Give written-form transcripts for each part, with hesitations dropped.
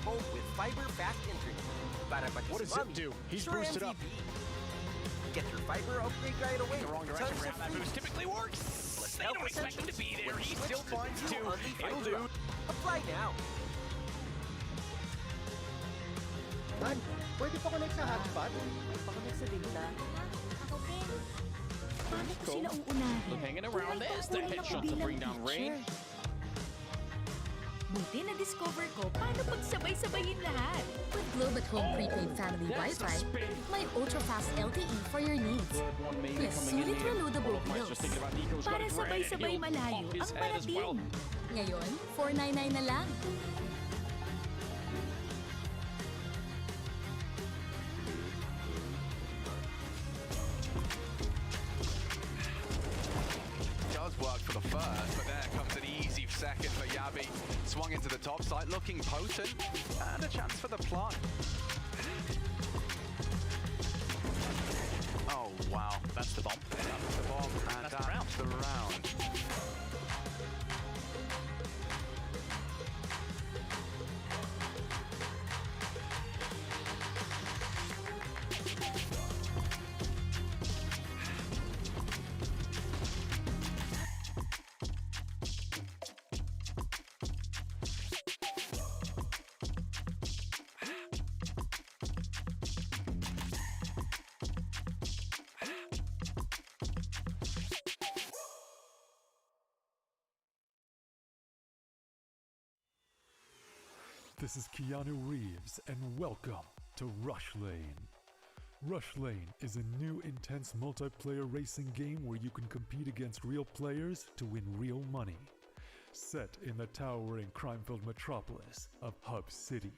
home with fiber fast internet. Para pati What si does it Mommy, do? He's sure boosted up. MVP. Get your fiber upgrade right away. The wrong direction for how that boost typically works. They don't expect him to be there. He still finds two. It'll do. Apply now. Man, pwede pa connect sa hotspot? Pakamit sa data. Ako din. Paano ko sila uunahin? Hanging around. There's the headshot to bring down Rain. Buti na-discover ko paano pagsabay-sabayin lahat. With Globe at Home Prepaid Family That's a Wi-Fi, spin. may ultra-fast LTE for your needs. Plus, sulit reloadable bills. Para sabay-sabay malayo ang parating. Ngayon, $499 na lang. Does work for the first, but there comes an easy second for Yabi. Swung into the top side, looking potent, and a chance for the plant. Oh wow, That's the bomb. that's the bomb, and That's the round. the round. This is Keanu Reeves, and welcome to Rush Lane. Rush Lane is a new intense multiplayer racing game where you can compete against real players to win real money. Set in the towering crime-filled metropolis of Hub City.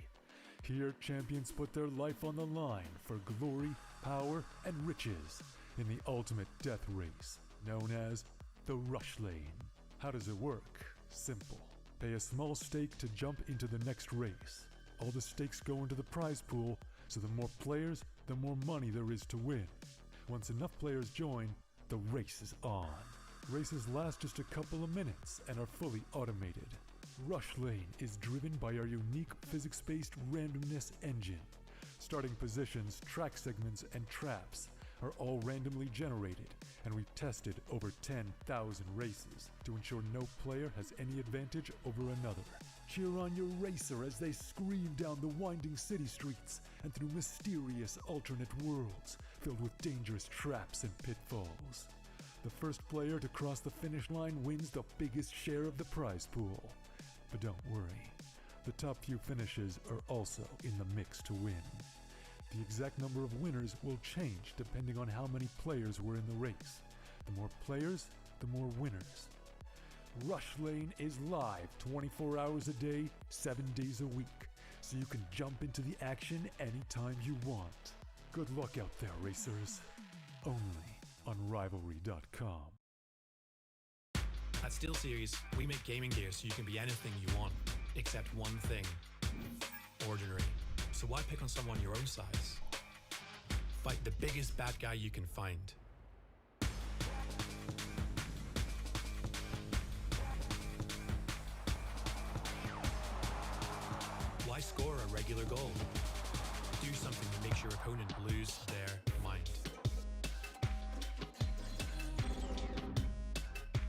Here, champions put their life on the line for glory, power, and riches in the ultimate death race, known as the Rush Lane. How does it work? Simple. Pay a small stake to jump into the next race. All the stakes go into the prize pool, so the more players, the more money there is to win. Once enough players join, the race is on. Races last just a couple of minutes and are fully automated. Rush Lane is driven by our unique physics-based randomness engine. Starting positions, track segments, and traps are all randomly generated, and we've tested over 10,000 races to ensure no player has any advantage over another. Cheer on your racer as they scream down the winding city streets and through mysterious alternate worlds filled with dangerous traps and pitfalls. The first player to cross the finish line wins the biggest share of the prize pool. But don't worry, the top few finishes are also in the mix to win. The exact number of winners will change depending on how many players were in the race. The more players, the more winners. Rush Lane is live 24 hours a day, 7 days a week, so you can jump into the action anytime you want. Good luck out there, racers. Only on Rivalry.com. At SteelSeries, we make gaming gear so you can be anything you want, except one thing: ordinary. So why pick on someone your own size? Fight the biggest bad guy you can find. Why score a regular goal? Do something that makes your opponent lose their mind.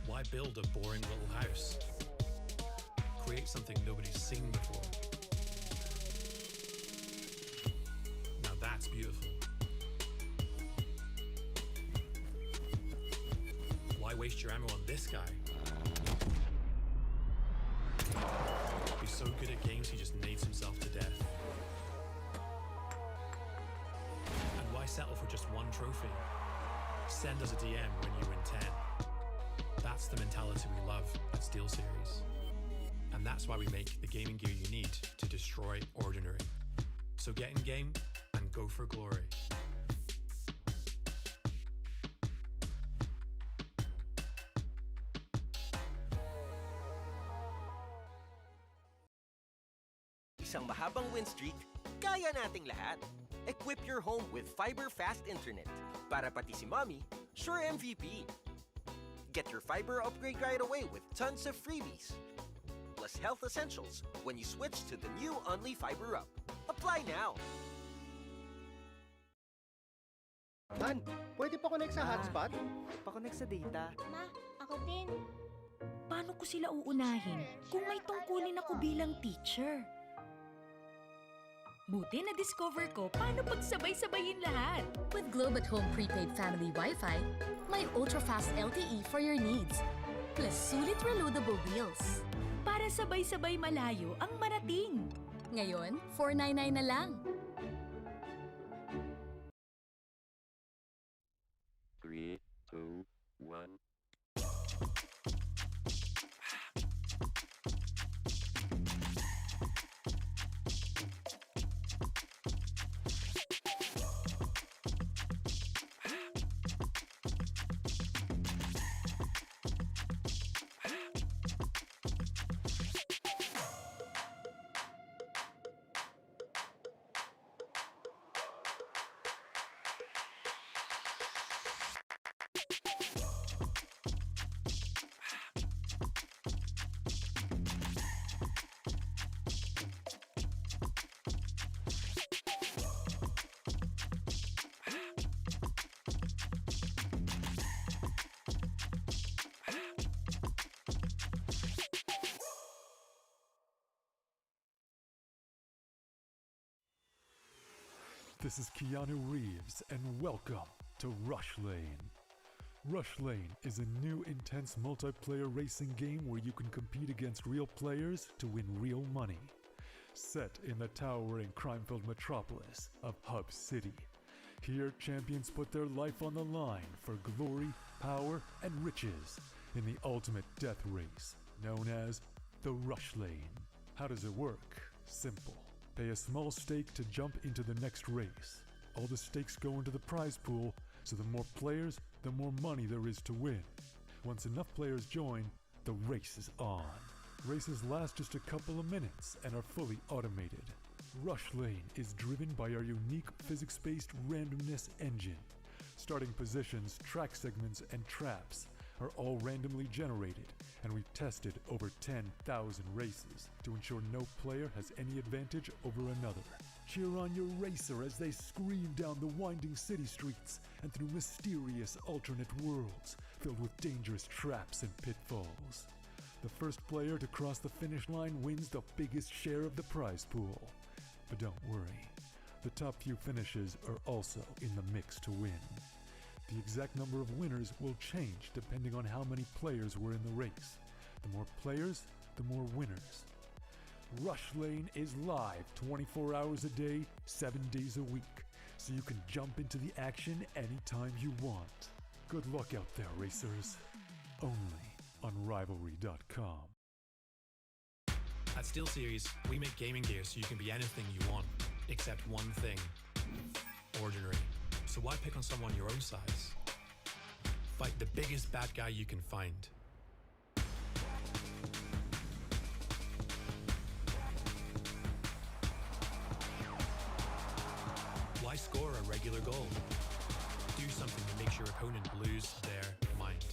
Why build a boring little house? Create something nobody's seen before. Now that's beautiful. Why waste your ammo on this guy? He's so good at games he just nades himself to death. And why settle for just one trophy? Send us a DM when you win 10. That's the mentality we love at SteelSeries. And that's why we make the gaming gear you need to destroy ordinary. So get in game and go for glory. Isang mahabang win streak, kaya nating lahat. Equip your home with fiber fast internet. Para pati si Mommy, sure MVP. Get your fiber upgrade right away with tons of freebies. Plus Plus health essentials when you switch to the new Only Fiber Up. Apply now! Han, pwede pa connect sa hotspot? Pa-connect sa data. Ma, ako din. Paano ko sila uunahin kung may tungkulin ako bilang teacher? Buti na-discover ko paano pagsabay-sabayin lahat. With Globe at Home Prepaid Family Wi-Fi, may ultra-fast LTE for your needs. Plus sulit reloadable deals. Para sabay-sabay malayo ang marating. Ngayon, $499 na lang. 3, 2, 1. This is Keanu Reeves, and welcome to Rush Lane. Rush Lane is a new intense multiplayer racing game where you can compete against real players to win real money. Set in the towering crime-filled metropolis of Hub City. Here, champions put their life on the line for glory, power, and riches in the ultimate death race, known as the Rush Lane. How does it work? Simple. Pay a small stake to jump into the next race. All the stakes go into the prize pool, so the more players, the more money there is to win. Once enough players join, the race is on. Races last just a couple of minutes and are fully automated. Rush Lane is driven by our unique physics-based randomness engine. Starting positions, track segments, and traps are all randomly generated, and we've tested over 10,000 races to ensure no player has any advantage over another. Cheer on your racer as they scream down the winding city streets and through mysterious alternate worlds filled with dangerous traps and pitfalls. The first player to cross the finish line wins the biggest share of the prize pool. But don't worry, the top few finishes are also in the mix to win. The exact number of winners will change depending on how many players were in the race. The more players, the more winners. Rush Lane is live 24 hours a day, 7 days a week, so you can jump into the action anytime you want. Good luck out there, racers. Only on Rivalry.com. At SteelSeries, we make gaming gear so you can be anything you want, except one thing: ordinary. So why pick on someone your own size? Fight the biggest bad guy you can find. Why score a regular goal? Do something that makes your opponent lose their mind.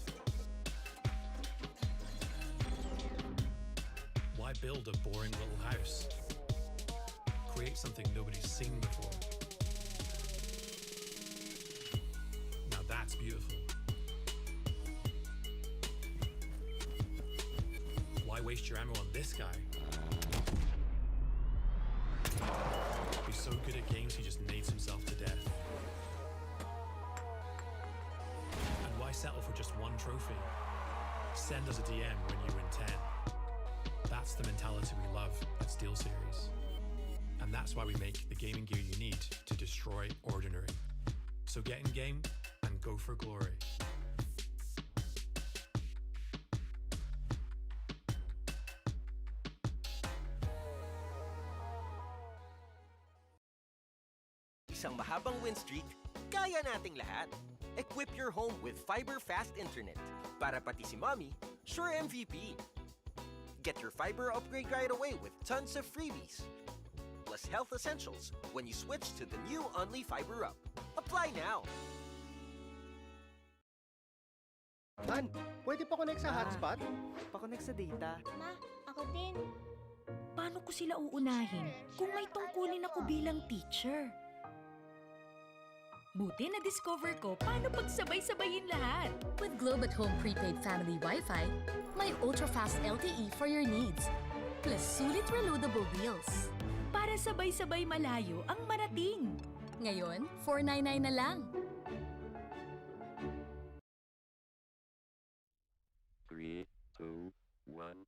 Why build a boring little house? Create something nobody's seen before. Now that's beautiful. Why waste your ammo on this guy? He's so good at games he just nades himself to death. And why settle for just one trophy? Send us a DM when you win 10. That's the mentality we love at SteelSeries. And that's why we make the gaming gear you need to destroy ordinary. So get in game and go for glory. Isang mahabang win streak, kaya nating lahat. Equip your home with fiber fast internet. Para pati si mommy, sure MVP. Get your fiber upgrade right away with tons of freebies. Plus health essentials when you switch to the new Only Fiber Up. Apply now! Han, pwede pa connect sa hotspot? Pa-connect sa data. Ma, Ako din. Paano ko sila uunahin kung may tungkulin ako bilang teacher? Buti na-discover ko paano pagsabay-sabayin lahat. With Globe at Home Prepaid Family Wi-Fi, may ultra-fast LTE for your needs. Plus sulit reloadable deals. Para sabay-sabay malayo ang marating. Ngayon, 499 na lang. 3, 2, 1.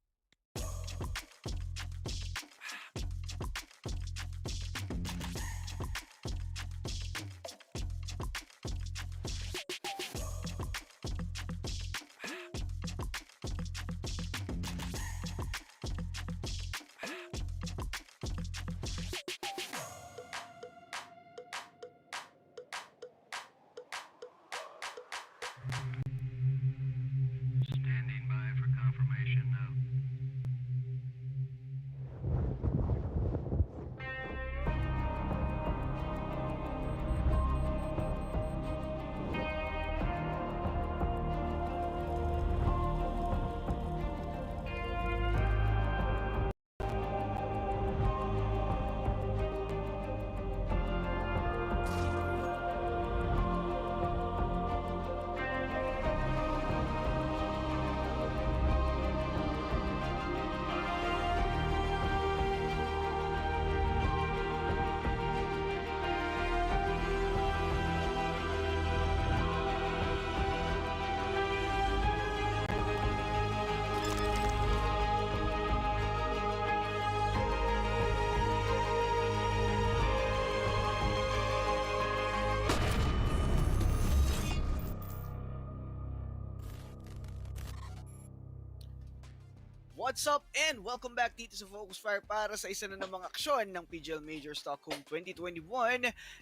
What's up and welcome back dito sa Focus Fire para sa isa na namang aksyon ng PGL Major Stockholm 2021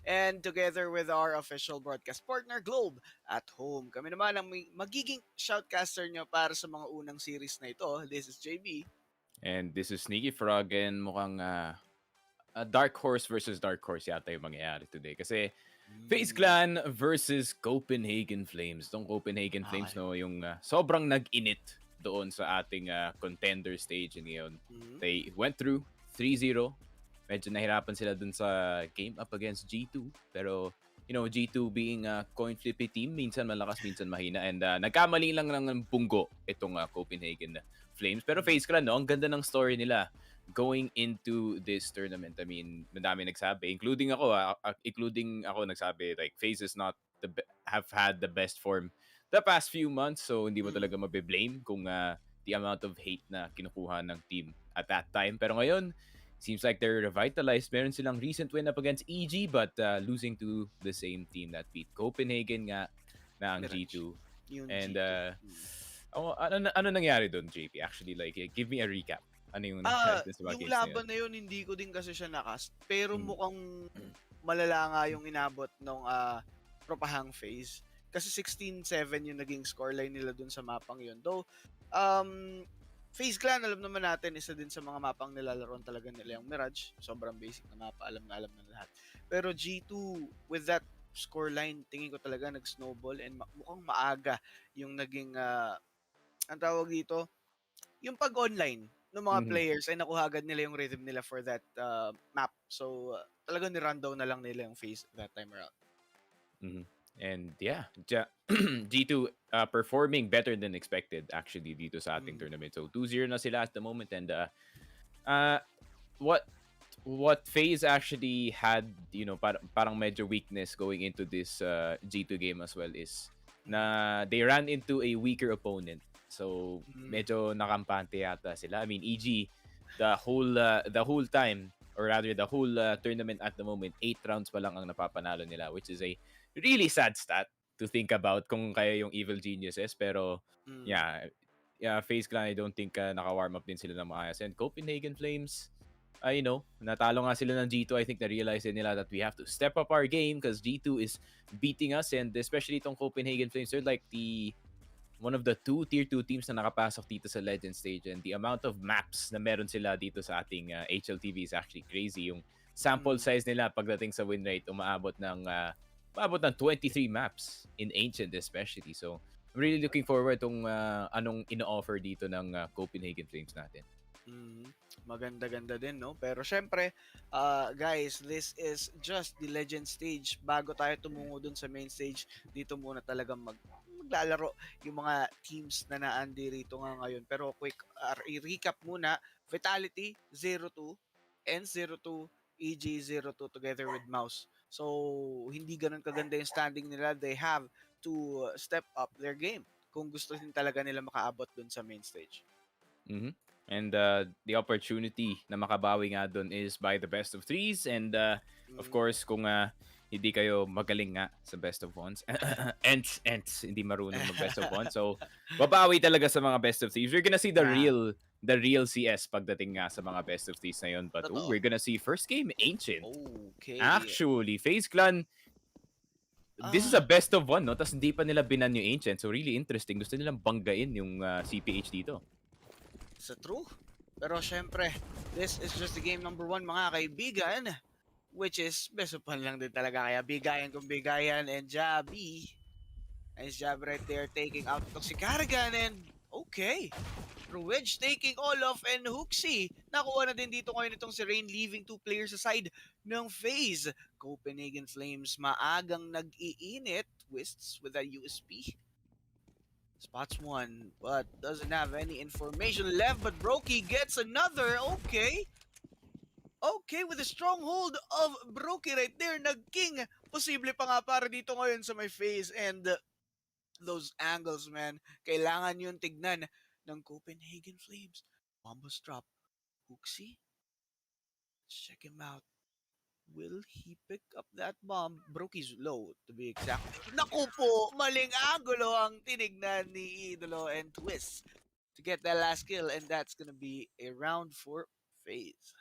and together with our official broadcast partner Globe at Home. Kami naman ang magiging shoutcaster nyo para sa mga unang series na ito. This is JB. And this is Sneaky Frog and mukhang Dark Horse versus Dark Horse yata yung mangyayari today. Kasi FaZe Clan versus Copenhagen Flames. Itong Copenhagen Flames no, yung sobrang nag-init doon sa ating contender stage ngayon. They went through 3-0. Medyo nahirapan sila dun sa game up against G2. Pero, you know, G2 being a coin flippy team, minsan malakas, minsan mahina. And nagkamali lang ng punggo itong Copenhagen Flames. Pero FaZe Clan, no, ang ganda ng story nila going into this tournament. I mean, madami nagsabi, including ako nagsabi, like, FaZe is not have had the best form the past few months, so hindi mo talaga mabe-blame kung the amount of hate na kinukuha ng team at that time. Pero ngayon, seems like they're revitalized. Meron silang recent win up against EG but losing to the same team that beat Copenhagen nga na ang G2. And ano nangyari doon, JP? Actually, like, give me a recap. Ano yung yung laban na yun, hindi ko din kasi siya nakast. Pero mukhang malala nga yung inabot ng Propahang FaZe. Kasi 16-7 yung naging scoreline nila dun sa mapang yun. Though, FaZe Clan, alam naman natin, isa din sa mga mapang nilalaroan talaga nila yung Mirage. Sobrang basic na mapa, alam na lahat. Pero G2, with that scoreline, tingin ko talaga nag-snowball and mukhang maaga yung naging, ang tawag dito, yung pag-online ng mga players ay nakuha agad nila yung rhythm nila for that map. So, talagang ni-rundown na lang nila yung FaZe that time around. And yeah, G2 performing better than expected actually dito sa ating tournament. So 2-0 na sila at the moment. And what FaZe actually had, you know, parang medyo weakness going into this G2 game as well is na they ran into a weaker opponent. So medyo nakampante yata sila. I mean, EG the whole time, or rather the whole tournament at the moment, 8 rounds pa lang ang napapanalo nila, which is a really sad stat to think about kung kaya yung Evil Geniuses. Pero yeah, FaZe Clan, I don't think naka-warm up din sila ng maayos. And Copenhagen Flames, you know, natalo nga sila ng G2. I think na-realize din nila that we have to step up our game because G2 is beating us. And especially itong Copenhagen Flames, they're like one of the tier 2 teams na nakapasok dito sa Legend stage. And the amount of maps na meron sila dito sa ating HLTV is actually crazy. Yung sample size nila pagdating sa win rate, umaabot ng 23 maps in Ancient especially. So, I'm really looking forward kung anong ino-offer dito ng Copenhagen Flames natin. Maganda-ganda din, no? Pero syempre, guys, this is just the legend stage. Bago tayo tumungo dun sa main stage, dito muna talaga maglalaro yung mga teams na naandi rito nga ngayon. Pero quick, i-recap muna. Vitality, 0-2. Ends 0-2. EG 0-2 together with Mouse. So, hindi ganun kaganda yung standing nila. They have to step up their game kung gusto din talaga nila makaabot dun sa main stage. And the opportunity na makabawi nga doon is by the best of threes. And of course, kung hindi kayo magaling nga sa best of ones, ents, hindi marunong mag best of ones. So, babawi talaga sa mga best of threes. We're gonna see the real CS pagdating nga sa mga best of threes na yun. But we're gonna see first game, Ancient. Okay. Actually, FaZe Clan, this is a best of one, no? Tapos hindi pa nila binan yung Ancient. So, really interesting. Gusto nilang banggain yung CPH dito. Sa true. Pero syempre, this is just the game number 1, mga kaibigan. Which is, best of one lang din talaga. Kaya bigayan kung bigayan. And Jabi. Nice job right there. Taking out si Carrigan. And okay. Ruwedge taking all off. And Hooksy. Nakuha na din dito ngayon itong si Rain. Leaving 2 players aside ng FaZe. Copenhagen Flames. Maagang nag-iinit. Twists with a USP. Spots one, but doesn't have any information left. But Brokey gets another. Okay. Okay, with a stronghold of Brokey right there. Nagking posible pa nga para dito ngayon sa may FaZe. And those angles, man, kailangan yun tignan ng Copenhagen Flames. Bombos drop. Hooksy. Let's check him out. Will he pick up that bomb? Brokey's low, to be exact. Naku po, maling angulo ang tinignan ni Idolo and Twist to get that last kill, and that's gonna be a round for FaZe.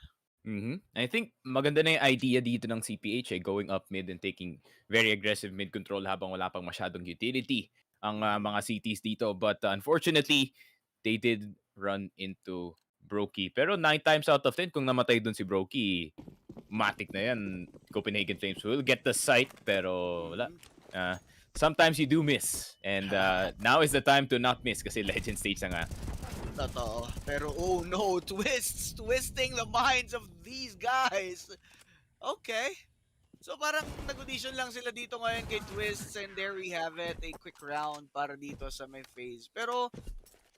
I think maganda na yung idea dito ng CPH, going up mid and taking very aggressive mid control habang wala pang masyadong utility ang mga CTs dito. But unfortunately, they did run into Brokey. Pero 9 times out of 10, kung namatay dun si Brokey, matik na yan. Copenhagen Flames will get the site, pero wala. Sometimes you do miss. And now is the time to not miss kasi legend stage na nga. Totoo. Pero oh no, twisting the minds of these guys. Okay. So parang nag-audition lang sila dito ngayon kay Twists, and there we have it. A quick round para dito sa may FaZe. Pero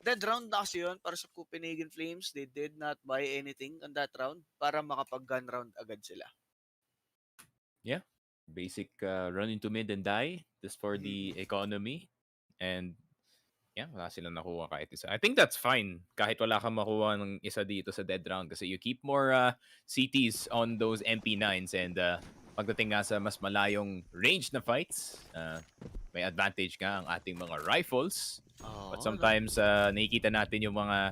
dead round na kasi yun para sa Copenhagen Flames. They did not buy anything on that round para makapag-gun round agad sila. Yeah. Basic run into mid and die just for the economy. And yeah, wala silang nakuha kahit isa. I think that's fine kahit wala kang makuha ng isa dito sa dead round kasi you keep more CTs on those MP9s, and pagdating nga sa mas malayong range na fights, may advantage nga ang ating mga rifles. But sometimes nakikita natin yung mga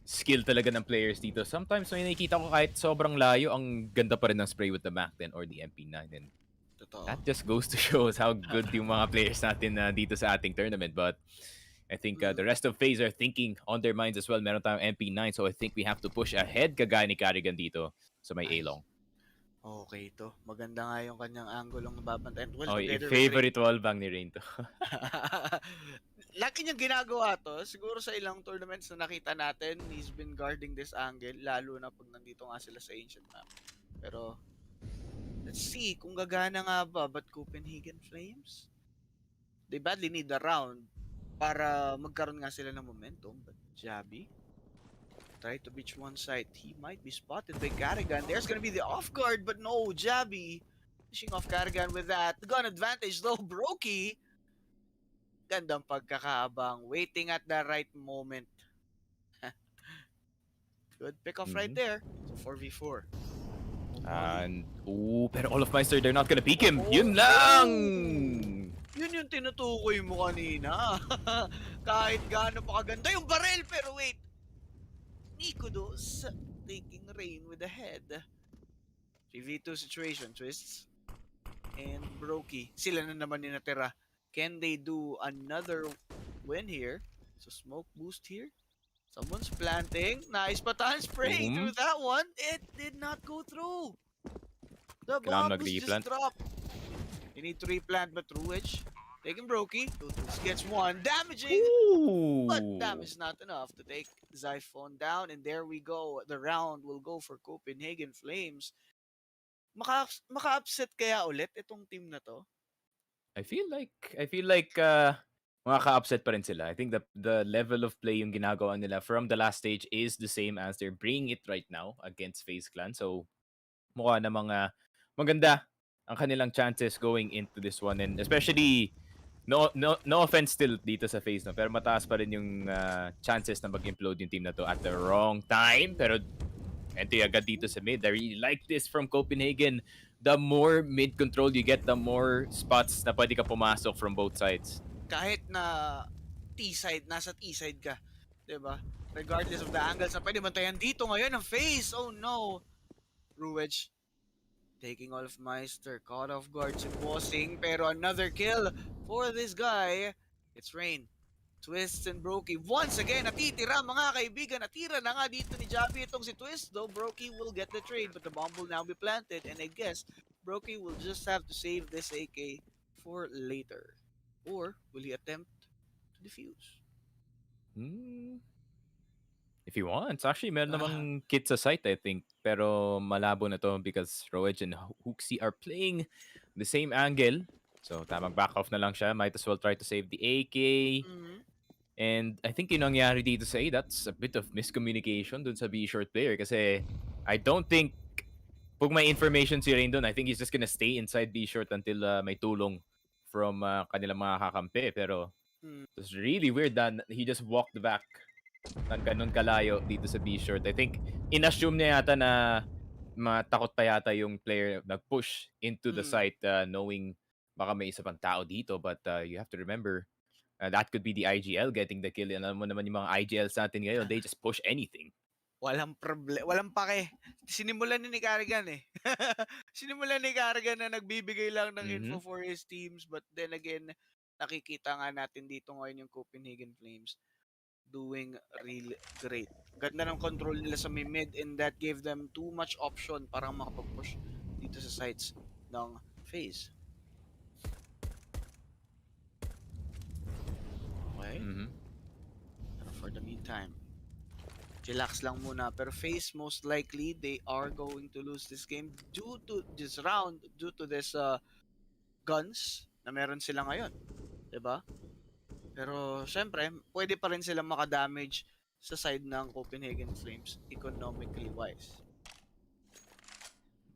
skill talaga ng players dito. Sometimes may nakikita ko kahit sobrang layo, ang ganda pa rin ng spray with the Mac 10 or the MP9. And that just goes to show how good yung mga players natin dito sa ating tournament. But I think the rest of FaZe are thinking on their minds as well. Meron tayong MP9, so I think we have to push ahead kagaya ni Carrigan dito sa may A-long. Okay to. Maganda nga yung kanyang angle ng babantayan. Well, favorite wallbang ni Rain to. Laki niyang ginagawa to. Siguro sa ilang tournaments na nakita natin, he's been guarding this angle, lalo na pag nandito nga sila sa Ancient Map. Pero, let's see kung gagana nga ba. But Copenhagen Flames, they badly need a round para magkaroon nga sila ng momentum. But Jabi try to reach one side. He might be spotted by Carrigan. There's gonna be the off guard, but no, Jabi fishing off Carrigan with that. The gun advantage though, Brokey. Gandang pagkakaabang. Waiting at the right moment. Good pick off right there. So 4v4. And, pero all of Meister, they're not gonna peek him. Yun lang! Yun yung tinutukoy mo kanina. Kahit gaano pa kaganda yung barrel, pero wait. Nikodos taking Rain with the head. 3v2 situation, Twists. And Brokey. Sila na naman yung natira. Can they do another win here? So smoke boost here. Someone's planting. Nice patan spraying through that one. It did not go through. The bomb was just dropped. You need to replant, but Ruwedge Taking Brokey. Natus gets one. Damaging! But damage not enough to take Zyphon down. And there we go. The round will go for Copenhagen Flames. Maka-upset kaya ulit itong team na to? I feel like makaka-upset pa rin sila. I think the level of play yung ginagawa nila from the last stage is the same as they're bringing it right now against FaZe Clan. So mukha na mga maganda ang kanilang chances going into this one, and especially no offense still dito sa FaZe, no, pero mataas pa rin yung chances na mag-implode yung team na to at the wrong time. Pero entry agad dito sa mid. I really like this from Copenhagen. The more mid control you get, the more spots na pwede ka pumasok from both sides. Kahit na T-side, nasa T-side ka, diba? Regardless of the angles na pwede bantayan dito ngayon ng FaZe. Oh no! Ruwedge taking off Meister, caught off guard si Bossing, pero another kill for this guy. It's Rain. Twists and Brokey once again natitira mga kaibigan. Natira na nga dito ni Javi itong si Twist, though Brokey will get the trade, but the bomb will now be planted, and I guess Brokey will just have to save this AK for later. Or will he attempt to defuse? If he wants. Actually, meron namang kit sa site, I think. Pero malabo na to because Roege and Hooksy are playing the same angle. So, tamang back off na lang siya. Might as well try to save the AK. And I think yung nangyari dito sa A, that's a bit of miscommunication dun sa B-short player. Kasi I don't think, pag may information si Rain dun, I think he's just gonna stay inside B-short until may tulong from kanilang mga kakampi. Pero it's really weird that he just walked back ng ganun kalayo dito sa B-short. I think inassume niya yata na matakot pa yata yung player nag-push into the site knowing baka may isa pang tao dito. But you have to remember, that could be the IGL getting the kill. Alam mo naman yung mga IGLs natin ngayon, they just push anything. Walang problem, walang pake. Sinimulan ni Carrigan eh. Sinimulan ni Carrigan na nagbibigay lang ng info for his teams, but then again, nakikita nga natin dito ngayon yung Copenhagen Flames doing real great. Ganda ng control nila sa mid, and that gave them too much option para makapag-push dito sa sides ng FaZe. Okay. Pero for the meantime, relax lang muna. Pero FaZe, most likely, they are going to lose this game due to this round, due to this guns na meron sila ngayon. Diba? Pero, syempre, pwede pa rin silang makadamage sa side ng Copenhagen Flames, economically wise.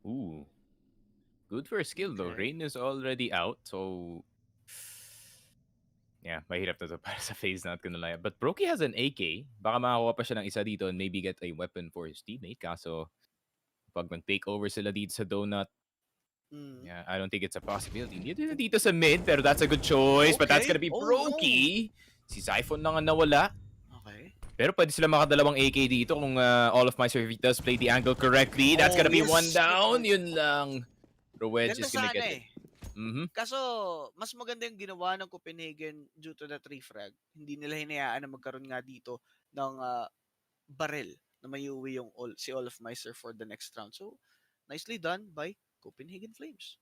Ooh. Good for skill though. Rain is already out, so yeah, mahirap na to para sa FaZe, not gonna lie. But Brokey has an AK. Baka makakuha pa siya ng isa dito and maybe get a weapon for his teammate. Kaso, pag mag-take over sila dito sa Donut, yeah, I don't think it's a possibility. Dito sa mid, pero that's a good choice. But that's gonna be Brokey. Si Zyphon lang ang nawala. Okay. Pero pwede sila makadalawang AK dito kung all of my service does play the angle correctly. That's gonna be one down. Yun lang. Rowedge is gonna get it. Kaso, mas maganda yung ginawa ng Copenhagen due to the 3 frag. Hindi nila hinayaan na magkaroon nga dito ng barrel na may uwi yung si Olaf Meister for the next round. So, nicely done by Copenhagen Flames.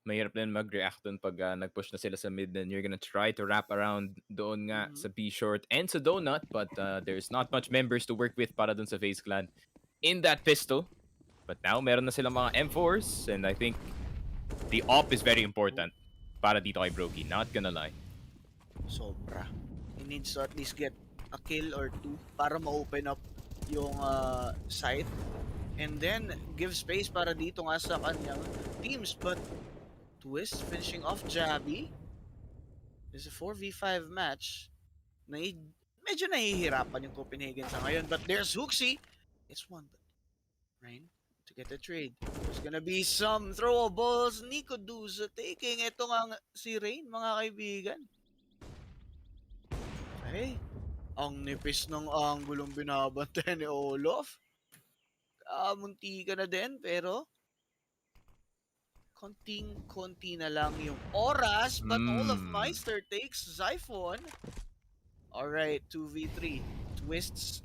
Mahirap din mag-react dun pag nag-push na sila sa mid, then you're gonna try to wrap around doon nga sa B-short and sa Donut, but there's not much members to work with para dun sa FaZe Clan in that pistol. But now, meron na silang mga M4s, and I think the op is very important para dito kay Brokey, not gonna lie. Sobra. He needs to at least get a kill or 2 para ma-open up yung site. And then, give space para dito nga sa kanyang teams. But, Twist finishing off Javi. This is a 4v5 match. Medyo nahihirapan yung Copenhagen sa ngayon. But there's Hooksy. It's one. Rain to get the trade. There's gonna be some throwables. Nico Duza taking ito nga si Rain, mga kaibigan. Okay. Ang nipis ng anggulong binabantay ni Olaf. Munti ka na din, pero konting-konti na lang yung oras. But Olaf Meister takes Zyphon. Alright, 2v3. Twists.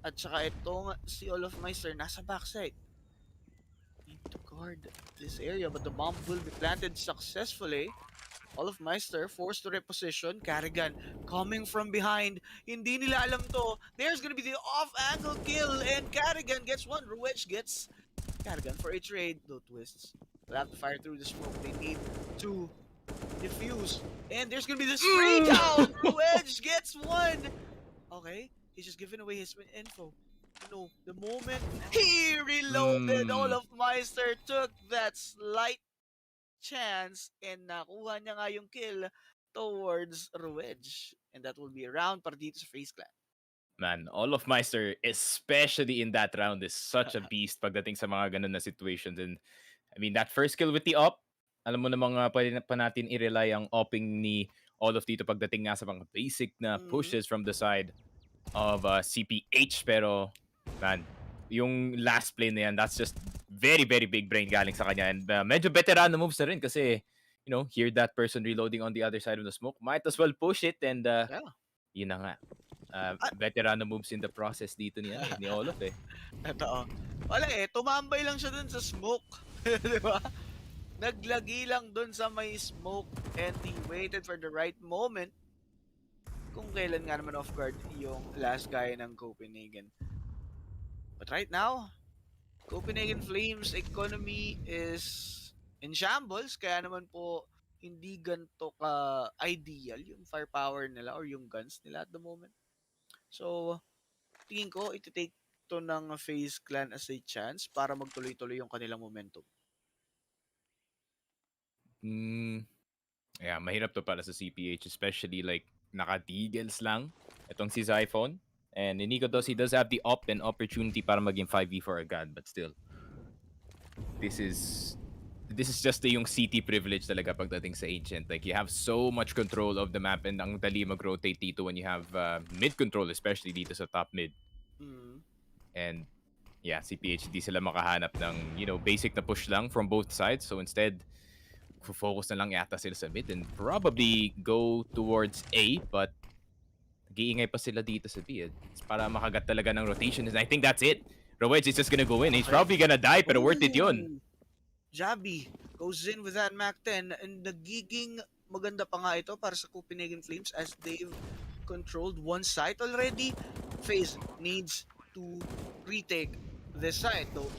At saka itong si Olaf Meister nasa backside. Need to guard this area, but the bomb will be planted successfully. Meister forced to reposition. Carrigan coming from behind. Hindi nila alam to. There's gonna be the off-angle kill, and Carrigan gets one. Ruwedge gets Carrigan for a trade. No twists. They'll have to fire through the smoke. They need to defuse. And there's gonna be the spray down. Ruwedge gets one. Okay, he's just giving away his info. No, the moment he reloaded, Meister took that slight chance and nakuha niya nga yung kill towards Ruwedge. And that will be a round para dito sa FaZe Clan. Man, Meister, especially in that round, is such a beast pagdating sa mga ganun na situations. And I mean, that first kill with the op, alam mo namang pwede pa natin i-rely ang opping ni dito pagdating nga sa mga basic na pushes from the side of CPH. Pero, man, yung last play na yan, that's just very, very big brain galing sa kanya. And medyo veterano moves na rin kasi, hear that person reloading on the other side of the smoke. Might as well push it and yun na nga. Veterano moves in the process dito ni Olof eh. Totoo. Wala tumambay lang siya dun sa smoke. Di ba? Naglagi lang dun sa may smoke and he waited for the right moment kung kailan nga naman off guard yung last guy ng Copenhagen. But right now, Copenhagen Flames economy is in shambles, kaya naman po hindi ganito ka-ideal yung firepower nila or yung guns nila at the moment. So, tingin ko, iti-take to ng FaZe Clan as a chance para magtuloy-tuloy yung kanilang momentum. Yeah, mahirap to para sa CPH, especially like naka-deagles lang itong si Zyphon. And Nico he does have the op and opportunity para maging 5v4 agad, but still. This is just yung CT privilege talaga pagdating sa Ancient. Like, you have so much control of the map and ang dali mag-rotate dito when you have mid control, especially dito sa top mid. And yeah, CPH, di sila makahanap ng, basic na push lang from both sides. So instead, focus na lang yata sila sa mid and probably go towards A, but nag-iingay pa sila dito sa B. It's para makagat talaga ng rotation. And I think that's it. Ruwedge is just gonna go in. He's probably gonna die, pero worth it yun. Jabi goes in with that Mac 10 and nagiging maganda pa nga ito para sa Copenhagen Flames as they've controlled one site already. FaZe needs to retake this site though.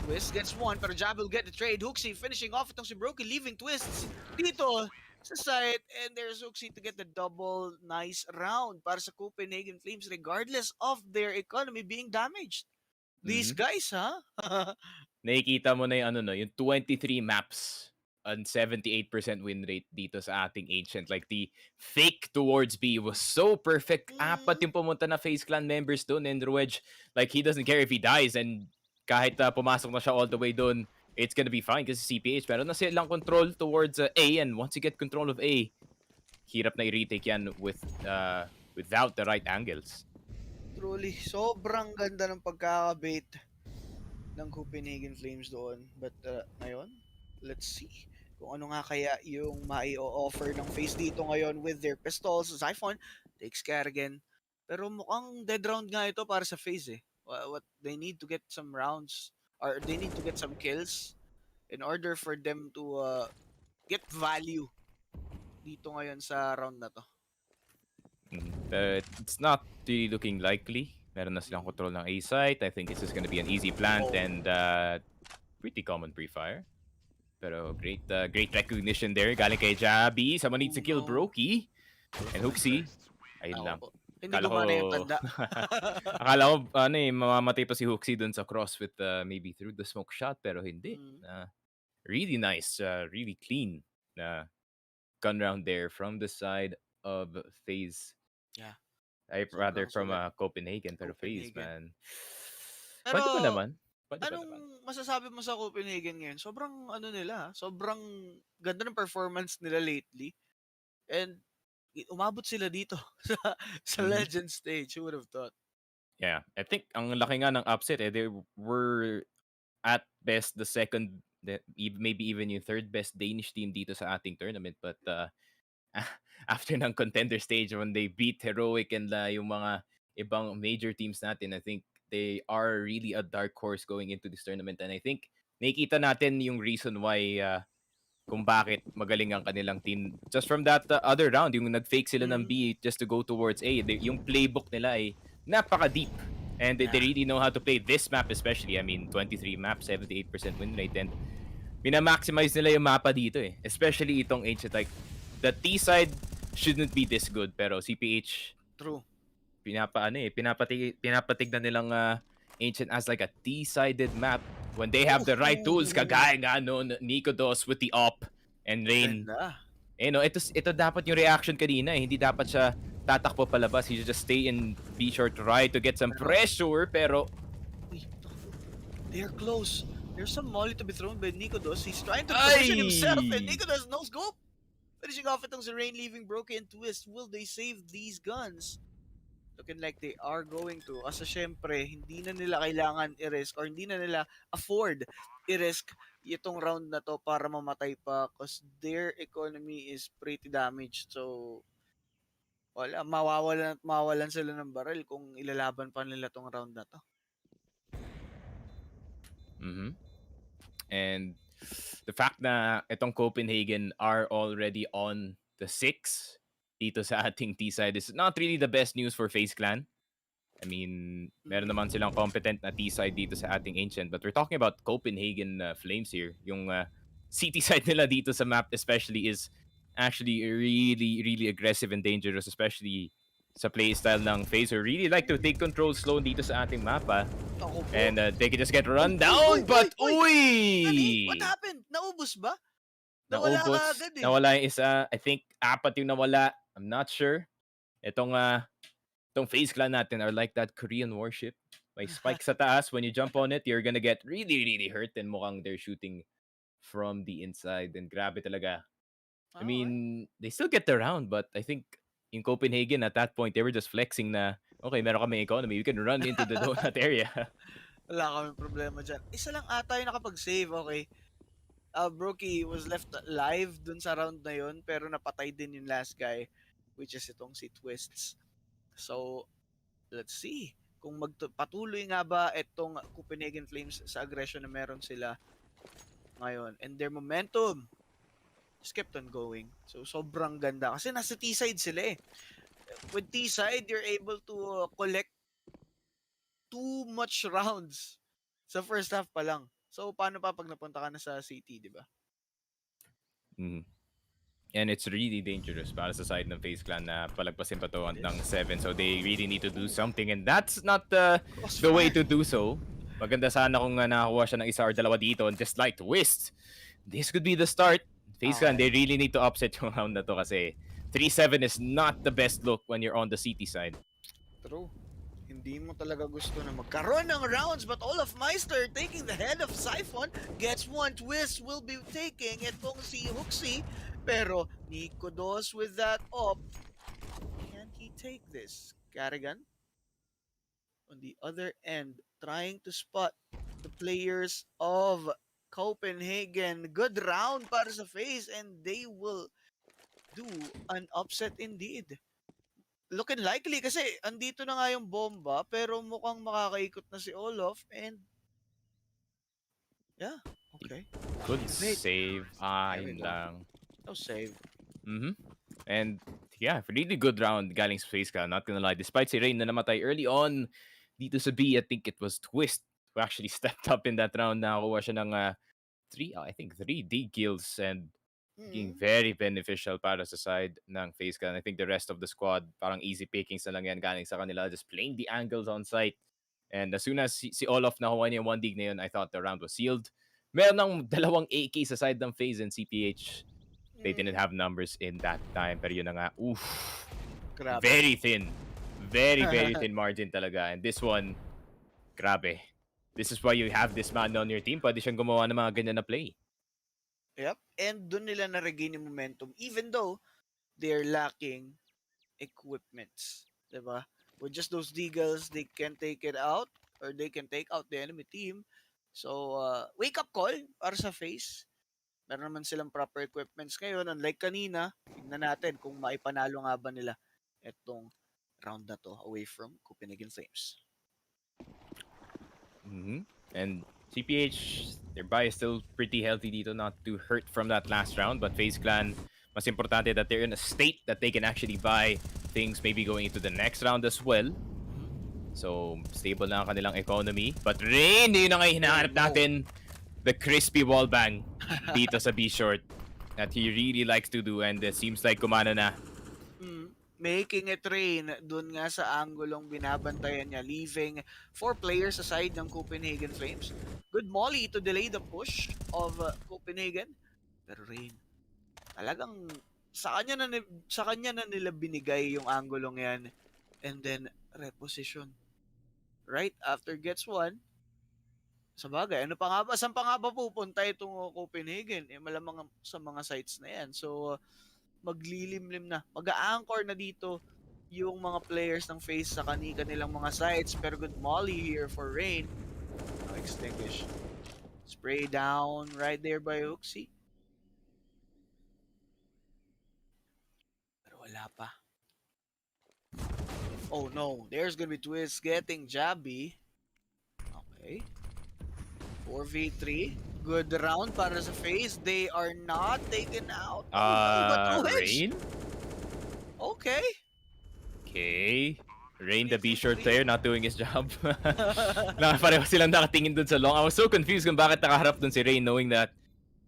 Twist gets one, pero Jabi will get the trade. Hooksy finishing off itong si Brokey, leaving Twists dito sa site, and there's Hooksy to get the double nice round para sa Copenhagen Flames regardless of their economy being damaged. These guys, Nakikita mo na yung 23 maps and 78% win rate dito sa ating Ancient. Like, the fake towards B was so perfect. Apat yung pumunta na FaZe Clan members doon, and Ruwedge, like, he doesn't care if he dies, and kahit pumasok na siya all the way doon, it's gonna be fine kasi CPH. Pero na silang control towards A, and once you get control of A, hirap na i-retake yan without the right angles. Truly, sobrang ganda ng pagkakabait ng Copenhagen Flames doon. But ngayon, let's see kung ano nga kaya yung mai-offer ng FaZe dito ngayon with their pistols. Zyphon takes Carrigan. Pero mukhang dead round nga ito para sa FaZe What they need to get some rounds, or they need to get some kills in order for them to get value dito ngayon sa round na to. But it's not really looking likely. Meron na silang control ng A site. I think this is gonna be an easy plant and pretty common pre-fire. Pero great recognition there. Galing kay Jabi. Someone needs to kill Brokey. And Hooksy. Ayun lang. Hindi gumana yung tanda. Akala ko, mamamatay pa si Hooksy dun sa cross with maybe through the smoke shot. Pero hindi. Really nice. Really clean gun round there from the side of FaZe. Yeah. Rather from Copenhagen, pero FaZe, man. Pero, pwede pa naman. Masasabi mo sa Copenhagen ngayon? Sobrang sobrang ganda ng performance nila lately. And umabot sila dito sa Legend stage. Who would have thought? Yeah, I think ang laki nga ng upset they were at best the second, maybe even yung third best Danish team dito sa ating tournament, but after ng contender stage when they beat Heroic and yung mga ibang major teams natin, I think they are really a dark horse going into this tournament. And I think nakikita natin yung reason why kung bakit magaling ang kanilang team. Just from that other round, yung nag-fake sila ng B just to go towards A, yung playbook nila ay napaka-deep. And they really know how to play this map especially. I mean, 23 maps, 78% win rate. And minamaximize nila yung mapa dito eh. Especially itong Ancient. Like, the T side shouldn't be this good. Pero CPH, True. pinapatignan nilang Ancient as like a T-sided map when they have the right tools. Kagaya nga noon, Nico Dos with the op and Rain. No, ito dapat yung reaction kanina eh. Hindi dapat siya tatakbo palabas. He should just stay in B short right to get some pressure. Pero they're close. There's some molly to be thrown by Nico Dos. He's trying to position himself, and Nico Dos no scope. Finishing off itong si Rain, leaving Broken and Twist. Will they save these guns? Looking like they are going to. Kasi syempre, hindi na nila kailangan i-risk or hindi na nila afford i-risk itong round na to para mamatay pa because their economy is pretty damaged. So, wala, mawawalan sila ng barrel kung ilalaban pa nila tong round na to. And the fact na itong Copenhagen are already on the 6 dito sa ating T-side is not really the best news for FaZe Clan. I mean, meron naman silang competent na T-side dito sa ating Ancient. But we're talking about Copenhagen Flames here. Yung CT side nila dito sa map especially is actually really, really aggressive and dangerous. Especially sa playstyle ng FaZe who really like to take control slow dito sa ating mapa. And they can just get run down. But, uy! What happened? Naubos ba? Naubos. Nawala yung isa. I think 4 yung nawala. I'm not sure. Itong FaZe Clan natin are like that Korean warship. May spike sa taas. When you jump on it, you're gonna get really, really hurt. And mukhang they're shooting from the inside. And grabe talaga. I mean, they still get the round. But I think in Copenhagen, at that point, they were just flexing na, okay, meron kami economy. We can run into the donut area. Wala kaming problema dyan. Isa lang ata yung nakapag-save, okay? Brokey was left alive dun sa round na yun, pero napatay din yung last guy, which is itong si Twists. So, let's see kung patuloy nga ba itong Copenhagen Flames sa aggression na meron sila ngayon. And their momentum just kept on going. So, sobrang ganda. Kasi nasa T-side sila eh. With T-side, you're able to collect too much rounds sa first half pa lang. So, paano pa pag napunta ka na sa city, di ba? And it's really dangerous para sa side ng FaZe Clan na palagpasin pa to ng 7. So, they really need to do something. And that's not the way to do so. Maganda sana kung nakakuha siya ng isa or dalawa dito. And just like Twist, this could be the start. FaZe Clan, they really need to upset yung round na to kasi 3-7 is not the best look when you're on the CT side. True. Hindi mo talaga gusto na magkaroon ng rounds, but all of Meister taking the head of Siphon gets one. Twist will be taking itong si Hooksy, pero Nico Dos with that op. Can he take this? Carrigan on the other end trying to spot the players of Copenhagen. Good round para sa FaZe and they will do an upset indeed. Looking likely kasi andito na nga yung bomba pero mukhang makakaikot na si Olof and yeah, okay. Good save. Yun lang. No save. And yeah, really good round galing sa FaZe Clan, not gonna lie. Despite si Rain na namatay early on dito sa B, I think it was Twist who actually stepped up in that round. Nakakuha siya ng 3 D kills and being very beneficial para sa side ng FaZe Clan. I think the rest of the squad, parang easy pickings na lang yan galing sa kanila, just playing the angles on site. And as soon as si Olof nakuha niya yung 1 dig na yun, I thought the round was sealed. Meron ng 2 AK sa side ng FaZe and CPH. They didn't have numbers in that time. Pero yun na nga, oof. Grabe. Very thin. Very, very thin margin talaga. And this one, grabe. This is why you have this man on your team. Pwede siyang gumawa ng mga ganyan na play. Yep, and doon nila na-regain yung momentum even though they're lacking equipments, diba? With just those deagles, they can take it out or they can take out the enemy team. So, wake up call para sa FaZe. Meron naman silang proper equipments ngayon. Unlike kanina, tingnan natin kung maipanalo nga ba nila itong round na to away from Copenhagen Flames. And CPH, their buy is still pretty healthy dito, not too hurt from that last round. But FaZe Clan, mas importante that they're in a state that they can actually buy things maybe going into the next round as well. So, stable na ang kanilang economy. But Rain, yun na nga hinahanap natin. The crispy wallbang dito sa B-Short that he really likes to do, and it seems like kumana na. Making it rain dun nga sa anggulong binabantayan niya, leaving 4 players aside ng Copenhagen Flames. Good molly to delay the push of Copenhagen. Pero Rain, talagang sa kanya na nila binigay yung anggulong yan, and then reposition right after gets one. Sa bagay, ano pa nga ba? Saan pa nga ba pupunta itong Copenhagen? Malamang sa mga sites na yan. So, maglilimlim na. Mag-a-anchor na dito yung mga players ng FaZe sa kanilang mga sites. Pero good molly here for Rain. No, extinguish. Spray down right there by Hooksy. Pero wala pa. Oh no, there's gonna be Twist getting Jabby. Okay. 4v3. Good round para sa FaZe. They are not taken out. Rain? Okay. Okay. Rain, the B-Short player, not doing his job. Pareho silang nakatingin dun sa long. I was so confused kung bakit nakaharap dun si Rain, knowing that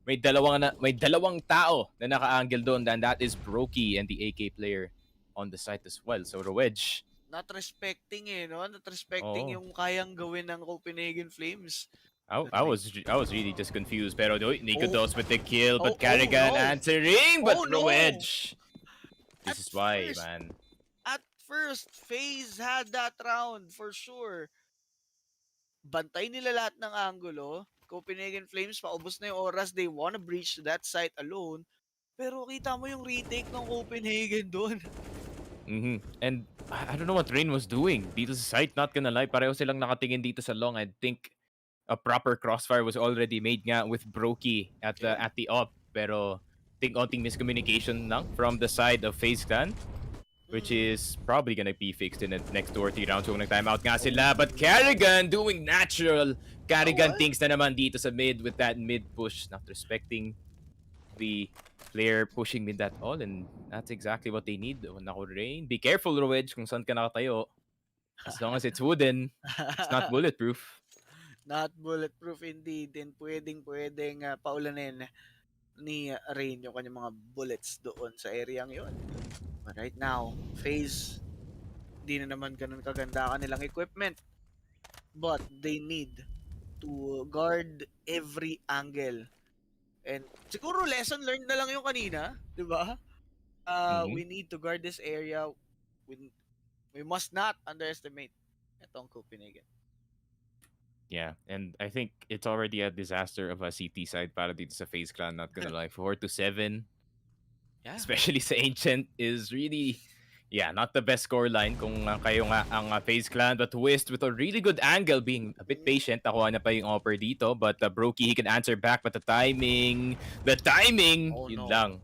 may dalawang tao na naka-angle doon, and that is Brokey and the AK player on the site as well. So, Rowedge. Not respecting no? Not respecting yung kayang gawin ng Copenhagen Flames. I was really just confused. Pero Nico Dos with the kill, but Carrigan answering, but Rowedge. This is why, man. At first, FaZe had that round for sure. Bantay nila lahat ng angulo. Copenhagen Flames, paubos na yung oras. They wanna breach that site alone. Pero kita mo yung retake ng Copenhagen doon. And I don't know what Rain was doing. Dito sa site, not gonna lie, pareho silang nakatingin dito sa long. I think a proper crossfire was already made nga with Brokey at the op. Pero I think onting miscommunication lang from the side of FaZe Clan, which is probably gonna be fixed in the next 2 or 3 rounds kung nag-timeout nga sila. But Carrigan doing natural. Carrigan thinks na naman dito sa mid with that mid push, not respecting the player pushing mid at all, and that's exactly what they need. Nako, Rain, be careful, Rowedge, kung saan ka nakatayo. As long as it's wooden, it's not bulletproof. Not bulletproof indeed. And pwedeng paulanin ni Rain yung kanyang mga bullets doon sa area yun. But right now, FaZe, di na naman ganun kaganda kanilang equipment. But they need to guard every angle. And siguro lesson learned na lang yung kanina, di ba? We need to guard this area. We must not underestimate itong Copenhagen. Yeah, and I think it's already a disaster of a CT side para dito sa FaZe Clan, not gonna lie. 4-7, especially sa Ancient, is really, not the best scoreline kung kayo nga ang FaZe Clan. But Twist with a really good angle, being a bit patient, nakuha na pa yung offer dito. But Brokey, he can answer back, but the timing, yun lang.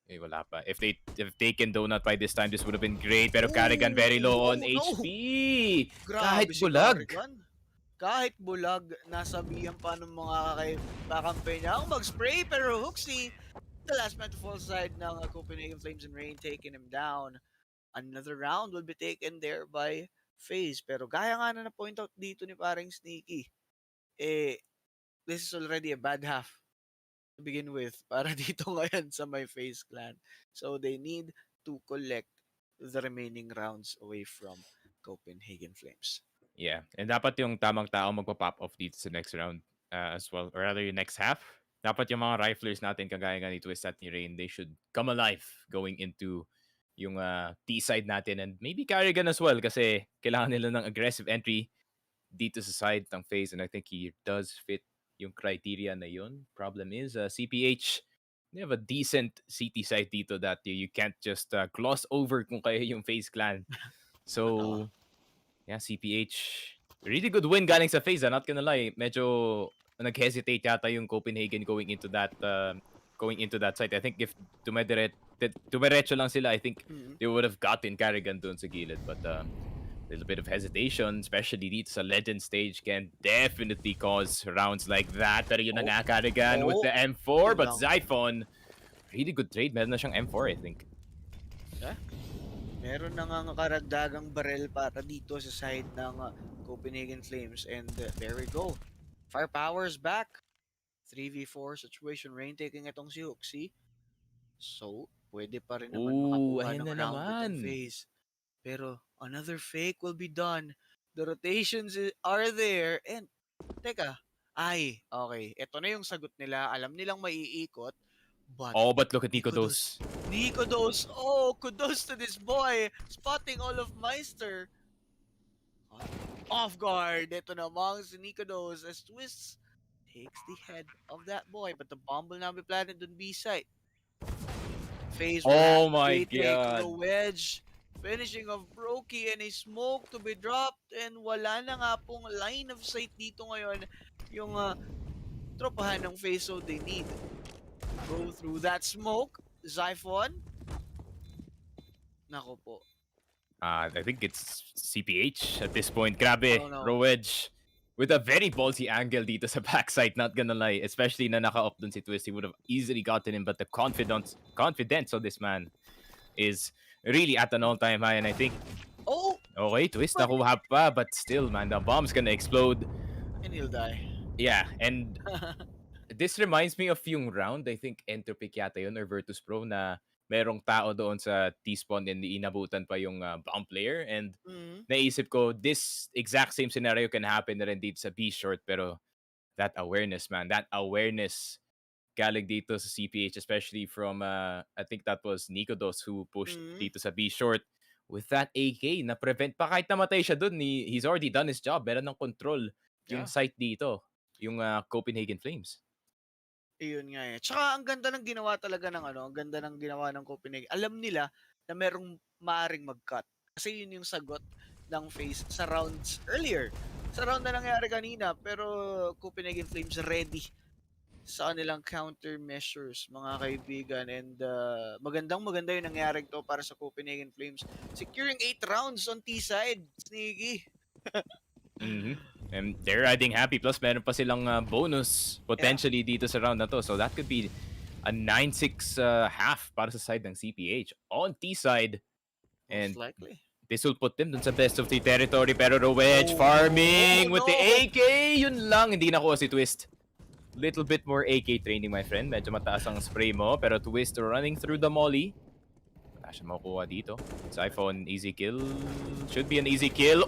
Wala pa. If they can donut by this time, this would have been great. Pero Carrigan very low on HP. Grabe kahit bulag, nasabihan pa ng mga kakampi niya ang mag-spray. Pero Hooksy, the last man to fall side ng Copenhagen Flames and Rain, taking him down. Another round will be taken there by FaZe. Pero gaya nga na point out dito ni paring Sneaky, this is already a bad half to begin with para dito ngayon sa my FaZe Clan. So they need to collect the remaining rounds away from Copenhagen Flames. Yeah, and dapat yung tamang tao magpa-pop off dito sa next round as well, or rather yung next half. Dapat yung mga riflers natin kagaya nga ni Twist at ni Rain, they should come alive going into yung T-side natin, and maybe Carrigan as well kasi kailangan nila ng aggressive entry dito sa side ng FaZe, and I think he does fit yung criteria na yun. Problem is, CPH, they have a decent CT side dito that you can't just gloss over kung kayo yung FaZe Clan. So, CPH, really good win galing sa FaZe, not gonna lie. Medyo nag-hesitate yata yung Copenhagen going into that site. I think if tumidiretso lang sila, I think they would have gotten Carrigan doon sa gilid. But little bit of hesitation, especially dito sa Legend stage, can definitely cause rounds like that. Pero yun na nga, Carrigan with the M4, but Zyphon, really good trade. Meron na siyang M4, I think. Yeah. Meron na nga karagdagang barrel para dito sa side ng Copenhagen Flames. And there we go. Firepower's back. 3v4 situation. Rain taking itong si Huxi. So, pwede pa rin naman makakuha ng round within FaZe. Pero another fake will be done. The rotations are there. And, teka. Ay, okay. Ito na yung sagot nila. Alam nilang maiikot. But look at Nicodos. Nicodos. Oh, kudos to this boy. Spotting all of Meister. Off guard. Ito namang si Nicodos as Twists takes the head of that boy. But the bomb will now be planted on B side. FaZe oh my god. The wedge. Finishing of Brokey and a smoke to be dropped. And wala na nga pong line of sight dito ngayon. Yung tropahan ng FaZe, so they need go through that smoke. Zyphon. Nako po. I think it's CPH at this point. Grabe, Rowedge with a very ballsy angle dito sa backside, not gonna lie. Especially na naka-up dun si Twist, he would have easily gotten him. But the confidence of this man is really at an all-time high. And I think, okay, Twist nakuha pa. But still, man, the bomb's gonna explode. And he'll die. Yeah, and this reminds me of yung round, I think Entropiq yata yun, or Virtus Pro, na merong tao doon sa T-spawn and inabutan pa yung bomb player. And naisip ko, this exact same scenario can happen na rin dito sa B-short. Pero that awareness, man, that awareness galing dito sa CPH, especially from, I think that was Nicodos who pushed dito sa B-short. With that AK, na-prevent pa. Kahit namatay siya dun, he's already done his job. Meron ng control yung site dito, yung Copenhagen Flames. Iyon nga eh. Tsaka ang ganda ng ginawa talaga ng ang ganda ng ginawa ng Copenhagen. Alam nila na merong maaring mag-cut. Kasi yun yung sagot ng FaZe sa rounds earlier. Sa round na nangyari kanina, pero Copenhagen Flames ready sa kanilang countermeasures, mga kaibigan. And maganda yung nangyari to para sa Copenhagen Flames. Securing 8 rounds on T-side, Sneaky. And they're riding happy. Plus, meron pa silang bonus potentially dito sa round na to. So that could be a 9-6 half para sa side ng CPH on T-side. And most likely. This will put them dun sa best of 3 territory. Pero Rowedge farming with the AK. Yun lang, hindi nakuha si Twist. Little bit more AK training, my friend. Medyo mataas ang spray mo. Pero Twist running through the molly. Wala siya makuha dito. Zyphon, easy kill. Should be an easy kill.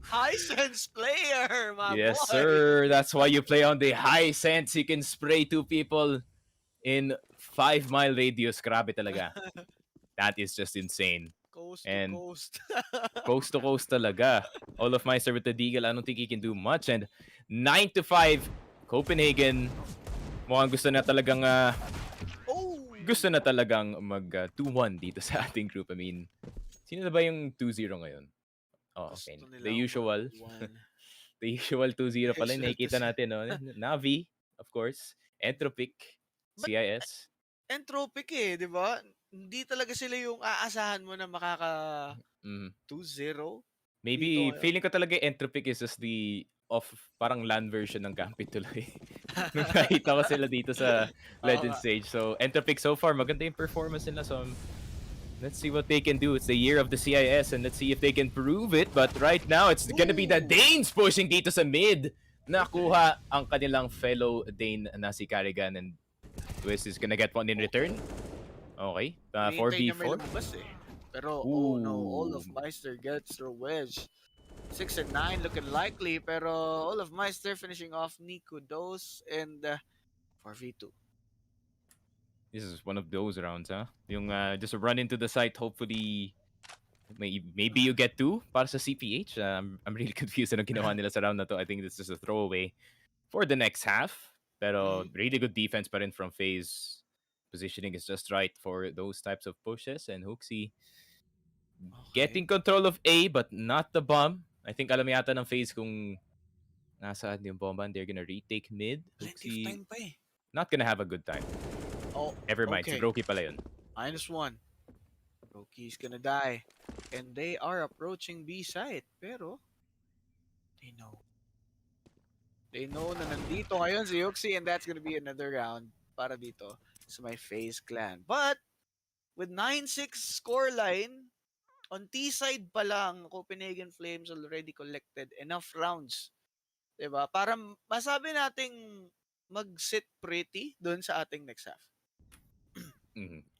High sense player, my boy. Yes, sir. That's why you play on the high sense. You can spray 2 people in 5-mile radius. Grabe talaga. That is just insane. Coast and to coast. Coast to coast talaga. All of Meister with the Deagle. I don't think he can do much. And 9-5, Copenhagen. Mukhang gusto na talagang mag 2-1 dito sa ating group. I mean, sino na ba yung 2-0 ngayon? Oh, okay. The usual. The usual 2-0 pala. Nakikita natin, no? Navi, of course. Entropiq, CIS. Entropiq di ba? Hindi talaga sila yung aasahan mo na makaka 2-0. Maybe, feeling ko talaga Entropiq is just the parang LAN version ng Campi tuloy. Nung nakita ko sila dito sa Legend stage. So, Entropiq so far, maganda yung performance nila. So, let's see what they can do. It's the year of the CIS and let's see if they can prove it. But right now, it's gonna be the Danes pushing dito sa mid. Nakuha ang kanilang fellow Dane na si Carrigan and Twist is gonna get one in return. Okay, 4v4. Pero, oh no, all of Meister gets their wedge. 6 and 9 looking likely, pero all of Meister finishing off Nicodos and 4v2. This is one of those rounds, huh? Yung just run into the site, hopefully maybe you get 2 para sa CPH. I'm really confused ano ginawa nila sa round na to. I think this is a throwaway for the next half. Pero really good defense pa rin from FaZe. Positioning is just right for those types of pushes. And Huxi getting control of A but not the bomb. I think alam yata ng FaZe kung nasaan yung bomba and they're gonna retake mid. Huxi not gonna have a good time. Oh, never mind. Si Brokey pala yun. -1. Roki's gonna die. And they are approaching B site. Pero, they know. They know na nandito ngayon si Yuxi, and that's gonna be another round para dito sa my FaZe clan. But, with 9-6 scoreline, on T side pa lang, Copenhagen Flames already collected enough rounds. Diba? Para masabi nating mag-sit pretty doon sa ating next half.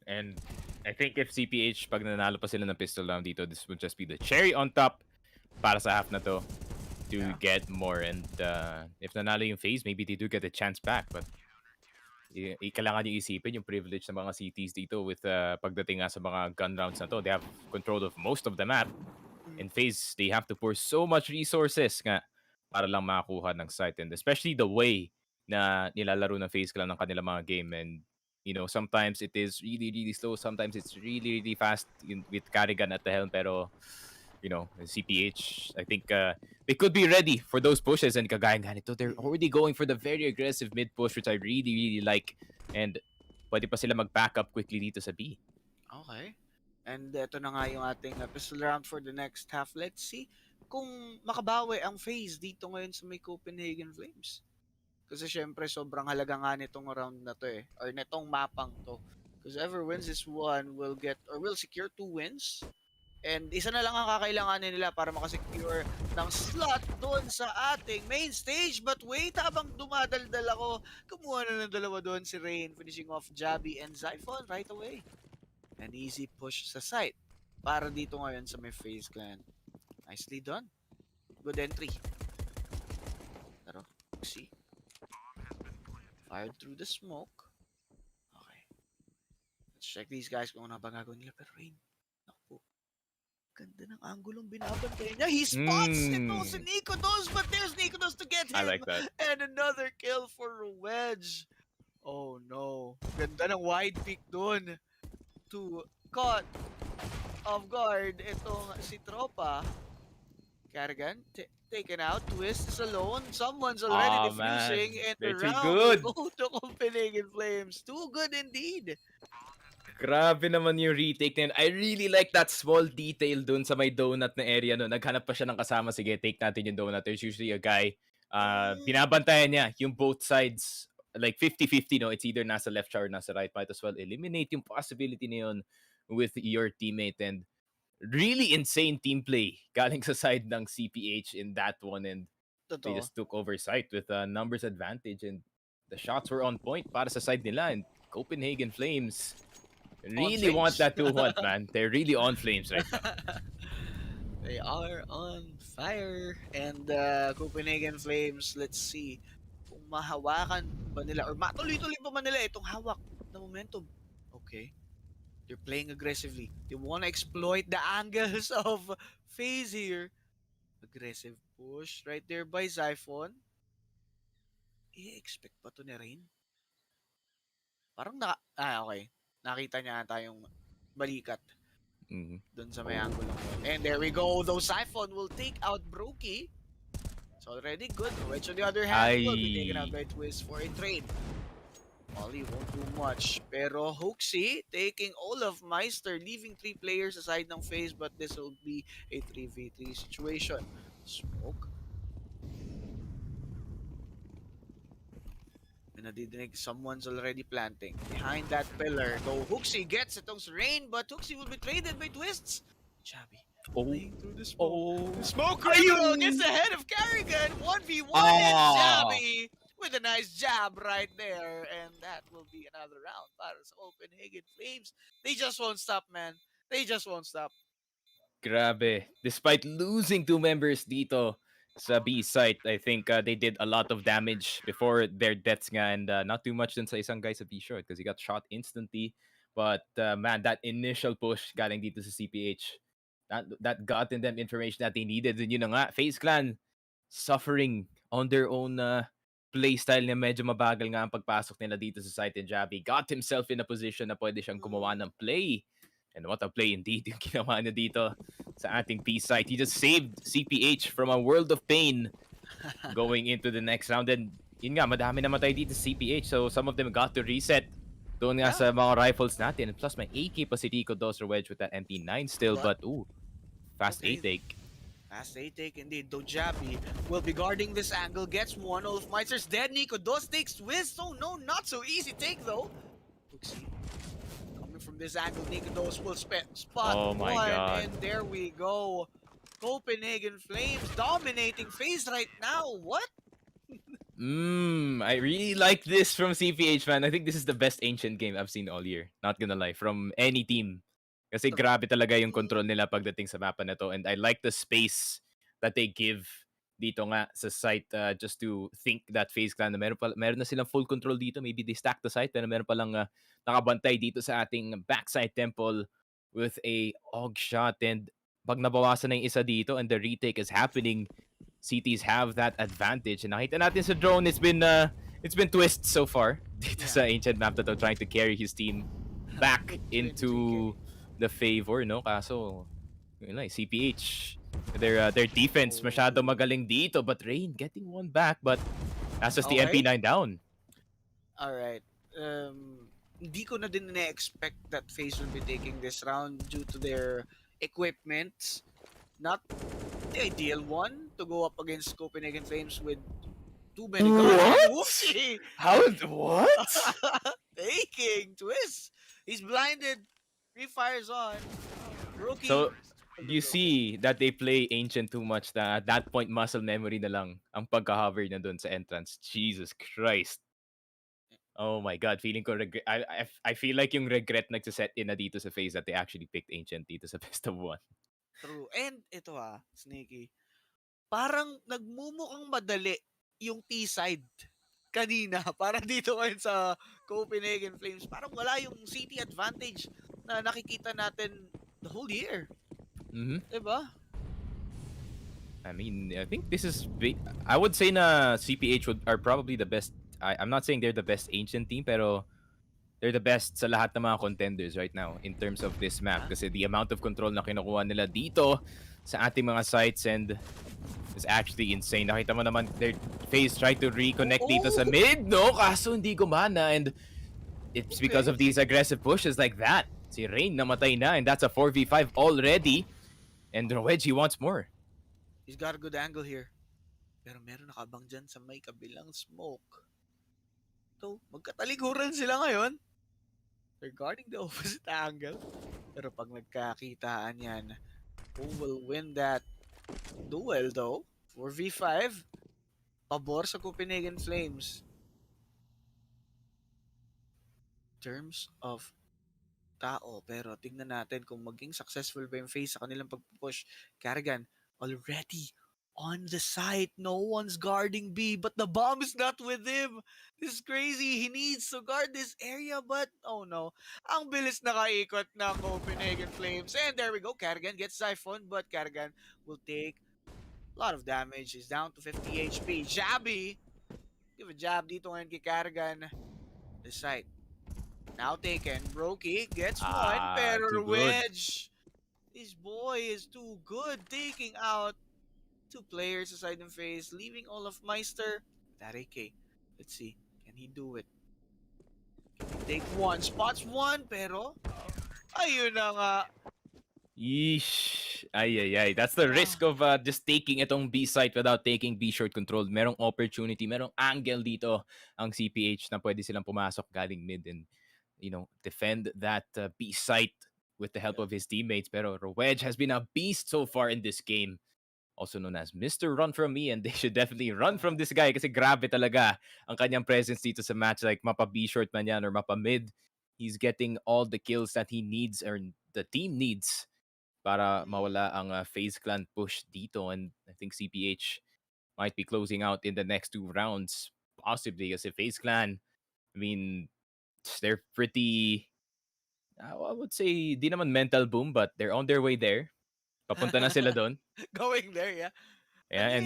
And I think if CPH, pag nanalo pa sila ng pistol round dito, this would just be the cherry on top para sa half na to to get more. And if nanalo yung FaZe, maybe they do get a chance back. But kailangan yung isipin yung privilege ng mga CTs dito with pagdating nga sa mga gun rounds na to. They have control of most of the map. In FaZe, they have to pour so much resources nga para lang makakuha ng site. And especially the way na nilalaro ng FaZe clan ng kanilang mga game. And you know, sometimes it is really, really slow. Sometimes it's really, really fast with Carrigan at the helm. Pero, you know, CPH, I think they could be ready for those pushes. And kagaya nga nito, they're already going for the very aggressive mid push, which I really, really like. And pwede pa sila mag-back up quickly dito sa B. Okay. And ito na nga yung ating pistol round for the next half. Let's see kung makabawi ang FaZe dito ngayon sa may Copenhagen Flames. Kasi syempre, sobrang halaga nga nitong round na to or nitong mapang to. Because whoever wins this one will get, or will secure 2 wins. And isa na lang ang kakailanganin nila para makasecure ng slot doon sa ating main stage. But wait, habang dumadaldal ako, kumuha na ng dalawa doon si Rain, finishing off Jabi and Zyphon right away. An easy push sa site para dito ngayon sa may FaZe clan. Nicely done. Good entry. Pero, see. Fired through the smoke. Okay. Let's check these guys kung ano ba gagawin nila. Pero Rain, naku po. Ganda ng angulong binabantay niya. He spots ito si Nikodos, but there's Nikodos to get him. I like that. And another kill for Wedge. Oh no. Ganda ng wide pick dun. To caught off guard itong si Tropa. Carrigan taken out. Twist is alone. Someone's already defusing. And the round good. will go to Copenhagen Flames. Too good indeed. Grabe naman yung retake na yun. I really like that small detail dun sa may donut na area. No? Naghanap pa siya ng kasama. Sige, take natin yung donut. There's usually a guy. Binabantayan niya yung both sides. Like 50-50, no? It's either nasa left or nasa right. Might as well eliminate yung possibility na yun with your teammate. And really insane team play galing sa side ng CPH in that one. And they just took over site with a numbers advantage. And the shots were on point para sa side nila. And Copenhagen Flames really want that 2-1, man. They're really on flames right now. They are on fire. And Copenhagen Flames, let's see kung mahawakan ba nila or matuloy-tuloy pa man nila itong hawak na momentum. Okay. They're playing aggressively. They want to exploit the angles of FaZe here. Aggressive push right there by Zyphon. I-expect pa to ni Rain? Parang okay. Nakita niya ata yung balikat dun sa may angle. And there we go. Though Zyphon will take out Brokey. It's already good. Which on the other hand will be taken out by Twist for a trade. Molly won't do much. Pero Hoaxy taking all of Meister, leaving 3 players aside ng FaZe, but this will be a 3v3 situation. Smoke. And nadidinig, someone's already planting. Behind that pillar, though Hoaxy gets itong Rain, but Hoaxy will be traded by Twists. Chabi. Playing through the smoke. Smoke criminal gets ahead of Carrigan. 1v1 and Chabi with a nice jab right there. And that will be another round para sa Copenhagen Flames. They just won't stop, man. They just won't stop. Grabe. Despite losing 2 members dito sa B site, I think they did a lot of damage before their deaths nga. And not too much dun sa isang guy sa B short because he got shot instantly. But man, that initial push galing dito sa CPH, that gotten them information that they needed. And yun na nga, FaZe Clan suffering on their own playstyle na medyo mabagal nga ang pagpasok nila dito sa site. And Javi got himself in a position na pwede siyang gumawa ng play. And what a play indeed yung ginawa niya dito sa ating P site. He just saved CPH from a world of pain going into the next round. And yun nga, madami namatay dito sa CPH. So some of them got to reset Doon nga sa mga rifles natin. Plus, may AK pa si Rico Dos Wedge with that MP9 still. But, fast A take. Fast A take indeed. Dojabi will be guarding this angle. Gets one. Olaf Meizer's dead. Nico Dos takes twist. Oh no, not so easy take though. Puxi. Coming from this angle, Nico Dos will spot Oh my one. God. And there we go. Copenhagen Flames dominating FaZe right now. What? I really like this from CPH, man. I think this is the best Ancient game I've seen all year. Not gonna lie, from any team. Kasi grabe talaga yung control nila pagdating sa mapa na to. And I like the space that they give dito nga sa site just to think that FaZe Clan na meron na silang full control dito. Maybe they stack the site pero meron palang nakabantay dito sa ating backside temple with a og shot. And pag nabawasan na yung isa dito and the retake is happening, CTs have that advantage. And nakita natin sa drone, it's been twist so far dito sa Ancient map na to, trying to carry his team back into the favor, no? Kaso, yun lang, CPH, their defense masyado magaling dito, but Rain getting one back, but that's just the MP9 down. Alright. Hindi ko na din na-expect that FaZe will be taking this round due to their equipment. Not the ideal one to go up against Copenhagen Flames with too many guns. Whoopsie! What? Taking twist. He's blinded. Free fires on. Rookie. So, you see that they play Ancient too much na at that point muscle memory na lang ang pagka-hover na dun sa entrance. Jesus Christ. Oh my God, feeling ko I feel like yung regret nagsaset in na dito sa FaZe that they actually picked Ancient dito sa best of 1. True. And ito Sneaky. Parang nagmumukhang madali yung T-side kanina para dito ngayon sa Copenhagen Flames. Parang wala yung city advantage na nakikita natin the whole year. Diba? I mean, I think this is I would say na CPH are probably the best. I'm not saying they're the best Ancient team, pero they're the best sa lahat ng mga contenders right now in terms of this map. Kasi the amount of control na kinukuha nila dito sa ating mga sites and is actually insane. Nakita mo naman their FaZe try to reconnect dito sa mid, no? Kaso hindi gumana, and it's because of these aggressive pushes like that. Si Rain namatay na, and that's a 4v5 already. And Wedge, he wants more. He's got a good angle here. Pero meron nakabang dyan sa may kabilang smoke. So, magkataliguran sila ngayon. They're guarding the opposite angle. Pero pag nagkakitaan yan, who will win that duel though? 4v5. Pabor sa Copenhagen Flames. Terms of tao. Pero tingnan natin kung maging successful ba yung FaZe sa kanilang pag-push. Karrigan already on the site. No one's guarding B, but the bomb is not with him. This is crazy. He needs to guard this area, but oh no. Ang bilis nakaikot ng Copenhagen Flames. And there we go. Karrigan gets siphoned, but Karrigan will take a lot of damage. He's down to 50 HP. Jabby. Give a jab dito ngayon kay Karrigan. The site. Now taken. Brokey gets one, pero Wedge. This boy is too good. Taking out 2 players aside ng FaZe, leaving all of Meister. That AK. Let's see. Can he do it? Can he take one? Spots one, pero ayun na nga. Yeesh. Ay. That's the risk of just taking itong B site without taking B short control. Merong opportunity, merong angle dito ang CPH na pwede silang pumasok galing mid and, you know, defend that B site with the help of his teammates. Pero Wedge has been a beast so far in this game. Also known as Mr. Run From Me, and they should definitely run from this guy kasi grabe talaga ang kanyang presence dito sa match. Like mapa B short man yan or mapa mid, he's getting all the kills that he needs or the team needs para mawala ang FaZe Clan push dito. And I think CPH might be closing out in the next 2 rounds possibly kasi FaZe Clan, I mean, they're pretty, I would say di naman mental boom, but they're on their way there. Papunta na sila doon. Going there, yeah. Yeah, and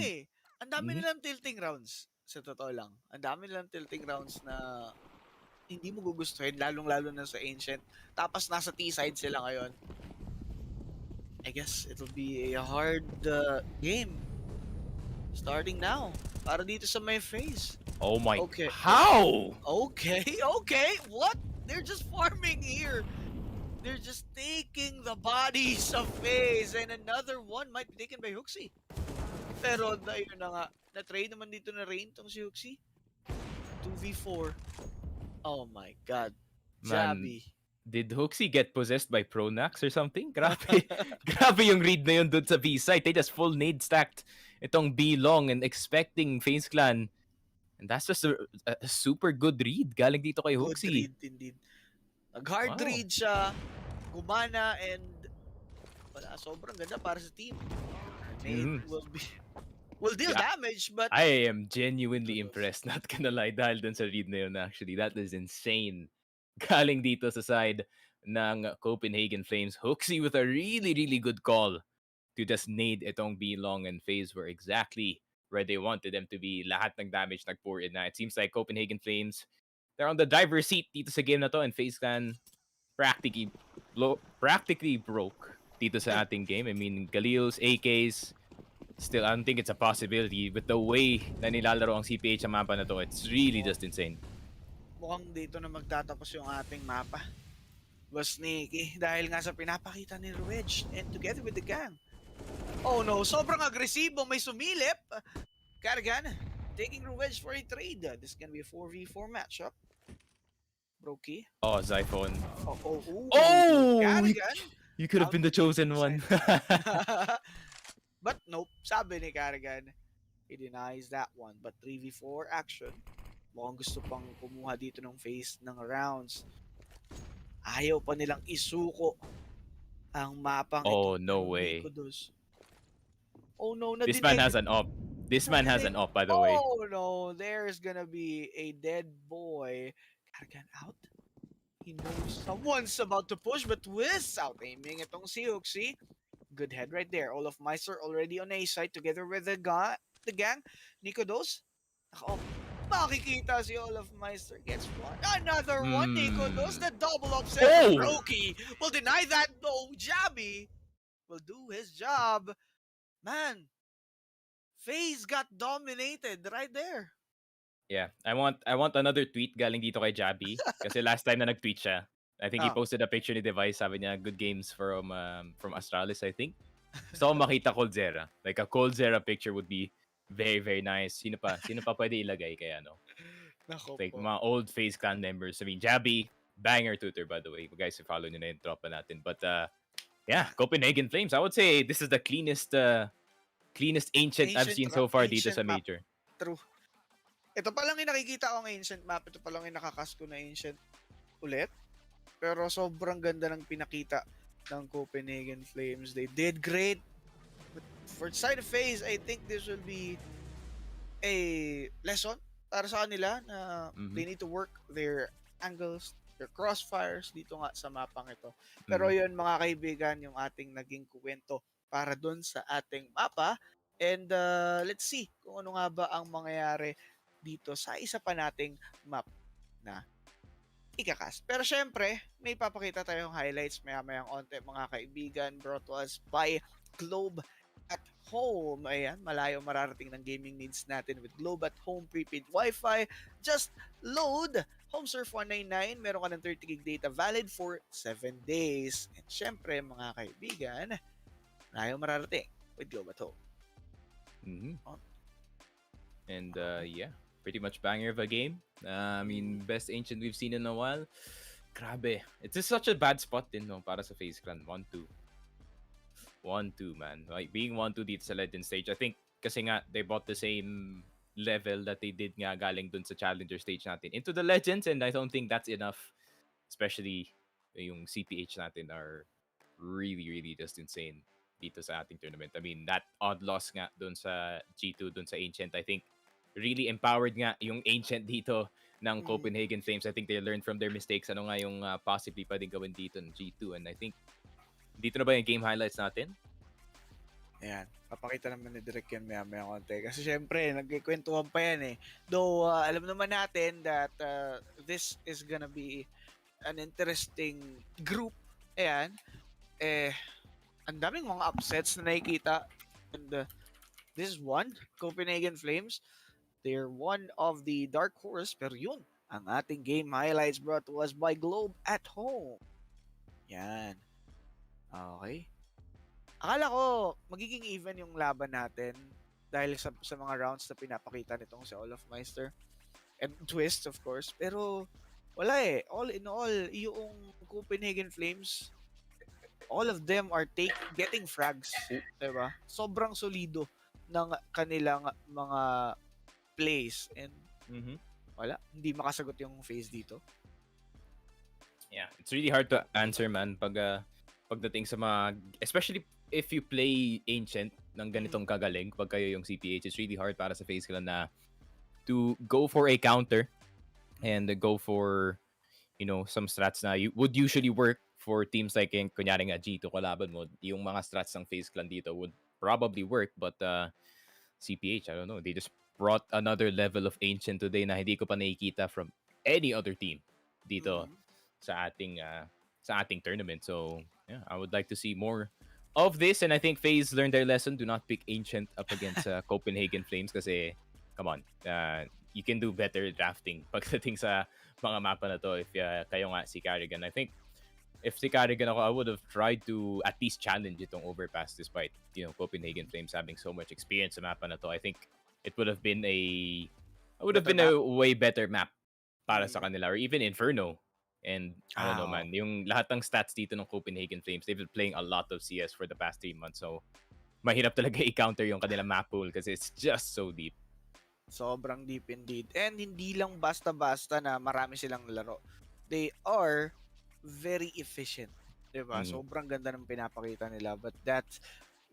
ang dami nilang tilting rounds. Sa totoo lang. Ang dami nilang tilting rounds na hindi mo gugustuhin, lalong-lalo na sa Ancient. Tapos nasa T-side sila ngayon. I guess it'll be a hard game. Starting now. Para dito sa may FaZe. Oh my. Okay. How? Okay. What? They're just farming here. They're just taking the bodies of FaZe, and another one might be taken by Huxi. Pero ayun na nga, na-trade naman dito na Rain tong si Huxi. 2v4. Oh my God. Man, Jabi. did Huxi get possessed by Pronax or something? Grabe. Grabe yung read na yun dun sa B site. They just full nade stacked itong B long and expecting FaZe Clan. And that's just a super good read galing dito kay Huxi. Good read indeed. Nag-hard read siya, gumana, and wala, sobrang ganda para sa team. Nade will deal damage, but I am genuinely impressed, not gonna lie, dahil dun sa read na yun actually. That is insane. Galing dito sa side ng Copenhagen Flames. Huxi with a really, really good call to just nade itong B long, and FaZe were exactly where they wanted them to be. Lahat ng damage nag-pour in na. It seems like Copenhagen Flames, they're on the driver's seat dito sa game na to, and FaZe Clan practically broke dito sa ating game. I mean, Galil's, AKs, still, I don't think it's a possibility. With the way na nilalaro ang CPH sa mapa na to, it's really just insane. Mukhang dito na magtatapos yung ating mapa. Was sneaky dahil nga sa pinapakita ni Ruedge and together with the gang. Oh no, sobrang agresibo, may sumilip. Carrigan taking Ruedge for a trade. This can be a 4v4 matchup. Brokey. Oh, Zyphone. Oh! Carrigan. You could have been the chosen one. But nope, sabi ni Carrigan, he denies that one. But 3v4 action. Mukhang gusto pang kumuha dito ng FaZe ng rounds. Ayaw pa nilang isuko ang mapang oh, no way. Oh no, this man has an op. This man has an op, by the way. Oh no, there's gonna be a dead boy. Carrigan out. He knows someone's about to push, but without aiming itong si Huxi. Good head right there. Olaf Meister already on A side together with the gang. Nico Dos. Makikita si Olaf Meister gets one. Another one. Nico Dos. The double upset. Brokey will deny that though. Jabi will do his job. Man, FaZe got dominated right there. Yeah, I want another tweet galing dito kay Jabi kasi last time na nag-tweet siya, I think he posted a picture ni Device, sabi niya good games from Astralis, I think. Gusto ko makita Coldzera. Like a Coldzera picture would be very, very nice. Sino pa pwede ilagay kaya no? Like mga old FaZe Clan members. I mean, Jabi, banger tutor by the way. Guys, follow nyo na yung tropa natin. But yeah, Copenhagen Flames. I would say this is the cleanest ancient I've seen so far dito sa major. True. Ito pa lang yung nakikita ko ng ancient map. Ito pa lang yung nakakas ko na ancient ulit. Pero sobrang ganda ng pinakita ng Copenhagen Flames. They did great. But for side of FaZe, I think this will be a lesson para sa kanila na they need to work their angles, their crossfires dito nga sa mapang ito. Pero yun mga kaibigan, yung ating naging kuwento para dun sa ating mapa. And let's see kung ano nga ba ang mangyayari dito sa isa pa nating map na ikakas. Pero syempre, may papakita tayong highlights maya-mayang onte mga kaibigan, brought to us by Globe at Home. Ayan, malayo mararating ng gaming needs natin with Globe at Home prepaid Wi-Fi. Just load HomeSurf 199. Meron ka ng 30 gig data valid for 7 days. And syempre, mga kaibigan, malayo mararating with Globe at Home. And yeah, pretty much banger of a game. I mean, best ancient we've seen in a while. Grabe. It's just such a bad spot din, no, para sa FaZe Clan. 1-2. 1-2, man. Like, being 1-2 dito sa Legend stage, I think, kasi nga, they bought the same level that they did nga galing dun sa Challenger stage natin into the Legends, and I don't think that's enough. Especially, yung CPH natin are really, really just insane dito sa ating tournament. I mean, that odd loss nga dun sa G2, dun sa Ancient, I think, really empowered nga yung Ancient dito ng Copenhagen Flames. I think they learned from their mistakes. Ano nga yung possibly pwedeng gawin dito ng G2. And I think, dito na ba yung game highlights natin? Ayan. Papakita naman ni Direk yan maya konti. Kasi syempre, nagkikwentuhan pa yan eh. Though, alam naman natin that this is gonna be an interesting group. Ayan. Ang daming mga upsets na nakikita. And this is one, Copenhagen Flames. They're one of the dark horse, pero yun ang ating game highlights brought to us by Globe at Home. Yan. Okay. Akala ko magiging even yung laban natin dahil sa mga rounds na pinapakita nitong si Olaf Meister and Twist of course. Pero wala eh. All in all, yung Copenhagen Flames, all of them are getting frags. Diba? Sobrang solido ng kanilang mga plays. And wala. Hindi makasagot yung FaZe dito. Yeah, it's really hard to answer, man, pagdating sa mga, especially if you play Ancient ng ganitong kagaling, pag kayo yung CPH, it's really hard para sa FaZe Clan na to go for a counter and go for, you know, some strats na would usually work for teams like kunyari nga G2 kalaban mo. Yung mga strats ng FaZe Clan dito would probably work, but CPH, I don't know, they just brought another level of Ancient today na hindi ko pa nakikita from any other team dito sa ating tournament. So yeah, I would like to see more of this, and I think FaZe learned their lesson. Do not pick Ancient up against Copenhagen Flames kasi come on, you can do better drafting pagdating sa mga mapa na to if kayo nga si Carrigan. I think if si Carrigan ako, I would have tried to at least challenge itong overpass despite, you know, Copenhagen Flames having so much experience sa mapa na to. I think it would have been a way better map para sa kanila, or even Inferno. And I don't know, man, yung lahat ng stats dito ng Copenhagen Flames, they've been playing a lot of CS for the past 3 months. So mahirap talaga i-counter yung kanilang map pool kasi it's just so deep. Sobrang deep indeed. And hindi lang basta-basta na marami silang laro. They are very efficient. Diba? Sobrang ganda ng pinapakita nila. But that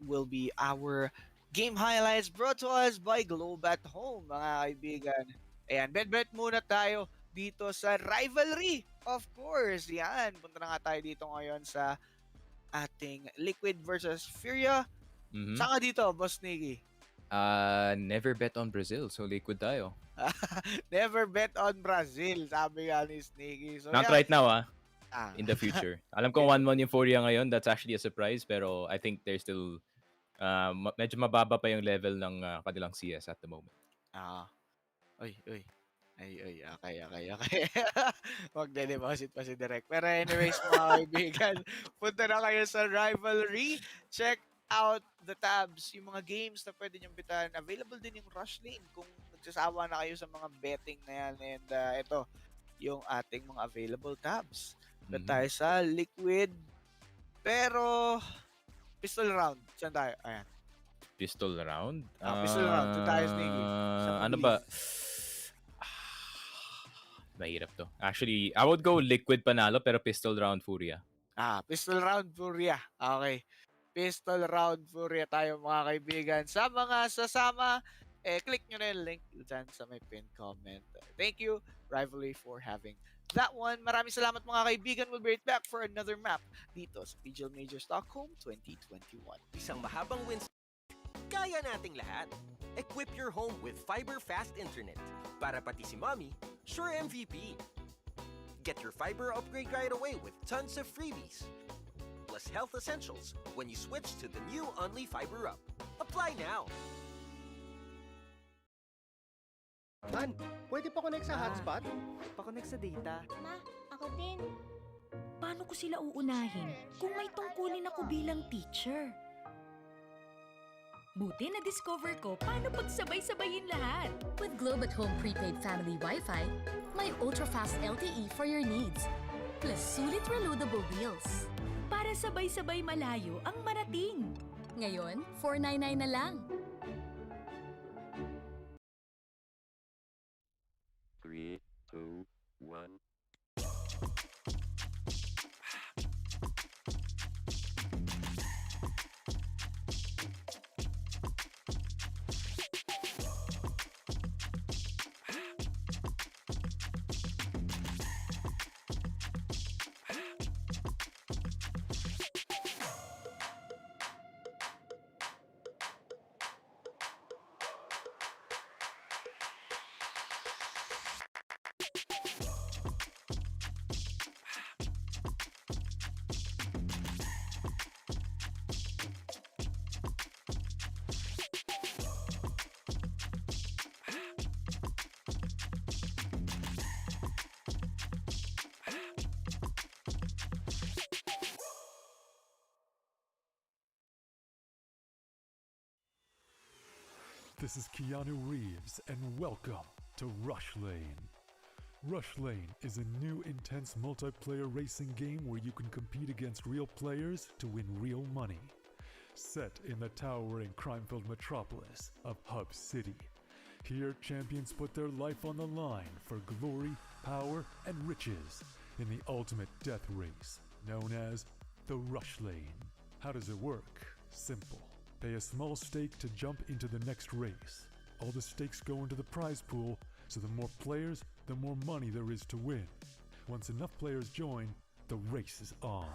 will be our game highlights brought to us by Globe at Home, mga kaibigan. Ayan, bet muna tayo dito sa rivalry. Of course, yan. Punta na nga tayo dito ngayon sa ating Liquid versus FURIA. Saan ka dito, Boss Niggy? Never bet on Brazil, so Liquid tayo. Never bet on Brazil, sabi nga ni Sneaky. So, not right now, in the future. Alam ko 1-1 yung FURIA ngayon. That's actually a surprise, pero I think they're still medyo mababa pa yung level ng kanilang CS at the moment. Okay. Huwag na-deposit pa si Direk. Pero anyways, mga kaibigan, punta na kayo sa rivalry. Check out the tabs, yung mga games na pwede niyong bitan. Available din yung Rush Lane kung nagsasawa na kayo sa mga betting na yan. And ito, yung ating mga available tabs. Bet tayo sa Liquid. Pero, pistol round. Saan tayo? Ayan. Pistol round? Pistol round. Saan tayo, Sneaky? Ano ba? Mahirap to. Actually, I would go Liquid panalo pero pistol round FURIA. Pistol round FURIA. Okay. Pistol round FURIA tayo, mga kaibigan. Sa mga sasama, click nyo na yung link dyan sa may pinned comment. Thank you, Rivalry, for having that one. Maraming salamat, mga kaibigan. We'll be right back for another map dito sa PGL Stockholm 2021. Isang mahabang win, kaya nating lahat. Equip your home with fiber fast internet. Para pati si mommy, sure MVP. Get your fiber upgrade right away with tons of freebies. Plus health essentials when you switch to the new Only Fiber Up. Apply now. Man, pwede pa connect sa hotspot? Pa-connect sa data. Ma, ako din. Paano ko sila uunahin kung may tungkulin ako bilang teacher? Buti na-discover ko paano pagsabay-sabayin lahat. With Globe at Home Prepaid Family Wi-Fi, may ultra-fast LTE for your needs. Plus sulit reloadable deals. Para sabay-sabay malayo ang marating. Ngayon, $499 na lang. 3, 2, 1. This is Keanu Reeves, and welcome to Rush Lane. Rush Lane is a new intense multiplayer racing game where you can compete against real players to win real money. Set in the towering crime-filled metropolis of Hub City. Here, champions put their life on the line for glory, power, and riches in the ultimate death race, known as the Rush Lane. How does it work? Simple. Pay a small stake to jump into the next race. All the stakes go into the prize pool, so the more players, the more money there is to win. Once enough players join, the race is on.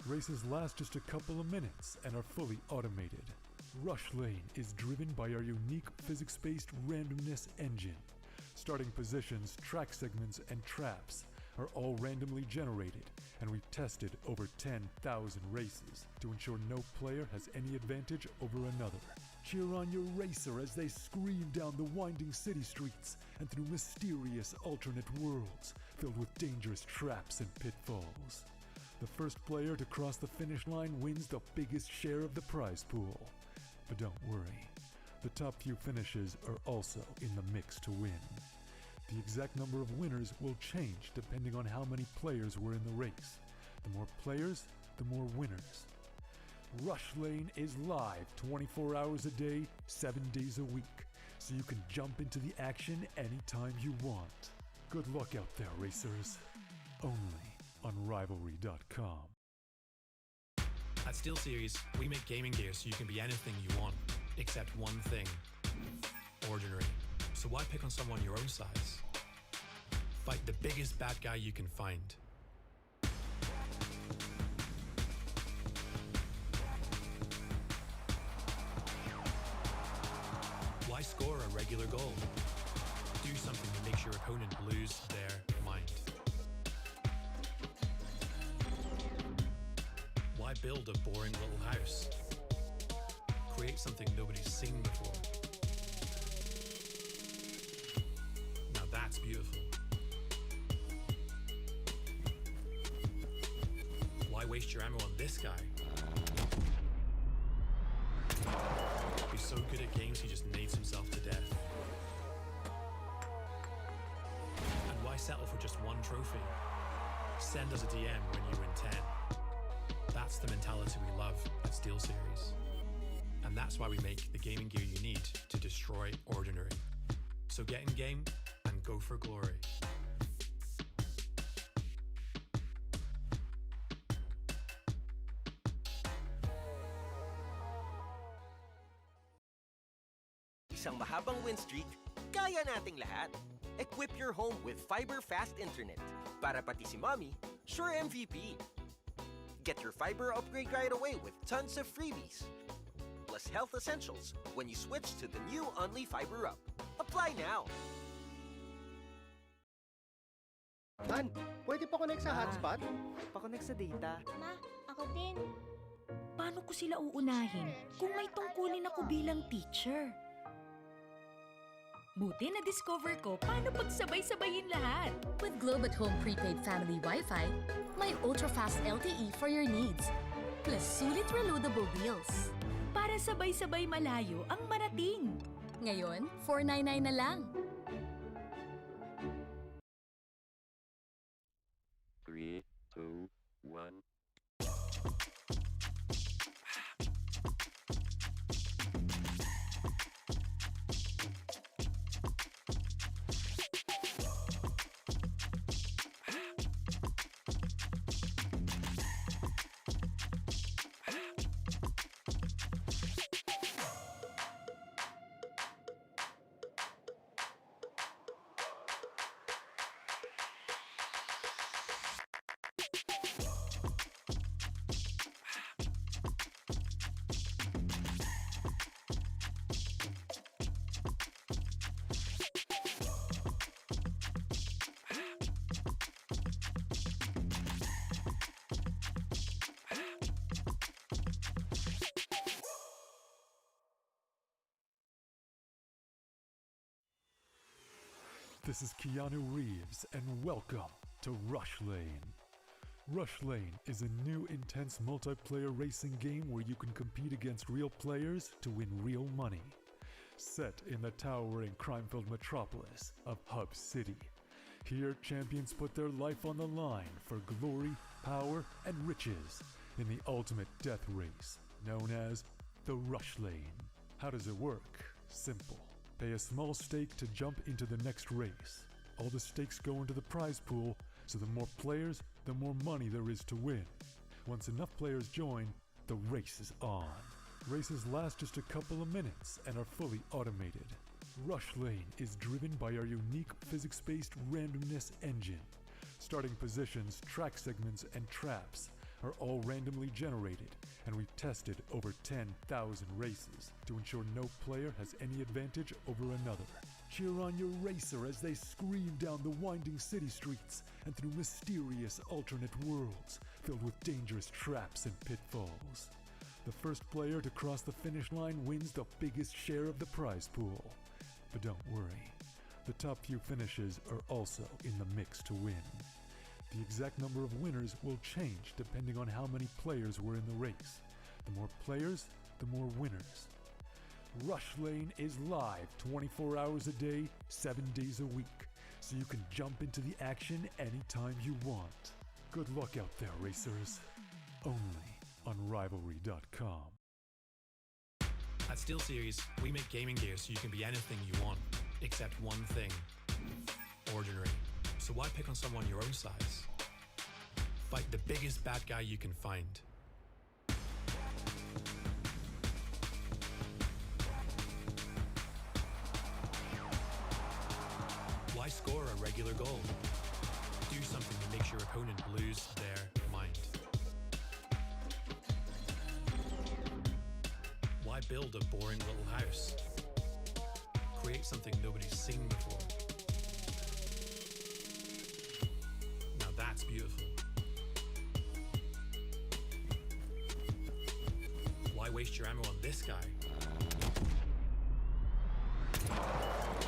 Races last just a couple of minutes and are fully automated. Rush Lane is driven by our unique physics-based randomness engine. Starting positions, track segments, and traps are all randomly generated, and we've tested over 10,000 races to ensure no player has any advantage over another. Cheer on your racer as they scream down the winding city streets and through mysterious alternate worlds filled with dangerous traps and pitfalls. The first player to cross the finish line wins the biggest share of the prize pool. But don't worry, the top few finishes are also in the mix to win. The exact number of winners will change depending on how many players were in the race. The more players, the more winners. Rush Lane is live 24 hours a day, 7 days a week, so you can jump into the action anytime you want. Good luck out there, racers. Only on Rivalry.com. At SteelSeries, we make gaming gear so you can be anything you want, except one thing: ordinary. So why pick on someone your own size? Fight the biggest bad guy you can find. Why score a regular goal? Do something that makes your opponent lose their mind. Why build a boring little house? Create something nobody's seen before. Now that's beautiful. Why waste your ammo on this guy? He's so good at games he just nades himself to death. And why settle for just one trophy? Send us a DM when you win 10. That's the mentality we love at SteelSeries. And that's why we make the gaming gear you need to destroy ordinary. So get in game and go for glory. Isang mahabang win streak, kaya nating lahat. Equip your home with fiber fast internet. Para pati si mommy, sure MVP. Get your fiber upgrade right away with tons of freebies. Plus health essentials when you switch to the new Only Fiber Up. Apply now! Han, pwede pa connect sa hotspot? Pa-connect sa data. Ma, ako din. Paano ko sila uunahin kung may tungkulin ako bilang teacher? Buti na-discover ko paano pagsabay-sabayin lahat. With Globe at Home Prepaid Family Wi-Fi, may ultra-fast LTE for your needs. Plus sulit reloadable deals. Para sabay-sabay malayo ang marating. Ngayon, $499 na lang. 3, 2, 1. This is Keanu Reeves, and welcome to Rush Lane. Rush Lane is a new intense multiplayer racing game where you can compete against real players to win real money. Set in the towering crime-filled metropolis of Hub City. Here, champions put their life on the line for glory, power, and riches in the ultimate death race, known as the Rush Lane. How does it work? Simple. Pay a small stake to jump into the next race. All the stakes go into the prize pool, so the more players, the more money there is to win. Once enough players join, the race is on. Races last just a couple of minutes and are fully automated. Rush Lane is driven by our unique physics-based randomness engine. Starting positions, track segments, and traps are all randomly generated, and we've tested over 10,000 races to ensure no player has any advantage over another. Cheer on your racer as they scream down the winding city streets and through mysterious alternate worlds filled with dangerous traps and pitfalls. The first player to cross the finish line wins the biggest share of the prize pool. But don't worry, the top few finishes are also in the mix to win. The exact number of winners will change depending on how many players were in the race. The more players, the more winners. Rush Lane is live 24 hours a day, 7 days a week, so you can jump into the action anytime you want. Good luck out there, racers. Only on Rivalry.com. At SteelSeries, we make gaming gear so you can be anything you want, except one thing: ordinary. So why pick on someone your own size? Fight the biggest bad guy you can find. Why score a regular goal? Do something that makes your opponent lose their mind. Why build a boring little house? Create something nobody's seen before. Now that's beautiful. Why waste your ammo on this guy?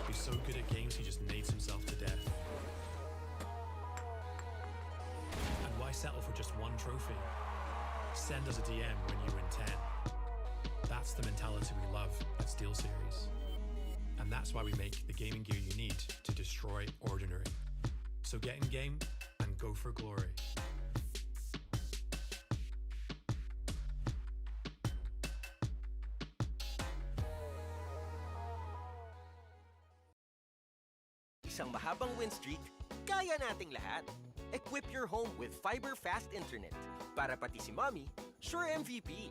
He's so good at games he just nades himself to death. And why settle for just one trophy? Send us a DM when you win 10. That's the mentality we love at SteelSeries. And that's why we make the gaming gear you need to destroy ordinary. So get in game and go for glory. Isang mahabang win streak, kaya nating lahat. Equip your home with fiber fast internet. Para pati si mommy, sure MVP.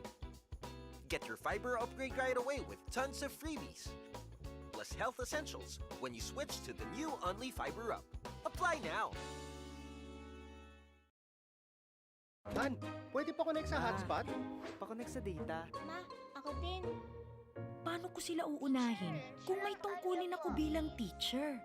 Get your fiber upgrade right away with tons of freebies. Plus health essentials when you switch to the new Only Fiber Up. Apply now! Man, pwede pa connect sa hotspot? Pa-connect sa data. Ma, ako din. Paano ko sila uunahin kung may tungkulin ako bilang teacher?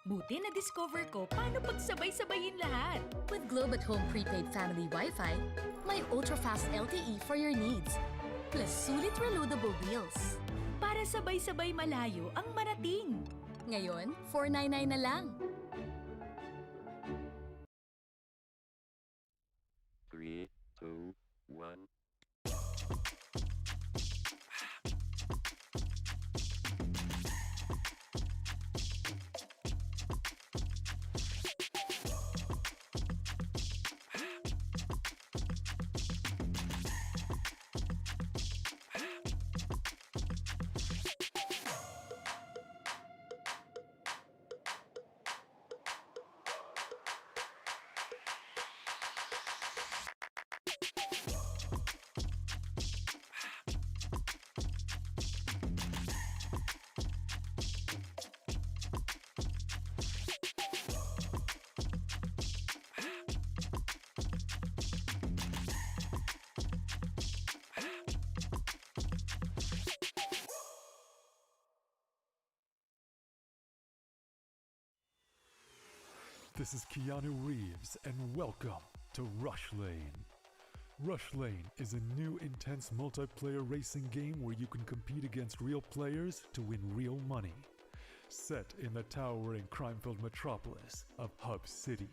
Buti na-discover ko paano pagsabay-sabayin lahat. With Globe at Home Prepaid Family Wi-Fi, may ultra-fast LTE for your needs. Plus sulit reloadable deals. Para sabay-sabay malayo ang marating. Ngayon, $499 na lang. 3, 2, 1. This is Keanu Reeves, and welcome to Rush Lane. Rush Lane is a new intense multiplayer racing game where you can compete against real players to win real money. Set in the towering crime-filled metropolis of Hub City.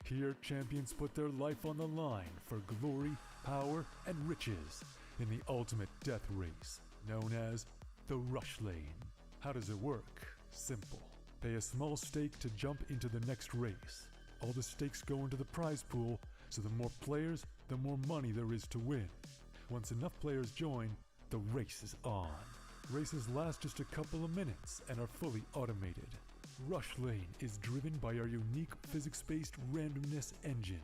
Here, champions put their life on the line for glory, power, and riches in the ultimate death race, known as The rush lane. How does it work? Simple. Pay a small stake to jump into the next race. All the stakes go into the prize pool, so the more players, the more money there is to win. Once enough players join, the race is on. Races last just a couple of minutes and are fully automated. Rush Lane is driven by our unique physics-based randomness engine.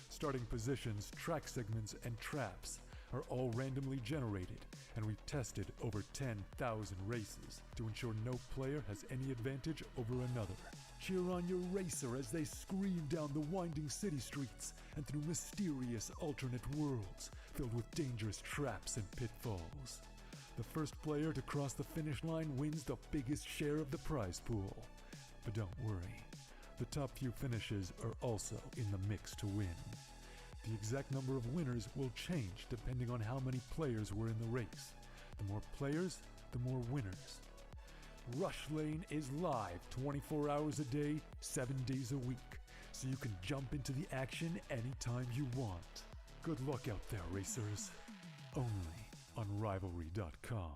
Starting positions, track segments, and traps are all randomly generated, and we've tested over 10,000 races to ensure no player has any advantage over another. Cheer on your racer as they scream down the winding city streets and through mysterious alternate worlds filled with dangerous traps and pitfalls. The first player to cross the finish line wins the biggest share of the prize pool. But don't worry, the top few finishes are also in the mix to win. The exact number of winners will change depending on how many players were in the race. The more players, the more winners. Rush Lane is live 24 hours a day, 7 days a week, so you can jump into the action anytime you want. Good luck out there, racers. Only on Rivalry.com.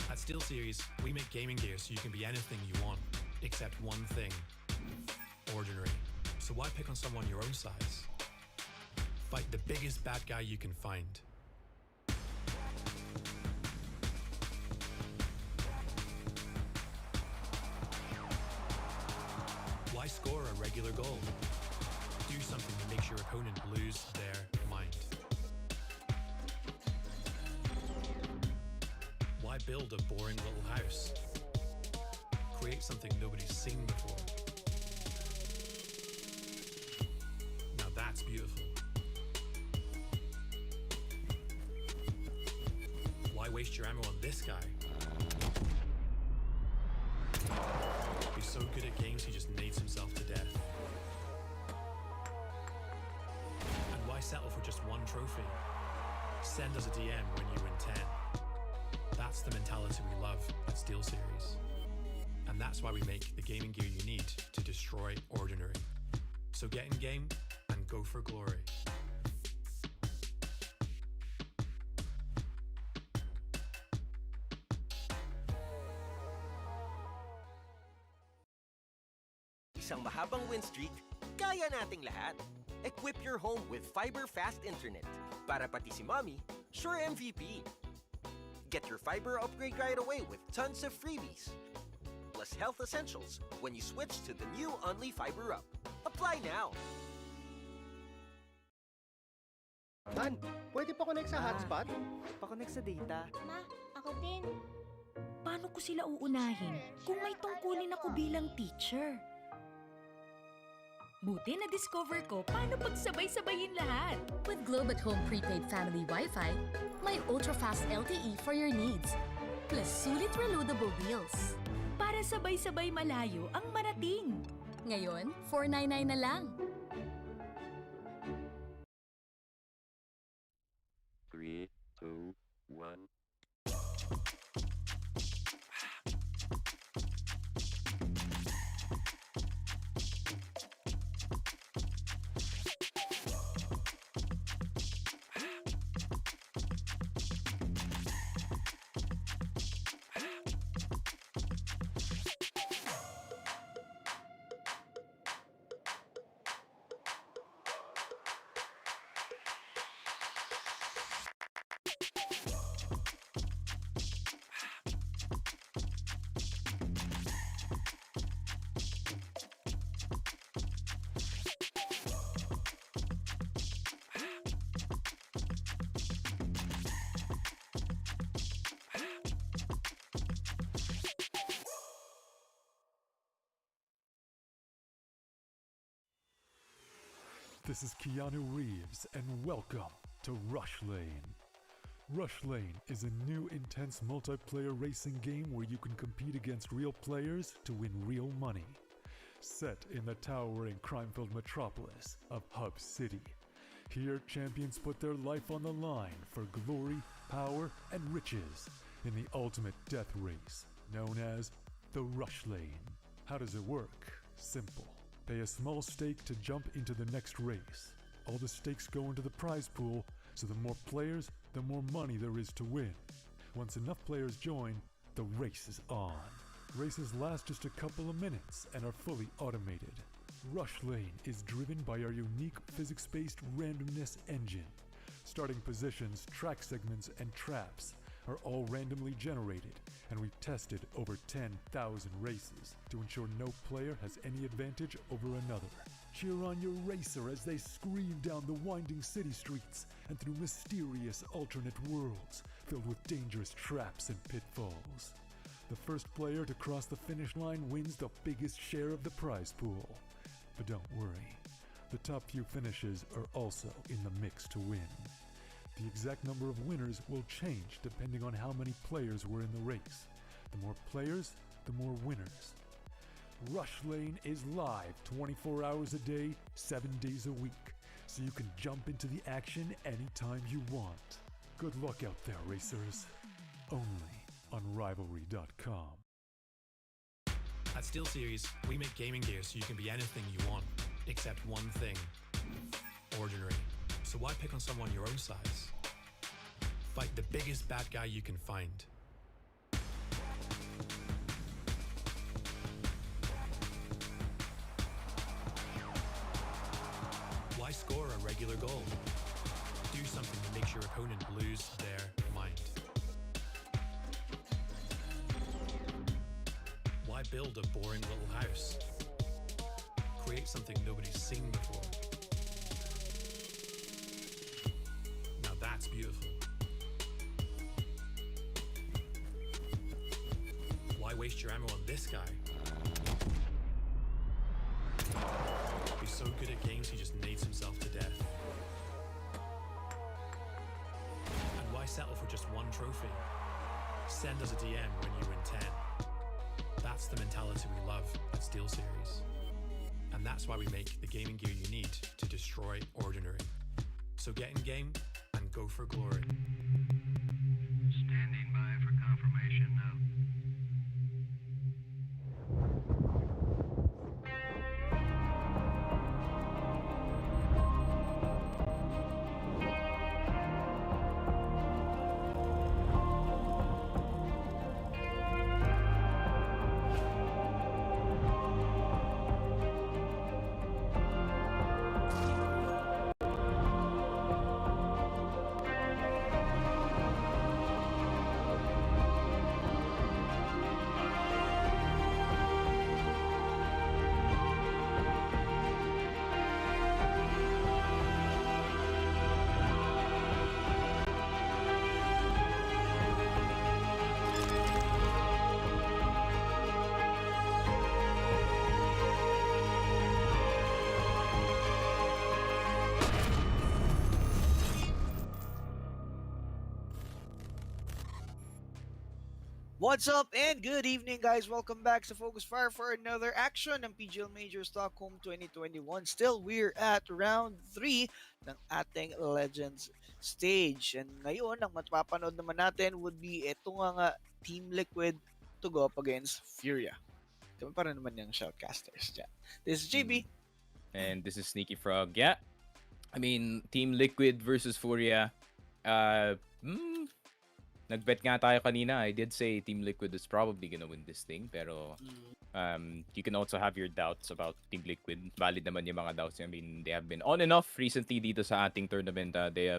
At SteelSeries, we make gaming gear so you can be anything you want, except one thing: ordinary. So why pick on someone your own size? Fight the biggest bad guy you can find. Why score a regular goal? Do something that makes your opponent lose their mind. Why build a boring little house? Create something nobody's seen before. Now that's beautiful. Why waste your ammo on this guy? He's so good at games he just nades himself to death. And why settle for just one trophy? Send us a DM when you win 10. That's the mentality we love at SteelSeries. And that's why we make the gaming gear you need to destroy ordinary. So get in game and go for glory. Isang mahabang win streak, kaya nating lahat. Equip your home with fiber fast internet. Para pati si mommy, sure MVP. Get your fiber upgrade right away with tons of freebies. Plus health essentials when you switch to the new Only Fiber Up. Apply now. Man, pwede pa connect sa hotspot? Pa-connect sa data. Ma, ako din. Paano ko sila uunahin kung may tungkulin ako bilang teacher? Buti na-discover ko paano pagsabay-sabayin lahat. With Globe at Home Prepaid Family Wi-Fi, may ultra-fast LTE for your needs. Plus sulit reloadable deals. Para sabay-sabay malayo ang marating. Ngayon, $499 na lang. 3, 2, 1. This is Keanu Reeves, and welcome to Rush Lane. Rush Lane is a new intense multiplayer racing game where you can compete against real players to win real money. Set in the towering crime-filled metropolis of Hub City, here champions put their life on the line for glory, power, and riches in the ultimate death race known as the Rush Lane. How does it work? Simple. Pay a small stake to jump into the next race. All the stakes go into the prize pool, so the more players, the more money there is to win. Once enough players join, the race is on. Races last just a couple of minutes and are fully automated. Rush Lane is driven by our unique physics-based randomness engine. Starting positions, track segments, and traps are all randomly generated, and we've tested over 10,000 races to ensure no player has any advantage over another. Cheer on your racer as they scream down the winding city streets and through mysterious alternate worlds filled with dangerous traps and pitfalls. The first player to cross the finish line wins the biggest share of the prize pool. But don't worry, the top few finishes are also in the mix to win. The exact number of winners will change depending on how many players were in the race. The more players, the more winners. Rush Lane is live 24 hours a day, 7 days a week, so you can jump into the action anytime you want. Good luck out there, racers. Only on Rivalry.com. At SteelSeries, we make gaming gear so you can be anything you want, except one thing: ordinary. So why pick on someone your own size? Fight the biggest bad guy you can find. Why score a regular goal? Do something that makes your opponent lose their mind. Why build a boring little house? Create something nobody's seen before. Now that's beautiful. Why waste your ammo on this guy? He's so good at games he just nades himself to death. And why settle for just one trophy? Send us a DM when you win 10. That's the mentality we love at SteelSeries. And that's why we make the gaming gear you need to destroy ordinary. So get in game and go for glory. Standing by for confirmation now. What's up and good evening, guys? Welcome back to Focus Fire for another action ng PGL Major Stockholm 2021. Still, we're at round 3 ng ating Legends stage. And ngayon, ang mapapanood naman natin would be ito nga Team Liquid to go up against FURIA. Kami para naman yung shoutcasters dyan. This is JB. And this is Sneaky Frog. Yeah, I mean, Team Liquid versus FURIA. Nagbet nga tayo kanina. I did say Team Liquid is probably gonna win this thing. Pero you can also have your doubts about Team Liquid. Valid naman yung mga doubts. I mean, they have been on and off recently dito sa ating tournament. They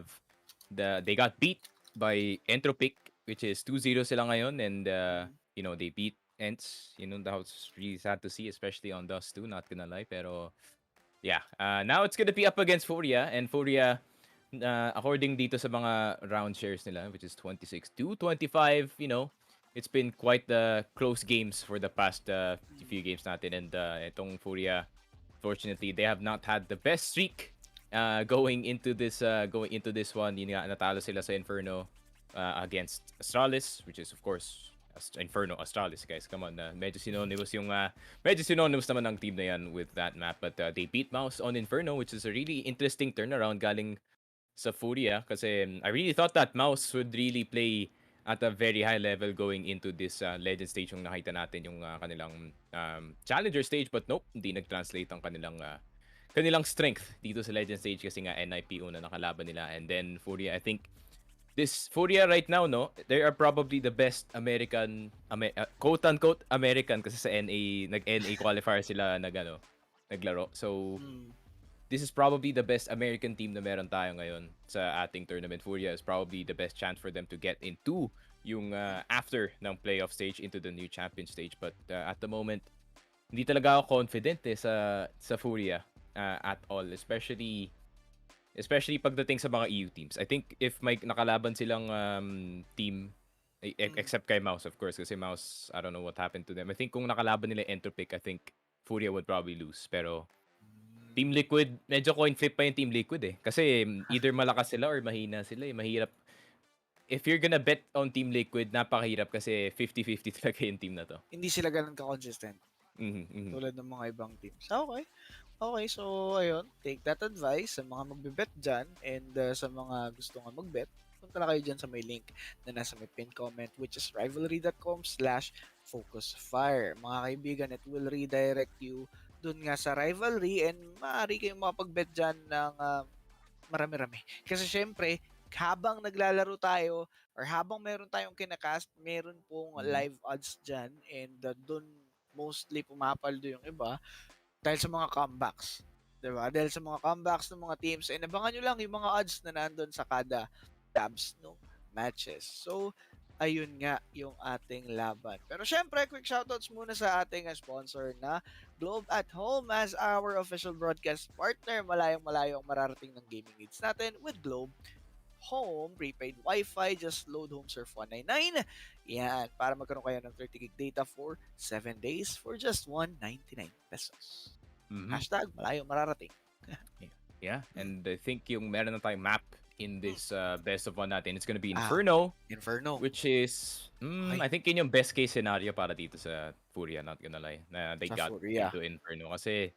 got beat by Entropiq, which is 2-0 sila ngayon. And, you know, they beat Ents. You know, that was really sad to see, especially on Dust 2, not gonna lie. Pero, yeah. Now it's gonna be up against FURIA. And FURIA, according dito sa mga round shares nila, which is 26-25, you know, it's been quite the close games for the past few games natin. And itong FURIA, fortunately, they have not had the best streak going into this one. Yun nga, natalo sila sa Inferno against Astralis, which is of course Inferno Astralis, guys. Come on, medyo synonymous naman ang team na yan with that map. But they beat Mouse on Inferno, which is a really interesting turnaround galing sa FURIA, kasi I really thought that Mouse would really play at a very high level going into this Legend stage. Yung nakita natin yung kanilang Challenger stage, but nope, hindi nag-translate ang kanilang strength dito sa Legend stage, kasi nga NIP una nakalaban nila. And then FURIA, I think this FURIA right now, no, they are probably the best American, quote-unquote American kasi sa NA, nag-NA qualifier sila naglaro. So, this is probably the best American team na meron tayo ngayon sa ating tournament. FURIA is probably the best chance for them to get into yung after ng playoff stage into the new champion stage. But at the moment, hindi talaga ako confident sa FURIA at all, especially pagdating sa mga EU teams. I think if may nakalaban silang team, except kay Mouse, of course, kasi Mouse, I don't know what happened to them. I think kung nakalaban nila Entropiq, I think FURIA would probably lose. Pero Team Liquid, medyo coin flip pa yung Team Liquid eh. Kasi either malakas sila or mahina sila eh. Mahirap. If you're gonna bet on Team Liquid, napakahirap kasi 50-50 talaga yung team na to. Hindi sila ganun ka-consistent. Tulad ng mga ibang teams. Okay, so ayun, take that advice sa mga magbe-bet dyan and sa mga gusto nga mag-bet, punta na kayo dyan sa may link na nasa may pin comment, which is rivalry.com/focusfire. Mga kaibigan, it will redirect you dun nga sa rivalry and maaari kayong makapag-bet dyan ng marami-rami. Kasi syempre, habang naglalaro tayo or habang meron tayong kinakast, meron pong live odds dyan and dun mostly pumapaldo yung iba dahil sa mga comebacks. Diba? Dahil sa mga comebacks ng mga teams. And abangan nyo lang yung mga odds na nandun sa kada tabs ng matches. So, ayun nga yung ating laban. Pero syempre, quick shoutouts muna sa ating sponsor na Globe at Home as our official broadcast partner. Malayong-malayo ang mararating ng gaming needs natin with Globe Home prepaid Wi-Fi. Just load HomeSurf 199. Yan, para magkaroon kayo ng 30 gig data for 7 days for just 199 pesos. Hashtag malayong mararating. Yeah, and I think yung meron na tayong map in this best of one natin, it's gonna be Inferno. Which is, I think yun yung best case scenario para dito sa FURIA, not gonna lie, na they got into Inferno. Kasi,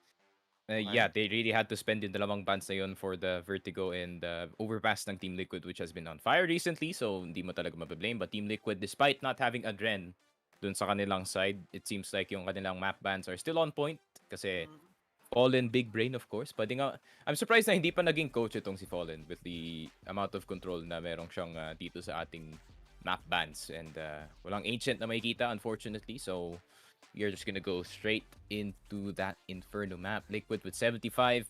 yeah, they really had to spend yung dalawang bans na yun for the Vertigo and overpass ng Team Liquid, which has been on fire recently, so hindi mo talaga mabiblame. But Team Liquid, despite not having a Dren dun sa kanilang side, it seems like yung kanilang map bans are still on point. Kasi, Fallen, big brain, of course. Pwede nga, I'm surprised na hindi pa naging coach itong si Fallen with the amount of control na merong siyang dito sa ating map bans. And walang Ancient na makikita, unfortunately. So, you're just gonna go straight into that Inferno map. Liquid with 75%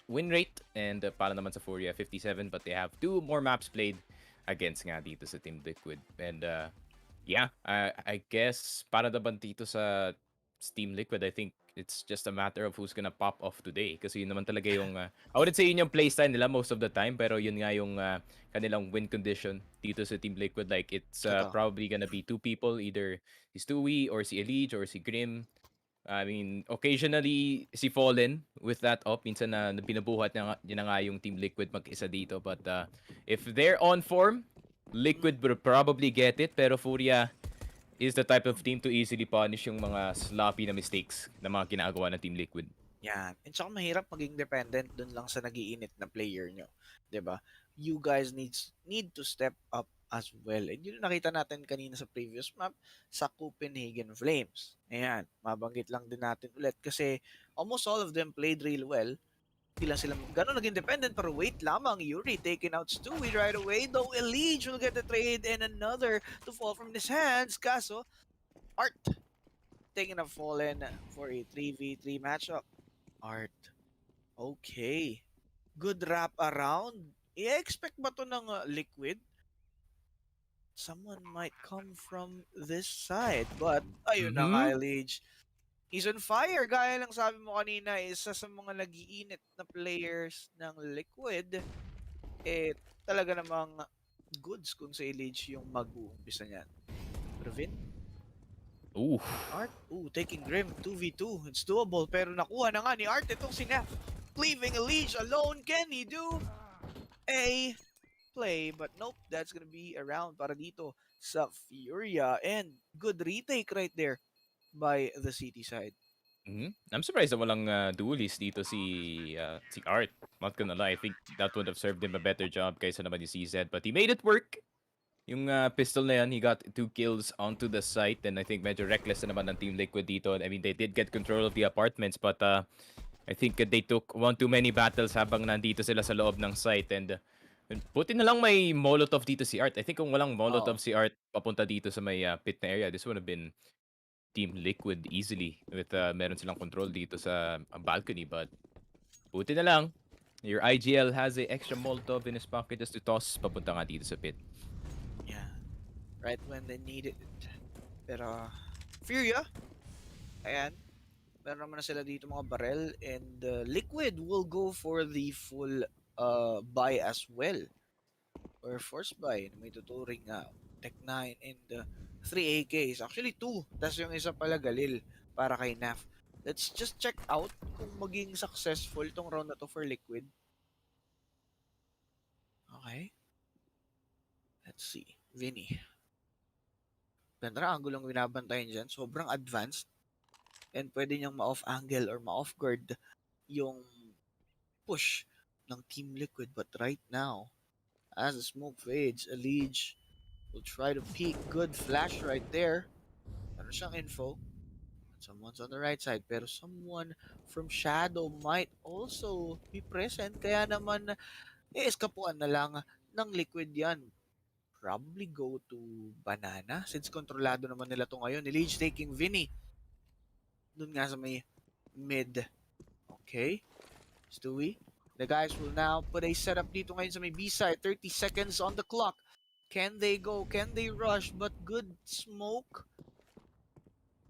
win rate. And para naman sa FURIA, 57. But they have 2 more maps played against nga dito sa Team Liquid. And yeah, I guess para naman dito sa Team Liquid, I think it's just a matter of who's gonna pop off today. Kasi yun naman talaga yung, I wouldn't say yun yung playstyle nila most of the time, pero yun nga yung kanilang win condition dito sa Team Liquid. Like, it's probably gonna be 2 people, either si Stewie or si Elige or si Grim. I mean, occasionally si Fallen with that up. Minsan na pinabuhat niya nga yung Team Liquid mag-isa dito. But if they're on form, Liquid will probably get it. Pero FURIA is the type of team to easily punish yung mga sloppy na mistakes na mga ginagawa ng Team Liquid. Yan. And saka mahirap maging dependent dun lang sa nag-iinit na player nyo. 'Di ba? You guys need to step up as well. And yun nakita natin kanina sa previous map sa Copenhagen Flames. Ayan. Mabanggit lang din natin ulit kasi almost all of them played real well. Hindi lang sila gano'n naging dependent, pero wait lamang, Yuri taking out Stewie right away, though Elige will get the trade and another to fall from his hands. Kaso, Art taking a Fallen for a 3v3 matchup. Art, okay. Good wrap around. I-expect ba to ng Liquid? Someone might come from this side, but ayun na nga, Elige. He's on fire, gaya lang sabi mo kanina, isa sa mga nag-iinit na players ng Liquid. Talaga namang goods kung sa Elige yung mag-uumpisa niyan. Pero Vin? Art? Taking Grim, 2v2. It's doable, pero nakuha na nga ni Art itong si Neff. Leaving Elige alone, can he do a play? But nope, that's gonna be around para dito sa FURIA. And good retake right there by the city side. I'm surprised na walang duelist dito si Art. Not gonna lie, I think that would have served him a better job kaysa naman ni CZ. But he made it work. Yung pistol na yan, he got 2 kills onto the site. And I think medyo reckless na naman ng Team Liquid dito. I mean, they did get control of the apartments. But I think they took one too many battles habang nandito sila sa loob ng site. And Buti na lang may Molotov dito si Art. I think kung walang Molotov si Art papunta dito sa may pit na area, this would have been Team Liquid easily with meron silang control dito sa balcony, but buti na lang your IGL has a extra Molotov in his pocket just to toss papunta nga dito sa pit. Yeah. Right when they need it. Pero FURIA, ayan, meron naman na sila dito mga barrel, and Liquid will go for the full buy as well. Or force buy, may tuturing Tech 9 and 3 AKs. Actually 2, tas yung isa pala Galil para kay Naf. Let's just check out kung maging successful tong round na to for Liquid. Okay. Let's see. Vinny. Ganda na angle ang binabantayan dyan. Sobrang advanced. And pwede niyang ma-off angle or ma-off guard yung push ng Team Liquid. But right now, as the smoke fades, Elige will try to peek. Good flash right there. Meron siyang info. Someone's on the right side. Pero someone from Shadow might also be present. Kaya naman, eskapuan na lang ng Liquid yan. Probably go to Banana since kontrolado naman nila to ngayon. Elige taking Vinny. Doon nga sa may mid. Okay. Stewie. The guys will now put a setup dito ngayon sa may B-side. 30 seconds on the clock. Can they go? Can they rush? But good smoke.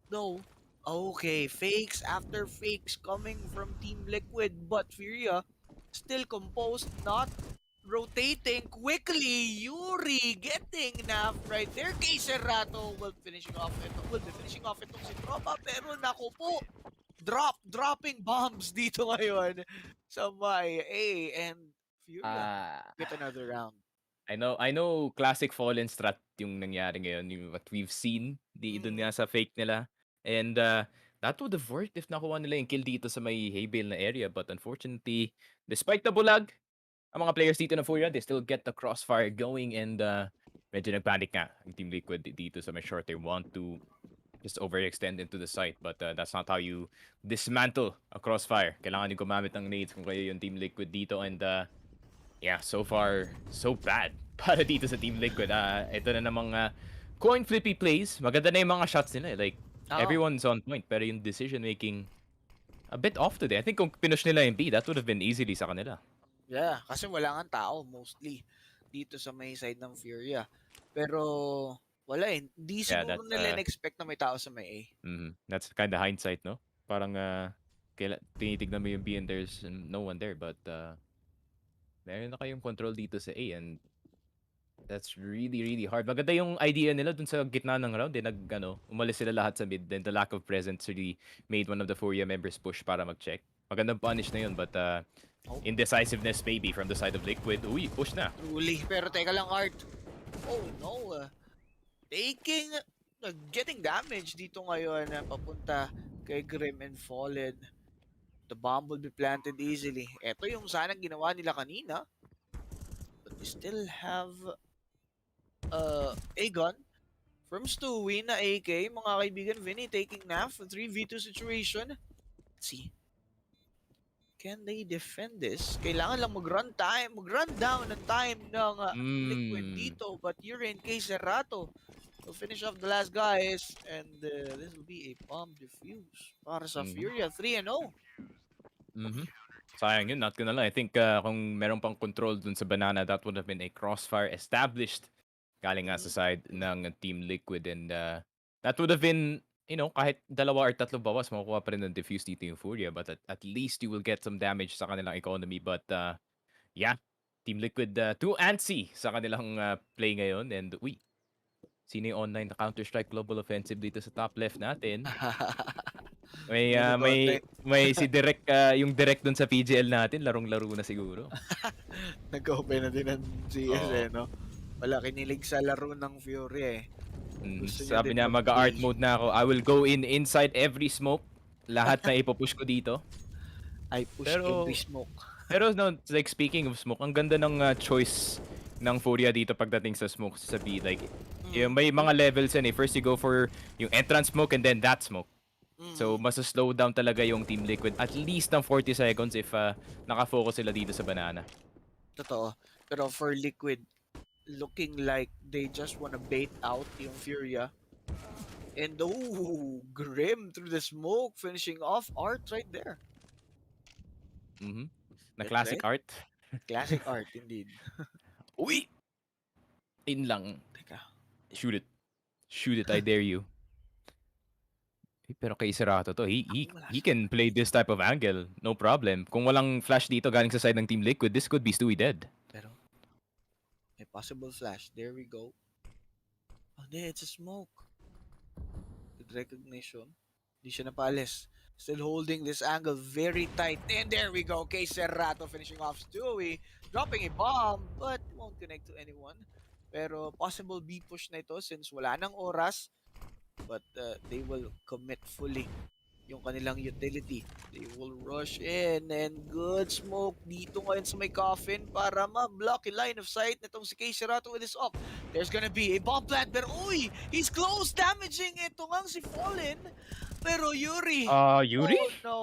No. Okay. Fakes after fakes coming from Team Liquid. But FURIA still composed. Not rotating quickly. Yuri getting Naf right there. Kay Serrato will be finishing off itong si Tropa. Pero naku po. Dropping bombs dito ngayon sa may A, and FURIA get another round. I know classic fallen strat yung nangyari ngayon, yung what we've seen doon nga sa fake nila. And that would have worked if nakuha nila yung kill dito sa may hay bale na area, but unfortunately, despite the bulag, ang mga players dito ng FURIA, they still get the crossfire going, and medyo nagpanic nga ang Team Liquid dito sa may short. They want to just overextend into the site, but that's not how you dismantle a crossfire. Kailangan nyo gumamit ng nades kung kayo yung Team Liquid dito, and yeah, so far, so bad para dito sa Team Liquid. Ito na namang coin flippy plays. Maganda na yung mga shots nila. Like, everyone's on point, pero yung decision making a bit off today. I think kung pinush nila yung B, that would have been easily sa kanila. Yeah, kasi wala nga tao mostly dito sa may side ng FURIA. Pero wala eh. Hindi siguro nila na-expect na may tao sa may A. That's kind of hindsight, no? Parang tinitignan mo yung B and there's no one there, but meron na kayong control dito sa A, and that's really, really hard. Maganda yung idea nila dun sa gitna ng round. Umalis sila lahat sa mid. Then the lack of presence really made one of the FURIA members push para mag-check. Magandang punish na yun, but indecisiveness maybe from the side of Liquid. Uy, push na. Truly. Pero teka lang, Art. Oh no. Getting damage dito ngayon papunta kay Grim and Fallen. The bomb will be planted easily. Ito yung sanang ginawa nila kanina. But we still have a gun from Stewie na AK. Mga kaibigan, Vinny taking Naf. 3v2 situation. Let's see. Can they defend this? Kailangan lang mag-run down ang time ng Liquid dito. But Yuri and Kay Serrato will finish off the last guys. And this will be a bomb defuse para sa FURIA. 3-0. Sayang yun, not gonna lie. I think kung meron pang control dun sa Banana, that would have been a crossfire established galing nga sa side ng Team Liquid, and that would have been, kahit dalawa or tatlo bawas, makukuha pa rin ng defuse dito yung FURIA, but at least you will get some damage sa kanilang economy. But yeah, Team Liquid too antsy sa kanilang play ngayon, and sino yung online na Counter-Strike Global Offensive dito sa top left natin? May si Direk, yung Direk dun sa PGL natin, larong-laro na siguro. Nag-open na din ng CS no? Wala kinilig sa laro ng FURIA Sabi niya, mag-art mode na ako. I will go inside every smoke. Lahat na ipupush ko dito. I push every smoke. Pero no, like speaking of smoke, ang ganda ng choice ng FURIA dito pagdating sa smoke sa B. Like, may mga levels yan eh. First you go for yung entrance smoke and then that smoke. So, mas slow down talaga yung Team Liquid. At least ng 40 seconds if nakafocus sila dito sa Banana. Totoo. Pero for Liquid, looking like they just wanna bait out yung FURIA. And Grim through the smoke, finishing off Art right there. Na That's classic right. art. Classic Art indeed. Uy! In lang. Teka. Shoot it. Shoot it, I dare you. Pero kay Serato to, he can play this type of angle, no problem. Kung walang flash dito galing sa side ng Team Liquid, this could be Stewie dead. Pero may possible flash. There we go. Oh, there, it's a smoke. Good recognition. Di siya napaalis. Still holding this angle very tight. And there we go. Kay Serato finishing off Stewie. Dropping a bomb, but won't connect to anyone. Pero possible B push na ito since wala nang oras. But they will commit fully yung kanilang utility. They will rush in and good smoke dito ngayon sa may coffin para ma-block yung line of sight nitong si Kay Serato with his up. There's gonna be a bomb plant pero uy! He's close damaging ito ngang si Fallen. Pero Yuri! Yuri? Oh no!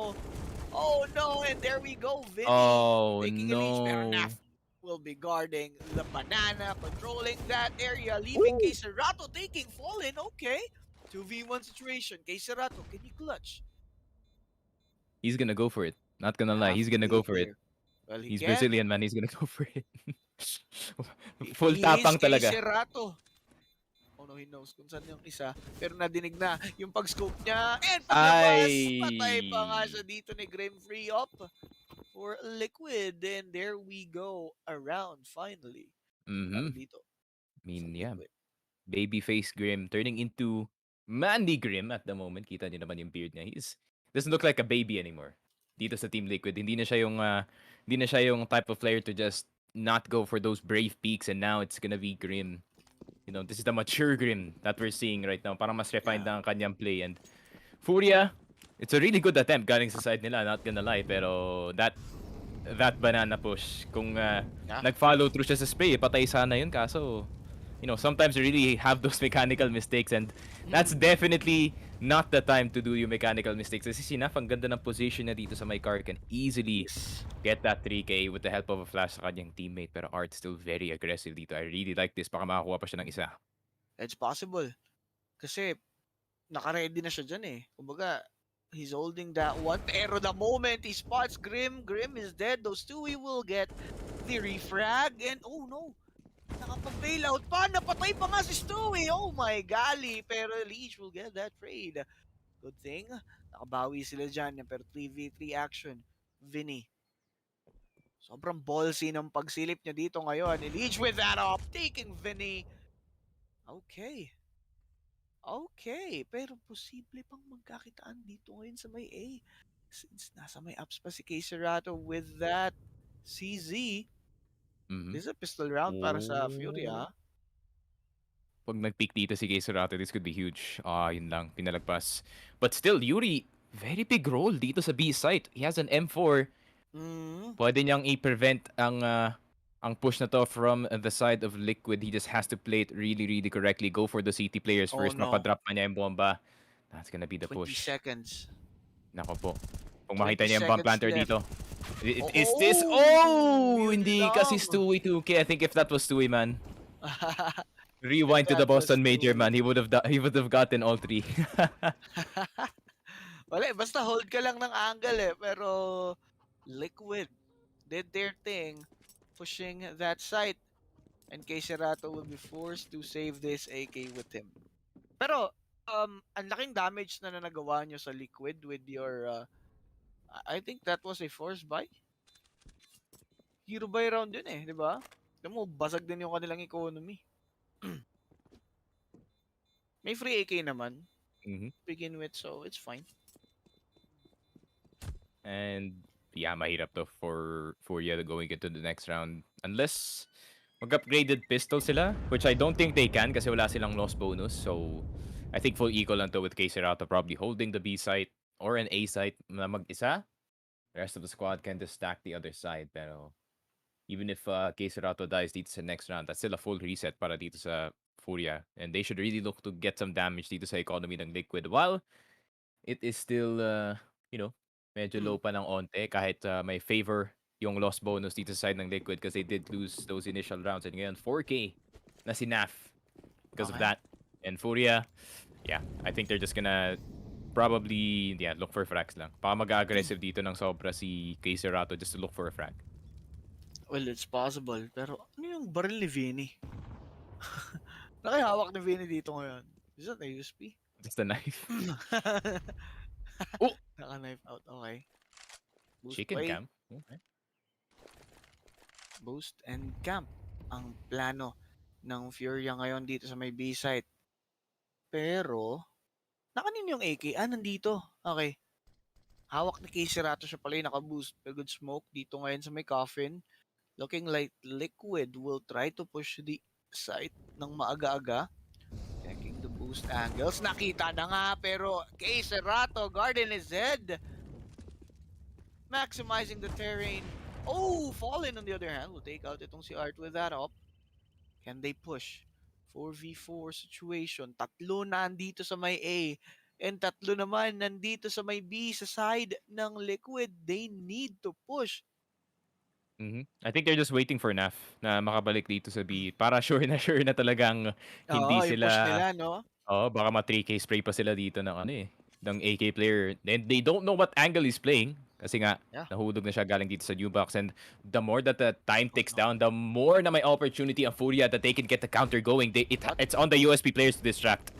Oh no! And there we go. Vinny taking a lead. Pero Naf will be guarding the banana, patrolling that area, leaving Kay Serato taking Fallen. Okay. 2v1 situation. Kay Serato, can you clutch? He's gonna go for it. Not gonna lie, he's gonna go for it. Well, he's Brazilian, man. He's gonna go for it. He Full is tapang Kay talaga. Serato. Oh no, he knows kung saan yung isa. Pero nadinig na yung pag-scope niya. And paglabas, patay pa nga siya dito ni Grim. Free up for Liquid. And there we go. Around finally. Dito. I mean, yeah. Babyface Grim turning into Mandy Grim at the moment. Kita niyo naman yung beard niya. Doesn't look like a baby anymore. Dito sa Team Liquid, hindi na siya yung type of player to just not go for those brave peaks, and now it's gonna be Grim. You know, this is the mature Grim that we're seeing right now. Parang mas refined na ang kanyang play. And FURIA, it's a really good attempt galing sa side nila, not gonna lie, pero that banana push, kung nag-follow through siya sa spray, patay sana yun, kaso you know, sometimes you really have those mechanical mistakes, and that's definitely not the time to do yung mechanical mistakes. Kasi si Naf, ang ganda ng position na dito sa my car, can easily get that 3K with the help of a flash sa kanyang teammate. Pero Art still very aggressive dito. I really like this. Baka makakuha pa siya ng isa. It's possible. Kasi naka-ready na siya dyan eh. Kumbaga, he's holding that one. Pero the moment he spots Grim is dead. Those two, he will get the refrag. And oh no, nakapag-bailout pa, napatay pa nga si Stewie. Oh my golly, pero Leech will get that trade. Good thing, nakabawi sila dyan. Pero 3v3 action, Vinny. Sobrang ballsy ng pagsilip niya dito ngayon. Leech with that off, taking Vinny. Okay. Okay, pero posible pang magkakitaan dito ngayon sa may A. Since nasa may ups pa si Kay Serato with that CZ. This is a pistol round para sa FURIA. Pag nag-peak dito si Kay Serato, this could be huge. Yun lang, pinalagpas. But still, Yuri, very big role dito sa B site. He has an M4. Pwede niyang i-prevent ang push na to from the side of Liquid. He just has to play it really, really correctly. Go for the CT players first. No. Mapadrop na niya yung bomba. That's gonna be the 20 push. 20 seconds. Nako po. Kung makita niya yung bomb planter left. dito. Is this? Oh! Hindi kasi Stewie 2K. I think if that was Stewie, man. Rewind to the Boston Major, man. He would have gotten all three. Wala, basta hold ka lang ng angle eh. Pero Liquid did their thing, pushing that site. And Kay Serato will be forced to save this AK with him. Pero, ang laking damage na nagawa nyo sa Liquid with your, I think that was a forced buy. Hero buy round yun eh, di ba? Alam mo, basag din yung kanilang economy. May free AK naman. Begin with, so it's fine. And yeah, mahirap to for FURIA going into the next round. Unless mag-upgraded pistol sila, which I don't think they can kasi wala silang loss bonus. So I think full equal lang to with Kay Serato probably holding the B site or an A site na mag-isa. The rest of the squad can just stack the other side. Pero even if Kay Serato dies dito sa next round, that's still a full reset para dito sa FURIA. And they should really look to get some damage dito sa economy ng Liquid. While it is still, you know, medyo low pa ng onte kahit may favor yung loss bonus dito sa side ng Liquid because they did lose those initial rounds. And ngayon, 4K na si Naf because of that. And FURIA, yeah, I think they're just gonna probably, yeah, look for frags lang. Baka mag-aggressive dito ng sobra si Cerato just to look for a frag. Well, it's possible. Pero ano yung baril ni Vinny? Nakihawak ni Vinny dito ngayon. Is that a USP? Just a knife. Oh! Naka-knife out. Okay. Boost Chicken play. cam. Okay. Boost and camp ang plano ng FURIA ngayon dito sa may B site. Pero, nakanin yung AK? Nandito. Okay. Hawak ni Cerato siya pala yung naka-boost. Pero good smoke dito ngayon sa may coffin. Looking like Liquid will try to push the site ng maaga-aga. Checking the boost angles. Nakita na nga, pero Cerato guarding his head. Maximizing the terrain. Oh, Fallen on the other hand will take out itong si Art with that up. Can they push? 4v4 situation. Tatlo na andito sa may A. And tatlo naman nandito sa may B sa side ng Liquid. They need to push. I think they're just waiting for Naf na makabalik dito sa B para sure na talagang hindi Yung sila push nila, no? baka 3K spray pa sila dito ng ng AK player. And they don't know what angle he's playing kasi nga nahulog na siya galing dito sa new box. And the more that the time ticks down, the more na may opportunity ang FURIA that they can get the counter going. It's on the USP players to distract.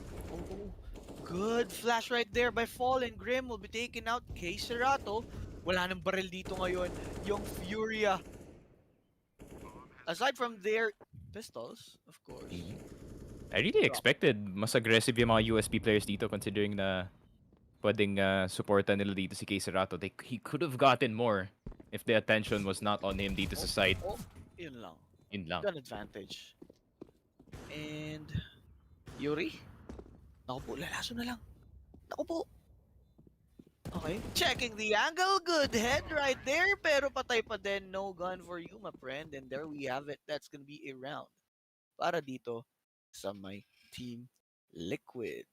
Good flash right there by Fallen. Grim will be taken out. Cerato. Wala nang baril dito ngayon. Yung FURIA. Aside from their pistols, of course. I really expected mas aggressive yung mga USP players dito considering na pwedeng supportan nila dito si Cerato. He could have gotten more if the attention was not on him dito sa side. Yun lang. Yun lang. Gun advantage. And Yuri. Naku po, lalaso na lang. Naku po. Okay. Checking the angle. Good head right there. Pero patay pa din. No gun for you, my friend. And there we have it. That's gonna be a round. Para dito sa my team Liquid.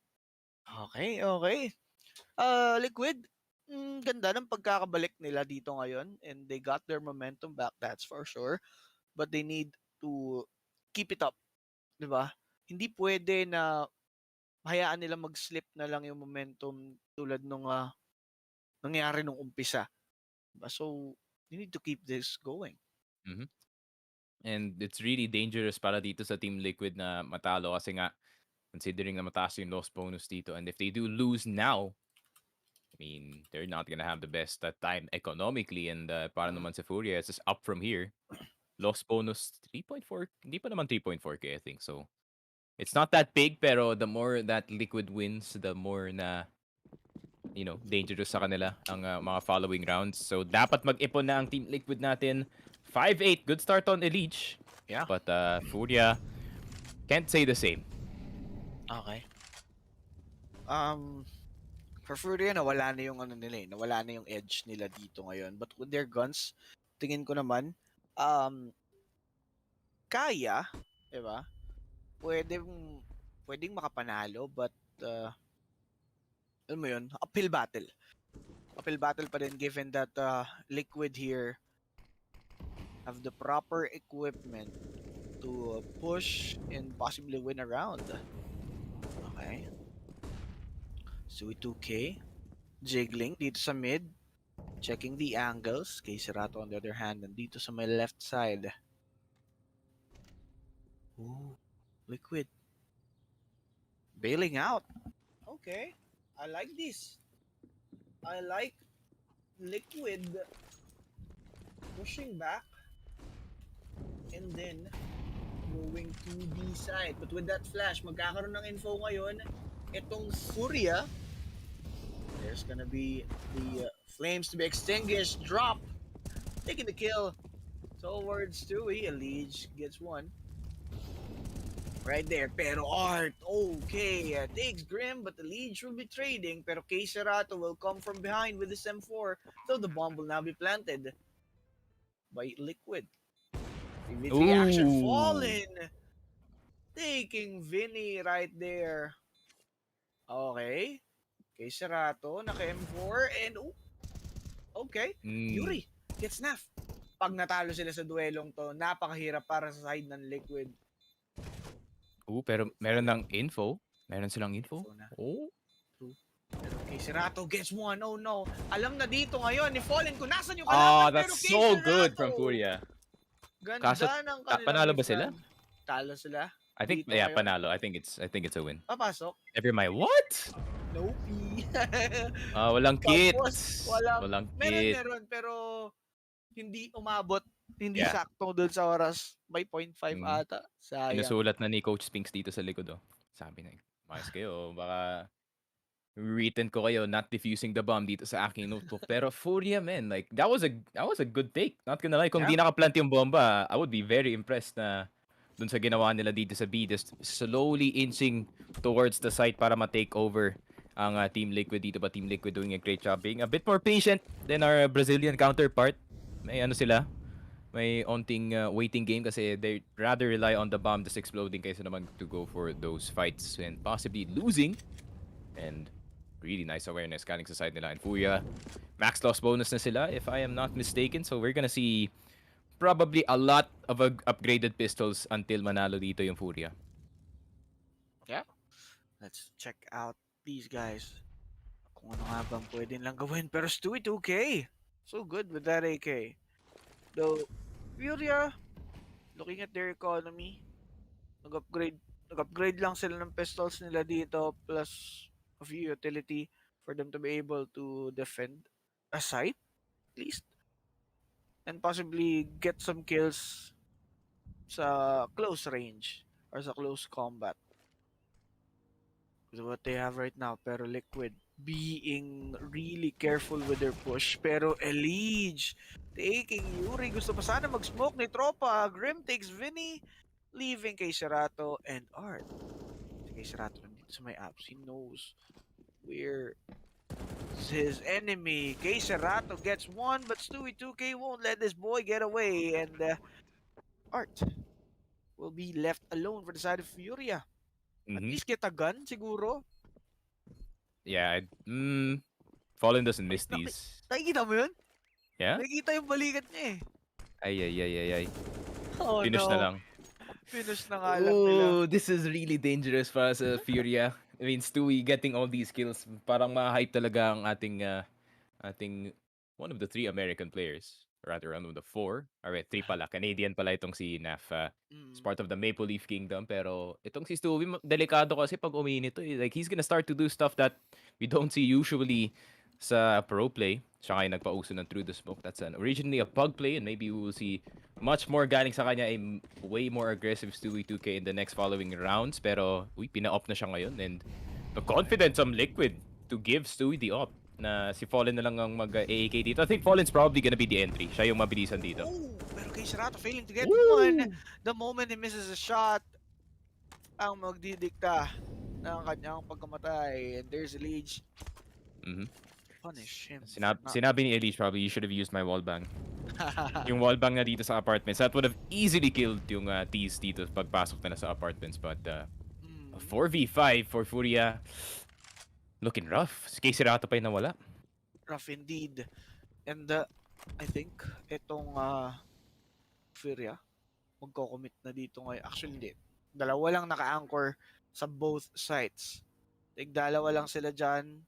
Okay. Liquid. Ganda ng pagkakabalik nila dito ngayon. And they got their momentum back. That's for sure. But they need to keep it up. Diba? Hindi pwede na hayaan nila mag-slip na lang yung momentum tulad nung nangyari nung umpisa. So, you need to keep this going. And it's really dangerous para dito sa Team Liquid na matalo kasi nga considering na mataas yung loss bonus dito. And if they do lose now, I mean, they're not gonna have the best time economically. And para naman sa FURIA, it's just up from here. Loss bonus 3.4, hindi pa naman 3.4k I think. So, it's not that big pero the more that Liquid wins, the more na dangerous sa kanila ang mga following rounds. So, dapat mag-ipon na ang Team Liquid natin. 5-8, good start on Elite. Yeah. But FURIA can't say the same. Okay. For FURIA, nawala na yung nila nawala na yung edge nila dito ngayon. But with their guns, tingin ko naman, kaya, diba? Pwedeng makapanalo, but alam mo yun, uphill battle. Uphill battle pa din given that Liquid here have the proper equipment to push and possibly win a round. Okay. Sui 2K. Jiggling dito sa mid. Checking the angles. Cerato on the other hand, nandito sa my left side. Ooh, Liquid. Bailing out. Okay. I like this. I like Liquid pushing back and then going to the side. But with that flash, magkakaroon ng info ngayon. Itong FURIA, there's gonna be the flames to be extinguished. Drop. Taking the kill towards Stewie. Elite gets one. Right there, pero Art, okay, takes Grim, but the Liege will be trading, pero Cerato will come from behind with his M4, so the bomb will now be planted by Liquid. The action falling, taking Vinny right there. Okay, Cerato, naka M4, and okay, Yuri gets snapped. pag natalo sila sa duelong to, napakahirap para sa side ng Liquid. Pero meron ng info. Meron silang info. Oh. True. Pero Serato gets one. Oh no. Alam na dito ngayon ni Fallen kung nasan yung kalaban. That's so good from FURIA. Ganda ng kanilang panalo ba sila? Talo sila. I think panalo. I think it's a win. Papasok. Never mind. What? Nope. Walang kit. Walang kit. Meron pero hindi umabot. Hindi sakto doon sa oras. By 0.5 ata. Sayang. Inusulat na ni Coach Spinks dito sa likod. Sabi na, mas kayo. Baka written ko kayo not defusing the bomb dito sa aking notebook. Pero FURIA, man, like, that was a good take. Not gonna lie. Kung di nakaplant yung bomba, I would be very impressed na dun sa ginawa nila dito sa B. Just slowly inching towards the site para ma-take over ang Team Liquid dito. But Team Liquid doing a great job, being a bit more patient than our Brazilian counterpart. May sila. May onting waiting game kasi they rather rely on the bomb just exploding kaysa naman to go for those fights and possibly losing. And really nice awareness galing sa side nila. And FURIA, max loss bonus na sila if I am not mistaken. So we're gonna see probably a lot of upgraded pistols until manalo dito yung FURIA. Yeah. Let's check out these guys. Kung ano nga bang pwede lang gawin. Pero Stewie 2K. So good with that AK. Though, FURIA, looking at their economy, nag-upgrade lang sila ng pistols nila dito plus a few utility for them to be able to defend a site, at least. And possibly get some kills sa close range or sa close combat. With what they have right now. Pero Liquid being really careful with their push. Pero Elige taking Yuri. Gusto pa sana mag-smoke ni Tropa. Grim takes Vinny. Leaving kay Serato and Art. Kay Serato nandito sa may apps. He knows where his enemy. Kay Serato gets one, but Stewie 2K won't let this boy get away. And Art will be left alone for the side of FURIA. At least get a gun, siguro. Yeah, Fallen doesn't miss these. Nakikita mo yun? Yeah? Nakikita yung balikat niya eh. Ay. Oh, Finish na lang. Finish na nga lang nila. This is really dangerous para sa FURIA. I mean, Stewie getting all these kills. Parang ma-hype talaga ang ating one of the 3 American players. Rather, one of the 4. Alright, 3 pala. Canadian pala itong si Naf. It's part of the Maple Leaf Kingdom. Pero itong si Stewie, delikado kasi pag uminit to. Like, he's gonna start to do stuff that we don't see usually sa pro play. Siya kayo nagpauso ng Through the Smoke. That's originally a pug play, and maybe we will see much more galing sa kanya, a way more aggressive Stewie 2K in the next following rounds. Pero, pina-op na siya ngayon. And the confidence of Liquid to give Stewie the op na si Fallen na lang ang mag-AAK dito. I think Fallen's probably gonna be the entry. Siya yung mabilisan dito. Pero kay Serato failing to get one. The moment he misses a shot, ang magdidikta ng kanyang pagkamatay. And there's Elige. Punish him. Sinabi ni Elige probably, you should have used my wallbang. Yung wallbang na dito sa apartments. That would have easily killed yung T's dito pagpasok nila sa apartments. But a 4v5 for FURIA. Looking rough. Kay Serato pa yung nawala. Rough indeed. And I think itong FURIA magko-commit na dito ngayon. Actually, hindi. Dalawa lang naka-anchor sa both sites. Dalawa lang sila dyan.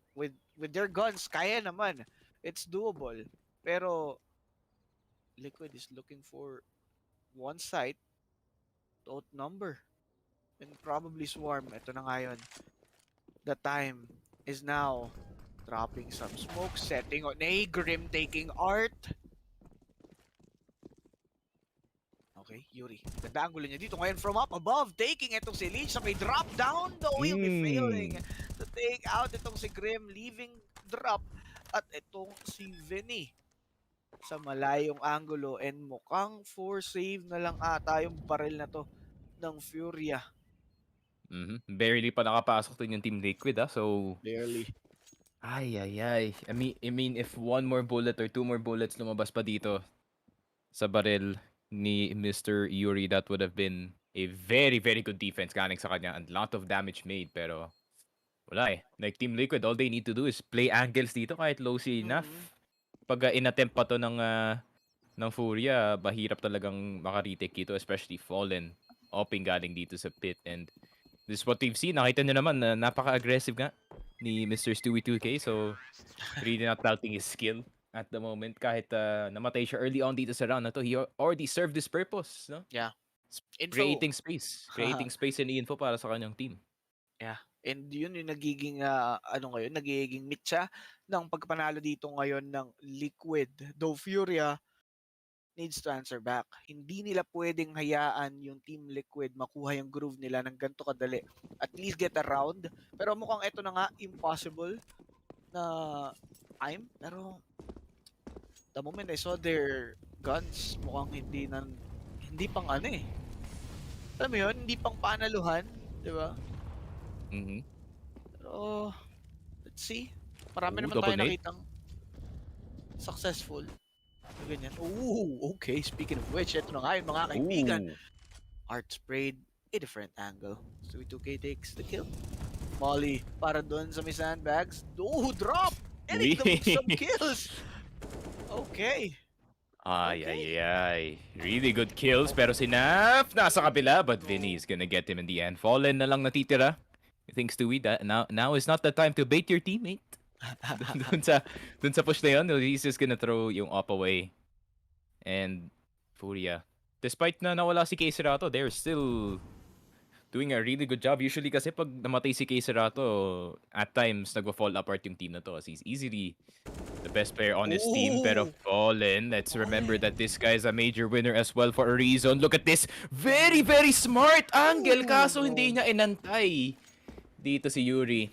With their guns, kaya naman. It's doable. Pero Liquid is looking for one site to outnumber. And probably swarm. Ito na ngayon. The time is now. Dropping some smoke, setting on a Grim taking Art. Okay, Yuri. Ganda angulo niya dito ngayon from up above. Taking itong si Elige sa may drop down. Though he'll be failing to take out itong si Grim. Leaving drop. At itong si Vinny sa malayong angulo. And mukhang for save na lang ata yung barrel na to ng FURIA. Barely pa nakapasok din yung Team Liquid, so barely. Ay. I mean, if one more bullet or 2 more bullets lumabas pa dito sa barrel ni Mr. Yuri, that would have been a very, very good defense galing sa kanya and lot of damage made. Pero wala eh. Like Team Liquid, all they need to do is play angles dito kahit low si Naf. Pag inattempt pa to ng ng FURIA, mahirap talagang maka-retake dito, especially Fallen. Oping galing dito sa pit. And this is what we've seen. Nakita nyo naman na napaka-aggressive nga ni Mr. Stewie 2K. So, really not doubting his skill at the moment. Kahit namatay siya early on dito sa round na to, he already served his purpose. No? Yeah. Info. Creating space. Creating space and info para sa kanyang team. Yeah. And yun yung nagiging, nagiging mitya ng pagpanalo dito ngayon ng Liquid. Though FURIA needs to answer back. Hindi nila pwedeng hayaan yung Team Liquid makuha yung groove nila ng ganito kadali. At least get a round. Pero mukhang ito na nga, impossible na time. Pero the moment I saw their guns, mukhang hindi pang ano eh. Alam mo yun, hindi pang panaluhan, di ba? Pero, let's see. Marami naman tayo nakitang successful. Ganyan. Ooh, okay. Speaking of which, ito na nga yung mga kaibigan. Art sprayed a different angle. So 2K takes the kill. Molly para doon sa may sandbags. Oh, drop! Getting some kills! Okay. Ay. Really good kills. Pero si Naf nasa kabila. But Vinny is gonna get him in the end. Fallen na lang natitira. Thanks to that now is not the time to bait your teammate. dun sa push na yun, he's just gonna throw yung up away. And FURIA, despite na nawala si K-Serato, they're still doing a really good job. Usually kasi pag namatay si K-Serato, at times nagwa-fall apart yung team na to. As he's easily the best player on his team. Pero Fallen, let's remember that this guy is a major winner as well for a reason. Look at this, very very smart angle. Kaso hindi niya inantay dito si Yuri.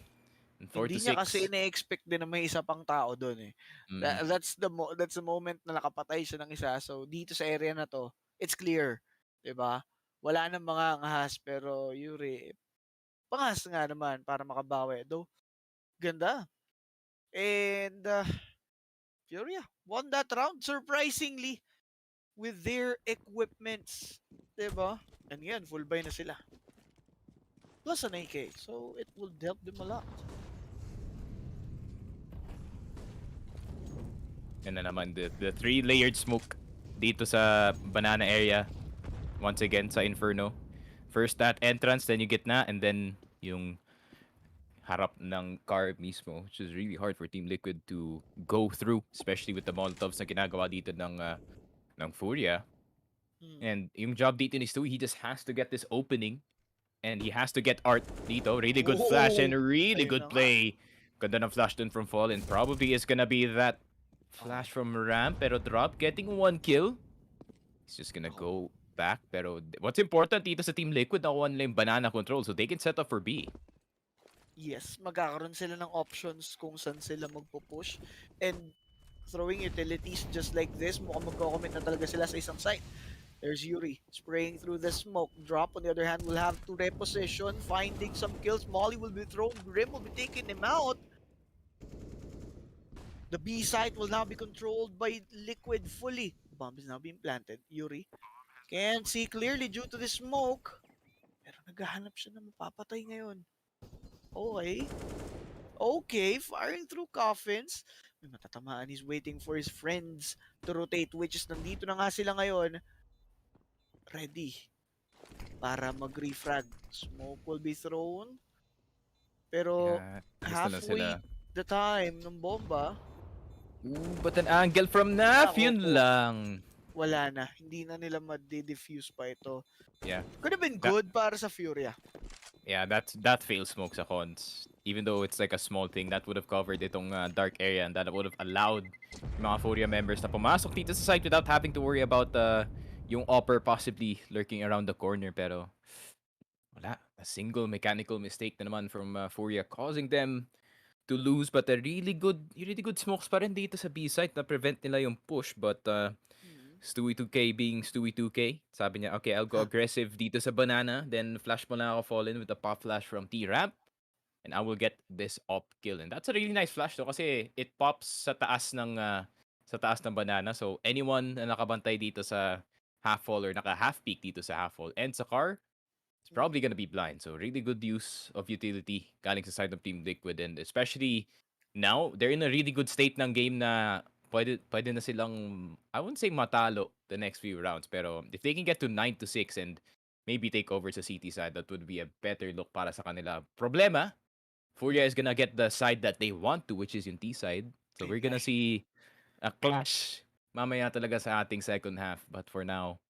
Hindi niya kasi ina-expect din na may isa pang tao doon eh. That's the moment na nakapatay siya ng isa. So dito sa area na to, it's clear, 'di ba? Wala nang mga ngahas pero Yuri pangas nga naman para makabawi. Though ganda. And FURIA won that round surprisingly with their equipments, 'di ba? And yan, full buy na sila. Plus an AK, so it will help them a lot. And na naman the 3-layered smoke dito sa banana area. Once again sa Inferno. First that entrance, then you get na, and then yung harap ng car mismo, which is really hard for Team Liquid to go through, especially with the Molotovs na ginagawa dito ng FURIA. And yung job dito ni Stewie, he just has to get this opening, and he has to get Art dito. Really good flash and really good play. Ganda ng flash dun from Fallen. Probably is gonna be that flash from ramp, pero drop, getting 1 kill. He's just gonna go back. Pero what's important dito sa Team Liquid, nakuha nila yung banana control, so they can set up for B. Yes, magkakaroon sila ng options kung saan sila magpo-push. And throwing utilities just like this, mukhang magko-commit na talaga sila sa isang site. There's Yuri spraying through the smoke. Drop, on the other hand, will have to reposition, finding some kills. Molly will be thrown. Grim will be taking him out. The B site will now be controlled by Liquid fully. Bomb is now being planted. Yuri can't see clearly due to the smoke. Pero naghahanap siya na mapapatay ngayon. Okay, firing through coffins. May matatamaan. He's waiting for his friends to rotate, which is nandito na nga sila ngayon. Ready para mag-refrag. Smoke will be thrown. Pero halfway the time ng bomba. But an angle from Naf, yun lang. Wala na. Hindi na nila ma-defuse pa ito. Yeah. Could have been good para sa FURIA. Yeah, that fail smoke sa cons. Even though it's like a small thing, that would have covered itong dark area, and that would have allowed yung mga FURIA members na pumasok dito sa site without having to worry about yung upper possibly lurking around the corner. Pero wala. A single mechanical mistake na naman from FURIA, causing them to lose. But a really good smokes pa rin dito sa B site na prevent nila yung push. But Stewie 2K being Stewie 2K, sabi niya, okay, I'll go aggressive dito sa banana, then flash mo lang ako Fallen with a pop flash from T-Ramp, and I will get this op kill. And that's a really nice flash though, kasi it pops sa taas ng banana. So anyone na nakabantay dito sa half fall or naka half peak dito sa half fall and sa car, it's probably gonna be blind. So really good use of utility galing sa side of Team Liquid, and especially now they're in a really good state ng game na pwede na silang, I wouldn't say matalo the next few rounds, pero if they can get to 9-6 and maybe take over sa CT side, that would be a better look para sa kanila. Problema, FURIA is gonna get the side that they want to, which is yung T side. So we're gonna see a clash mamaya talaga sa ating second half. But for now,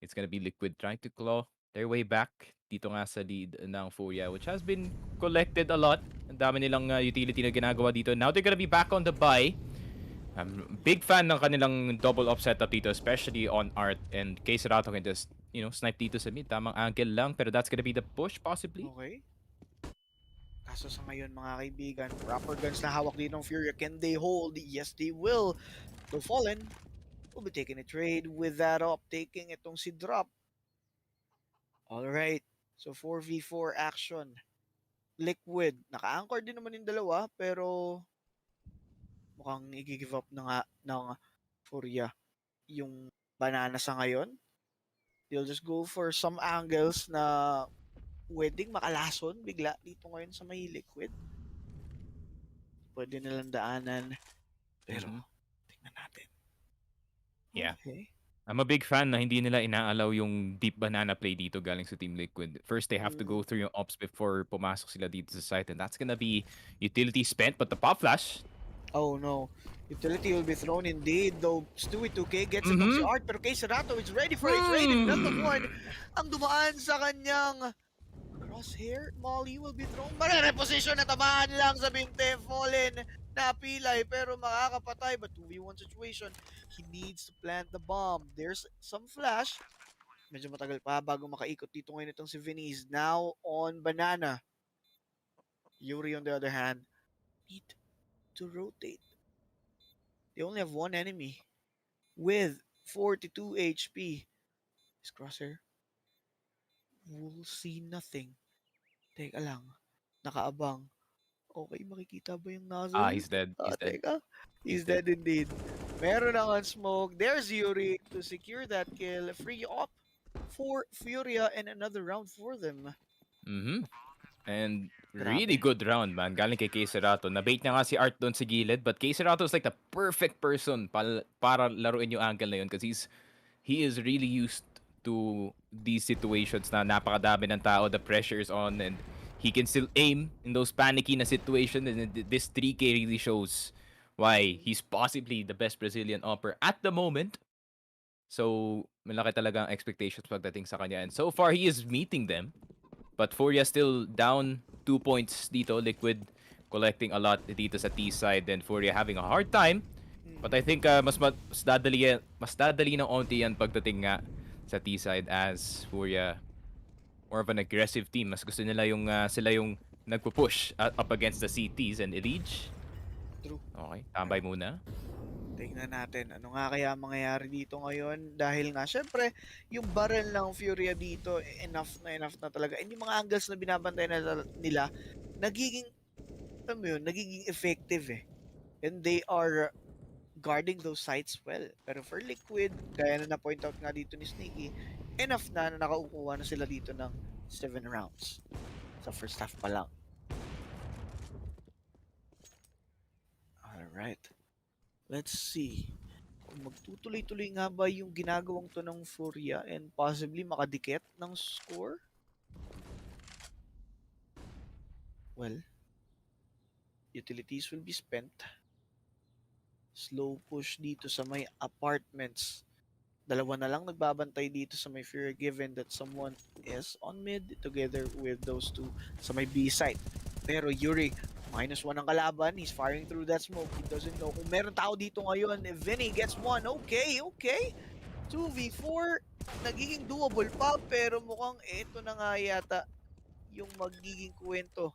it's gonna be Liquid trying to claw their way back dito nga sa lead ng FURIA, which has been collected a lot. Ang dami nilang utility na ginagawa dito. Now they're gonna be back on the buy. I'm big fan ng kanilang double up setup dito, especially on Art, and Serato can just, snipe dito sa mid. Tamang angle lang, pero that's gonna be the push possibly. Okay. Kaso sa ngayon mga kaibigan, proper guns na hawak dito ng FURIA. Can they hold? Yes, they will. So Fallen will be taking a trade with that up, taking itong si Drop. Alright, so 4v4 action. Liquid, naka-anchor din naman yung dalawa, pero mukhang i-give up na nga ng FURIA yung banana sa ngayon. They'll just go for some angles na pwedeng makalason bigla dito ngayon sa may Liquid. Pwede nilang daanan, pero tingnan natin. Yeah. Okay. I'm a big fan na hindi nila inaalaw yung deep banana play dito galing sa Team Liquid. First, they have to go through yung ops before pumasok sila dito sa site, and that's gonna be utility spent, but the pop flash. Oh no. Utility will be thrown indeed, though Stewie 2K gets it from si Art, pero Serato is ready for a trade, and none of one ang dumaan sa kanyang crosshair. Molly will be thrown. Reposition na tamaan lang sa binte. Fallen na pilay, pero makakapatay. But 2v1 situation, he needs to plant the bomb. There's some flash. Medyo matagal pa bago makaikot dito ngayon itong si Vinny's. Now on banana. Yuri on the other hand, need to rotate. They only have one enemy with 42 HP. His crosshair will see nothing. Teka lang. Nakaabang. Okay, makikita ba yung nozzle? He's dead. He's dead. Teka. He's dead indeed. Meron ang smoke. There's Yuri to secure that kill. Free up for FURIA and another round for them. And really good round, man. Galing kay Serato. Nabait niya nga si Art doon sa gilid, but Serato is like the perfect person para laruin yung angle na yun, because he is really used to these situations na napakadami ng tao, the pressure is on, and he can still aim in those panicky na situations, and this 3K really shows why he's possibly the best Brazilian upper at the moment. So, malaki talaga ang expectations pagdating sa kanya, and so far he is meeting them. But FURIA still down 2 points dito. Liquid collecting a lot dito sa T side, and FURIA having a hard time. But I think mas dadali ng onti yan pagdating nga sa T side, as FURIA more of an aggressive team. Mas gusto nila yung sila yung nagpo-push up against the CTs and Elige. True. Okay, tambay muna. Tingnan natin ano nga kaya mangyayari dito ngayon, dahil nga syempre yung barrel ng FURIA dito enough na talaga, and yung mga angles na binabantay nila nagiging nagiging effective and they are guarding those sites well. Pero for Liquid, kaya na point out nga dito ni Sneaky, enough na nakaukuha na sila dito ng 7 rounds sa first half pa lang. Alright. Let's see. Kung magtutuloy-tuloy nga ba yung ginagawang to ng FURIA and possibly makadikit ng score? Well, utilities will be spent. Slow push dito sa may apartments. Dalawa na lang nagbabantay dito sa may FURIA, given that someone is on mid together with those two sa may B site. Pero Yuri, -1 ang kalaban. He's firing through that smoke. He doesn't know kung meron tao dito ngayon. Vinny gets one. Okay. 2v4. Nagiging doable pa, pero mukhang ito na nga yata yung magiging kwento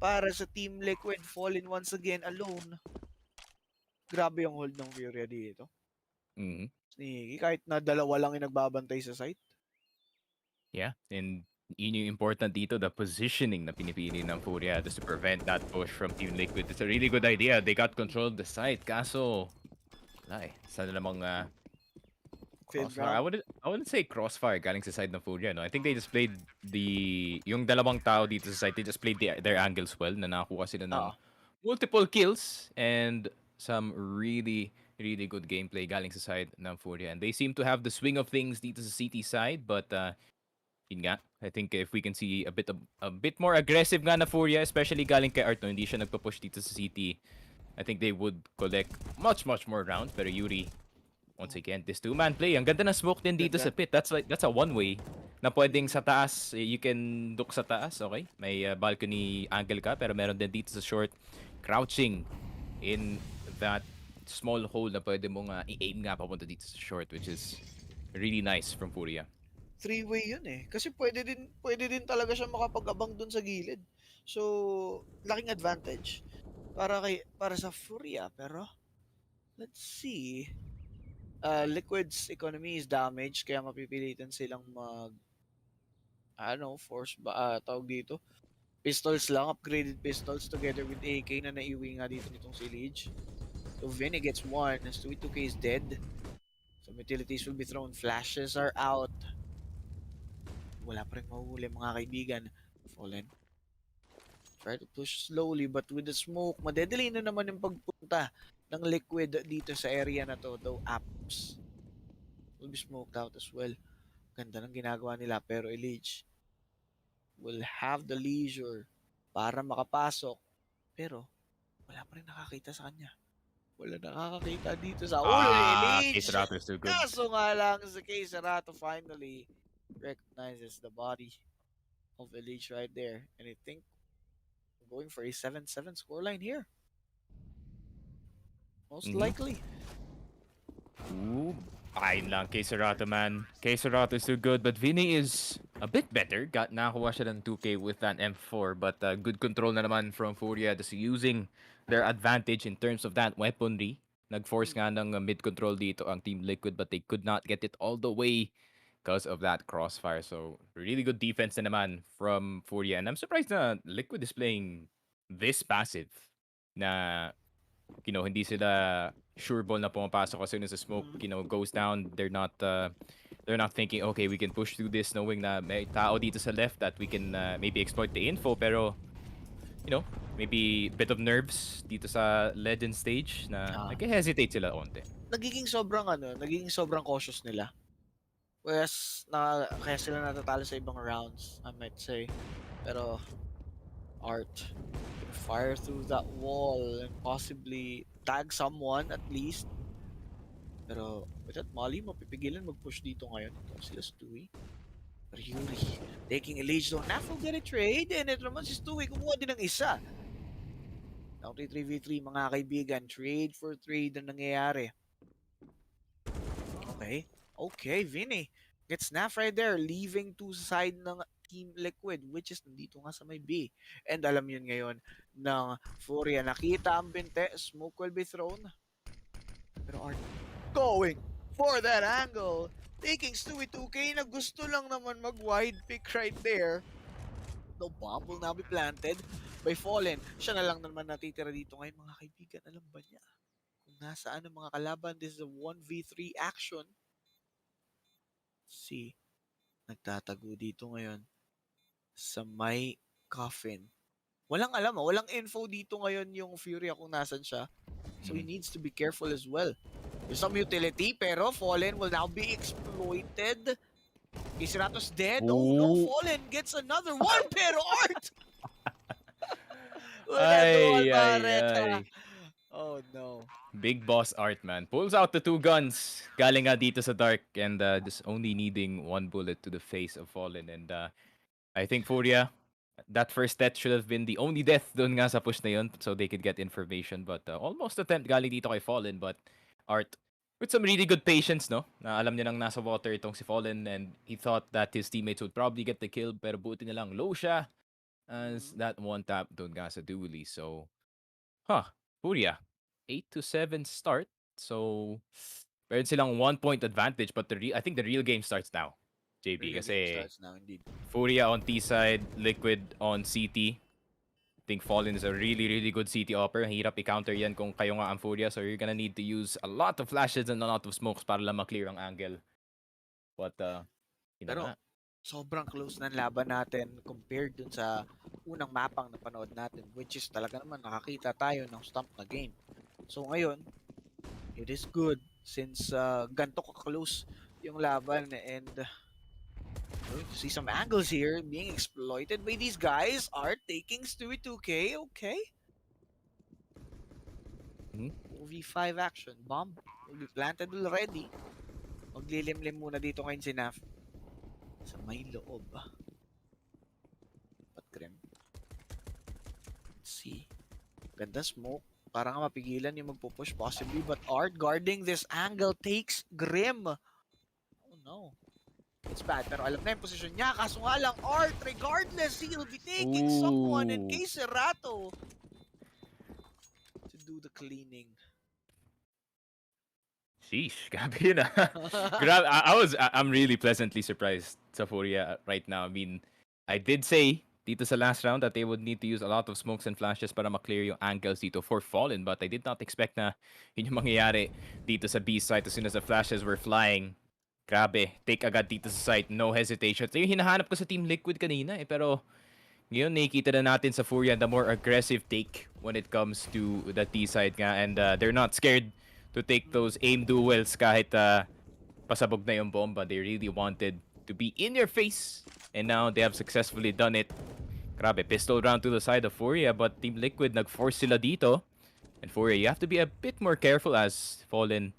para sa Team Liquid. Fallen once again alone. Grabe yung hold ng FURIA dito. Sneaky, kahit na dalawa lang yung nagbabantay sa site. Yeah, and yun yung important dito, the positioning na pinipili ng FURIA just to prevent that push from Team Liquid. It's a really good idea. They got control of the site. Kaso, sana namang crossfire. I wouldn't say crossfire galing sa side ng FURIA. No? I think they just played yung dalawang tao dito sa site, they just played their angles well, na nakakuha sila ng multiple kills, and some really good gameplay galing sa side ng FURIA. And they seem to have the swing of things dito sa CT side, but yun nga, I think if we can see a bit more aggressive nga na FURIA, especially galing kay Art, no, hindi siya nagpa-push dito sa CT. I think they would collect much more rounds. Pero Yuri, once again, this two-man play. Ang ganda ng smoke din dito sa pit. That's a one-way na pwedeng sa taas, you can look sa taas, okay? May balcony angle ka, pero meron din dito sa short, crouching in that small hole na pwede mong i-aim nga papunta dito sa short, which is really nice from FURIA. Three-way yun eh. Kasi pwede din talaga siya makapag-abang dun sa gilid. So, laking advantage para sa FURIA. Pero, let's see. Liquid's economy is damaged, kaya mapipilitan silang force ba, tawag dito. Pistols lang, upgraded pistols together with AK na naiwi nga dito nitong si Liege. So Vinny gets one, Stewie 2K is dead. Some utilities will be thrown, flashes are out. Wala pa rin mahuhuli mga kaibigan. Fallen. Try to push slowly, but with the smoke, madedelay na naman yung pagpunta ng Liquid dito sa area na to, though apps will be smoked out as well. Ganda ng ginagawa nila, pero Elige will have the leisure para makapasok, pero wala pa rin nakakita sa kanya. Wala nakakakita dito sa ulo ni Elige. K-Serato is too good. Kaso nga lang, sa K-Serato finally recognizes the body of Elige right there. And I think we're going for a 7-7 scoreline here. Most likely. Ooh, ayun lang, K-Serato, man. K-Serato is too good, but Vinny is a bit better. Nakakuha siya ng 2K with that M4, but good control na naman from FURIA. Just using their advantage in terms of that weaponry. Nag-force nga ng mid-control dito ang Team Liquid, but they could not get it all the way because of that crossfire. So, really good defense na naman from FURIA. And I'm surprised na Liquid is playing this passive na, hindi sila sure ball na pumapasok as soon as the smoke, goes down. They're not thinking, okay, we can push through this knowing na may tao dito sa left that we can maybe exploit the info. Pero, maybe bit of nerves dito sa legend stage na nag-hesitate sila onte. Nagiging sobrang cautious nila. Kaya sila natatalo sa ibang rounds, I might say. Pero, Art fire through that wall and possibly tag someone at least. Pero with that Molly, mapipigilan mag-push dito ngayon. Ito sila Stewie. Pero Yuri, taking a lead. Don't not forget a trade. And ito naman si Stewie, kumuha din ng isa. Now 3v3 mga kaibigan. Trade for trade ang nangyayari. Okay, Vinny gets snapped right there, leaving to side ng Team Liquid, which is nandito nga sa may B. And alam yun ngayon ng FURIA. Nakita ang binte, smoke will be thrown. Pero Art going for that angle, taking Stewie 2K na gusto lang naman mag-wide pick right there. The bomb will now be planted by Fallen. Siya na lang naman natitira dito ngayon mga kaibigan. Alam ba niya kung nasaan ang mga kalaban? This is a 1v3 action. See, nagtatago dito ngayon sa may coffin. Walang alam, walang info dito ngayon yung FURIA kung nasan siya. So he needs to be careful as well. There's some utility, pero Fallen will now be exploited. K-Serato's dead. Oh no, Fallen gets another one, pero Art! Ay. Oh no. Big boss Art, man. Pulls out the two guns. Galing nga dito sa dark and just only needing one bullet to the face of Fallen. And I think FURIA, that first death should have been the only death doon nga sa push na yun so they could get information. But almost attempt galing dito kay Fallen. But Art, with some really good patience, no? Na alam niya nang nasa water itong si Fallen and he thought that his teammates would probably get the kill. Pero buti na lang low siya as that one tap doon nga sa dually. So, FURIA. 8-7 start. So, meron silang 1 point advantage but I think the real game starts now. JB, kasi FURIA on T side, Liquid on CT. I think Fallen is a really good CT opper. Hirap i-counter yan kung kayo nga ang FURIA. So you're gonna need to use a lot of flashes and a lot of smokes para lang ma-clear ang angle. But, pero sobrang close ng laban natin compared dun sa unang mapang napanood natin, which is talaga naman nakakita tayo ng stump na game. So ngayon, it is good since ganto ka-close yung laban and going to see some angles here being exploited by these guys. Art taking Stewie 2K, okay. 4v5 action. Bomb will be planted already. Maglilimlim muna dito ngayon si Naf. Sa may loob. But Grim. Let's see. Ganda smoke. Para nga mapigilan yung magpupush possibly. But Art guarding this angle takes Grim. Oh no. It's bad. Pero alam na yung position niya. Kaso nga lang Art, regardless, he'll be taking someone in case Rato to do the cleaning. Sheesh, grabe yun ah. I'm really pleasantly surprised sa FURIA right now. I mean, I did say dito sa last round that they would need to use a lot of smokes and flashes para ma-clear yung angles dito for Fallen, but I did not expect na yun yung mangyayari dito sa B side as soon as the flashes were flying. Grabe, take agad dito sa site, no hesitation. So yung hinahanap ko sa Team Liquid kanina pero ngayon nakikita na natin sa FURIA the more aggressive take when it comes to the T side nga, and they're not scared to take those aim duels kahit pasabog na yung bomba. They really wanted to be in your face, and now they have successfully done it. Grabe, pistol round to the side of FURIA, but Team Liquid nag-force sila dito. And FURIA, you have to be a bit more careful as Fallen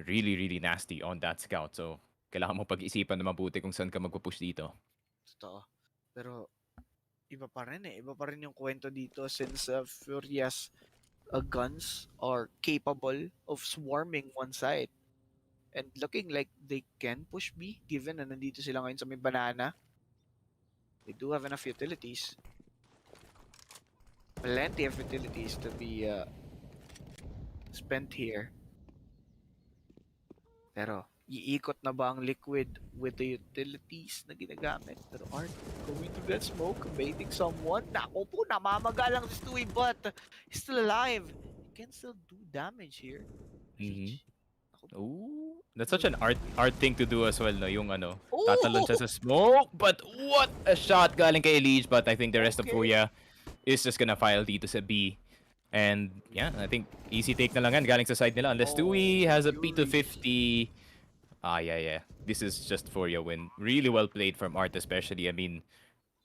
really nasty on that scout. So, kailangan mo pag-isipan na mabuti kung saan ka magpupush dito. Totoo. Pero, iba pa rin Iba pa rin yung kwento dito since FURIA's guns are capable of swarming one side. And looking like they can push B given na nandito sila ngayon sa may banana. They do have enough utilities. Plenty of utilities to be spent here. Pero, iikot na ba ang Liquid with the utilities na ginagamit? Pero Art going to that smoke, baiting someone. Nako po, namamagalang si Stewie, but he's still alive. He can still do damage here. Ooh, that's such an art thing to do as well, no? Yung tatalon siya sa smoke, but what a shot galing kay Elige, but I think the rest of FURIA is just gonna file dito sa B. And yeah, I think easy take na lang yan galing sa side nila unless Stewie has a P250. Yeah. This is just FURIA win. Really well played from Art especially. I mean,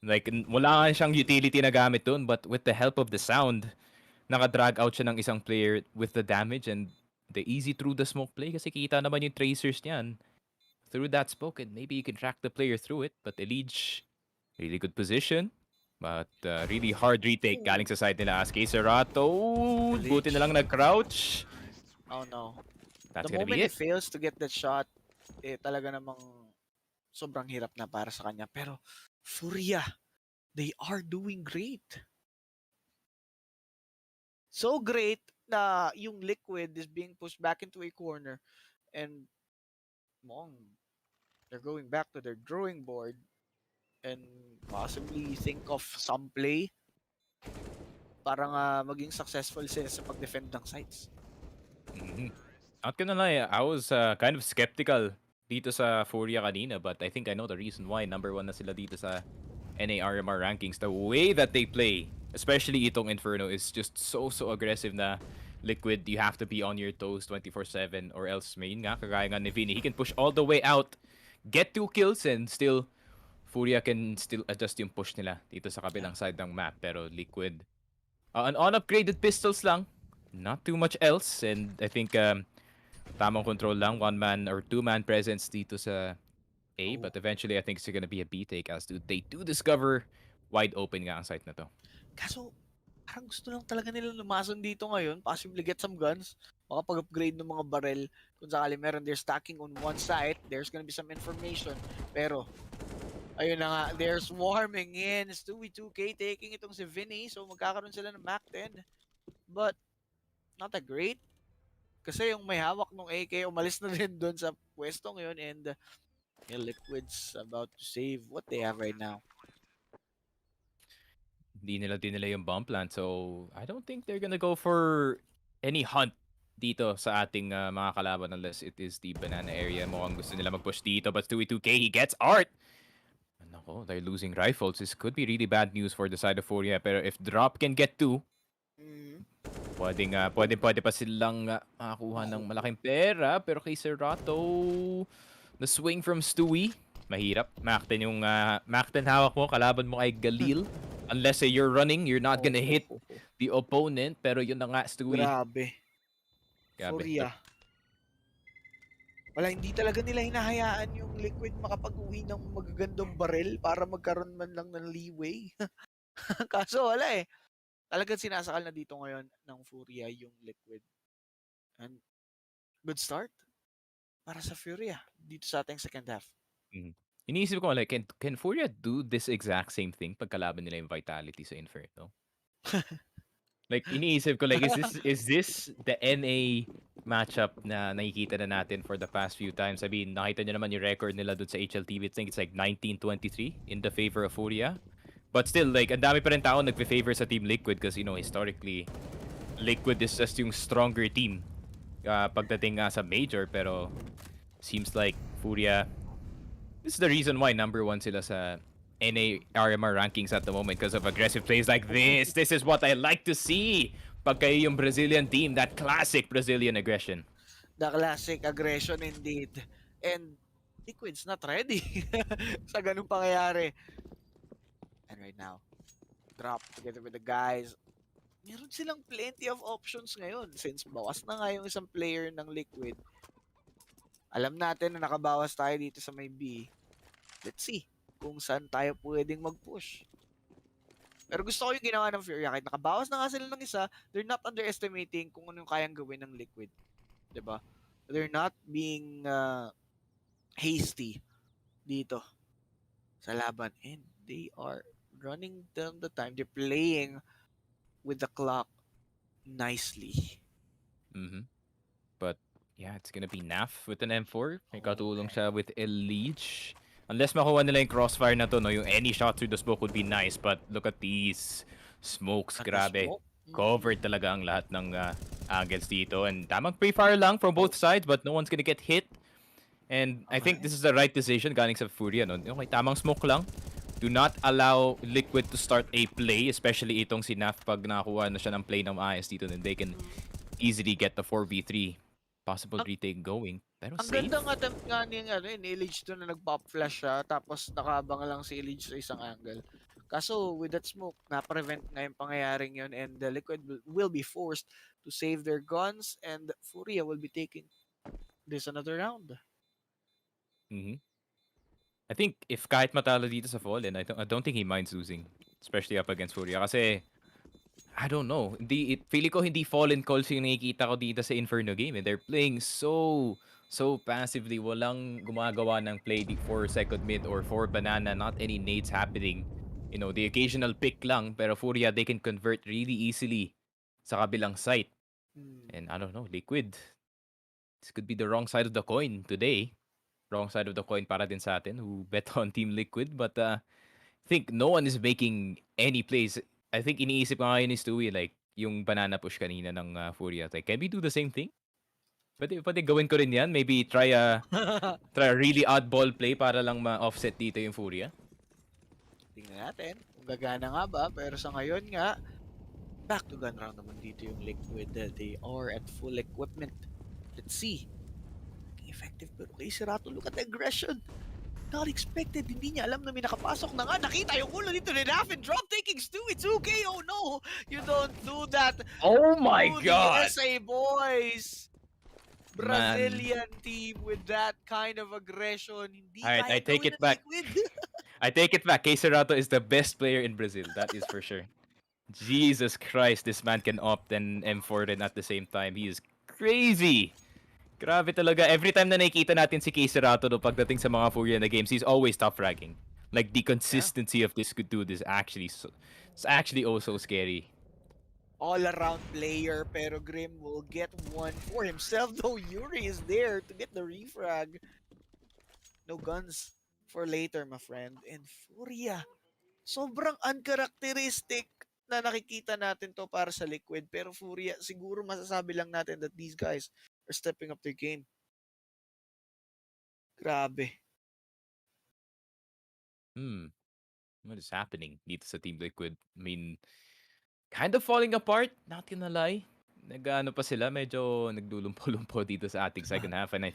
like, wala nga siyang utility na gamit dun, but with the help of the sound, naka-drag out siya ng isang player with the damage and the easy through the smoke play kasi kita naman yung tracers niyan through that smoke, and maybe you can track the player through it. But Elige, really good position, but really hard retake galing sa side nila as Rato. Buti na lang nag-crouch. Oh no. That's the gonna moment be he fails to get that shot, talaga namang sobrang hirap na para sa kanya. Pero FURIA, they are doing great. So great na yung Liquid is being pushed back into a corner and they're going back to their drawing board and possibly think of some play para nga maging successful sila sa pag-defend ng sites. Not gonna lie, I was kind of skeptical dito sa FURIA kanina, but I think I know the reason why. Number 1 na sila dito sa NARMR rankings. The way that they play, especially itong Inferno, is just so aggressive na Liquid, you have to be on your toes 24/7 or else main nga, kagaya nga ni Vinny. He can push all the way out, get 2 kills, and still FURIA can still adjust yung push nila dito sa kabilang side ng map. Pero Liquid, an on-upgraded pistols lang, not too much else, and I think tamang control lang, 1-man or 2-man presence dito sa A, but eventually I think it's gonna be a B take as they do discover wide open nga ang site na to. Kaso, parang gusto lang talaga nila lumason dito ngayon, possibly get some guns, makapag-upgrade ng mga barrel, kung sakali meron, they're stacking on one side, there's gonna be some information, pero, ayun na nga, they're swarming in, Stewie 2K taking itong si Vinny, so magkakaroon sila ng Mac 10, but, not that great, kasi yung may hawak ng AK, umalis na rin doon sa pwesto ngayon, and, Liquid's about to save what they have right now. Di nila yung bomb plant, so I don't think they're gonna go for any hunt dito sa ating mga kalaban unless it is the banana area. Mukhang gusto nila mag-push dito, but Stewie 2K, he gets Art. Nako, they're losing rifles. This could be really bad news for the side of FURIA, pero if Drop can get 2, Pwede pa silang makakuha ng malaking pera. Pero kay Serato, the swing from Stewie, mahirap. Macten hawak mo, kalaban mo kay Galil. Unless you're running, you're not gonna hit the opponent. Pero yun na nga, Stewie. Grabe. FURIA. Wala, hindi talaga nila hinahayaan yung Liquid makapag-uwi ng magagandang barrel para magkaroon man lang ng leeway. Kaso wala eh. Talagang sinasakal na dito ngayon ng FURIA yung Liquid. And good start para sa FURIA dito sa ating second half. Iniisip ko, like, can FURIA do this exact same thing pagkalaban nila yung Vitality sa Inferno? Like, iniisip ko, like, is this the NA matchup na nakikita na natin for the past few times? I mean, nakita nyo naman yung record nila dun sa HLTV. I think it's like 19-23 in the favor of FURIA. But still, like, ang dami pa rin tao nagfe-favor sa Team Liquid because, you know, historically, Liquid is just yung stronger team pagdating sa major. Pero seems like FURIA, this is the reason why number 1 sila sa NA RMR rankings at the moment because of aggressive plays like this. This is what I like to see pag kayo yung Brazilian team, that classic Brazilian aggression. The classic aggression indeed. And Liquid's not ready sa ganung pangyayari. And right now, drop together with the guys. Meron silang plenty of options ngayon since bawas na nga yung isang player ng Liquid. Alam natin na nakabawas tayo dito sa may B. Let's see kung saan tayo pwedeng mag-push. Pero gusto ko yung ginawa ng FURIA. Kahit nakabawas na nga sila ng isa, they're not underestimating kung ano yung kayang gawin ng Liquid. Diba? They're not being hasty dito sa laban. And they are running down the time. They're playing with the clock nicely. But yeah, it's gonna be Naf with an M4. May katulong siya with Elige. Unless makuha nila yung crossfire na to, no? Yung any shot through the smoke would be nice. But look at these smokes. Grabe. Covered talaga ang lahat ng angles dito. And tamang pre-fire lang from both sides, but no one's gonna get hit. And I think this is the right decision galing sa FURIA, no? Okay, tamang smoke lang. Do not allow Liquid to start a play, especially itong si Naf pag nakakuha na siya ng play ng ayos dito. Then they can easily get the 4v3 possible retake going. Pero ang safe. gandang attempt nga ni Elige doon na nag-pop flash siya tapos nakabang lang si Elige sa isang angle. Kaso with that smoke, na-prevent nga yung pangyayaring yun and the Liquid will be forced to save their guns and FURIA will be taking this another round. I think if kahit matalo dito sa Fallen, I don't think he minds losing. Especially up against FURIA. Kasi I don't know. Feeling ko hindi Fallen calls yung nakikita ko dito sa Inferno game. They're playing so passively. Walang gumagawa ng play for second mid or for banana. Not any nades happening. You know, the occasional pick lang. Pero FURIA, they can convert really easily sa kabilang site. And I don't know, Liquid. This could be the wrong side of the coin today. Wrong side of the coin para din sa atin who bet on Team Liquid. But I think no one is making any plays. I think iniisip ko ngayon ni Stewie, like, yung banana push kanina ng FURIA. Like, can we do the same thing? Pwede gawin ko rin yan. Maybe try a really oddball play para lang ma-offset dito yung FURIA. Tingnan natin kung gagana nga ba. Pero sa ngayon nga, back to gun round naman dito yung Liquid. They are at full equipment. Let's see. Effective pero kay Serato, look at the aggression. Not expected, hindi niya alam na may nakapasok na nga. Nakita yung ulo dito ni Raffin. Drop taking Stu, it's okay. Oh no, you don't do that. Oh my God. SA boys. Brazilian team with that kind of aggression. Hindi Alright, I take it back. I take it back. Kay Serato is the best player in Brazil. That is for sure. Jesus Christ, this man can opt and M4 and at the same time. He is crazy. Grabe talaga. Every time na nakikita natin si Kay Serato no, pagdating sa mga FURIA na games, he's always top fragging. Like, the consistency of this dude is actually it's actually also scary. All-around player, pero Grim will get one for himself, though Yuri is there to get the refrag. No guns for later, my friend. And FURIA, sobrang uncharacteristic na nakikita natin to para sa Liquid. Pero FURIA, siguro masasabi lang natin that these guys are stepping up their game. Grabe. What is happening dito sa Team Liquid? I mean, kind of falling apart, not gonna lie. Nag-ano pa sila, medyo naglulumpo-lumpo dito sa ating second half, and I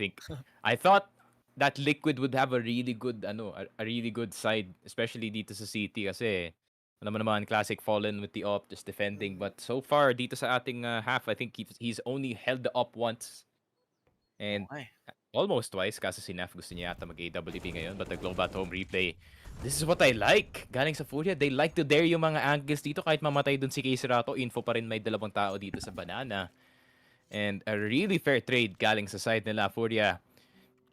thought that Liquid would have a really good a really good side, especially dito sa City kasi alam mo naman classic Fallen with the op just defending, but so far dito sa ating half, I think he's only held the op once and almost twice kasi si Naf gusto niya yata mag-AWP ngayon, but the Global Home replay, this is what I like. Galing sa Furia, they like to dare yung mga angles dito kahit mamatay dun si Keiserato, info pa rin may dalawang tao dito sa banana. And a really fair trade galing sa side nila. Furia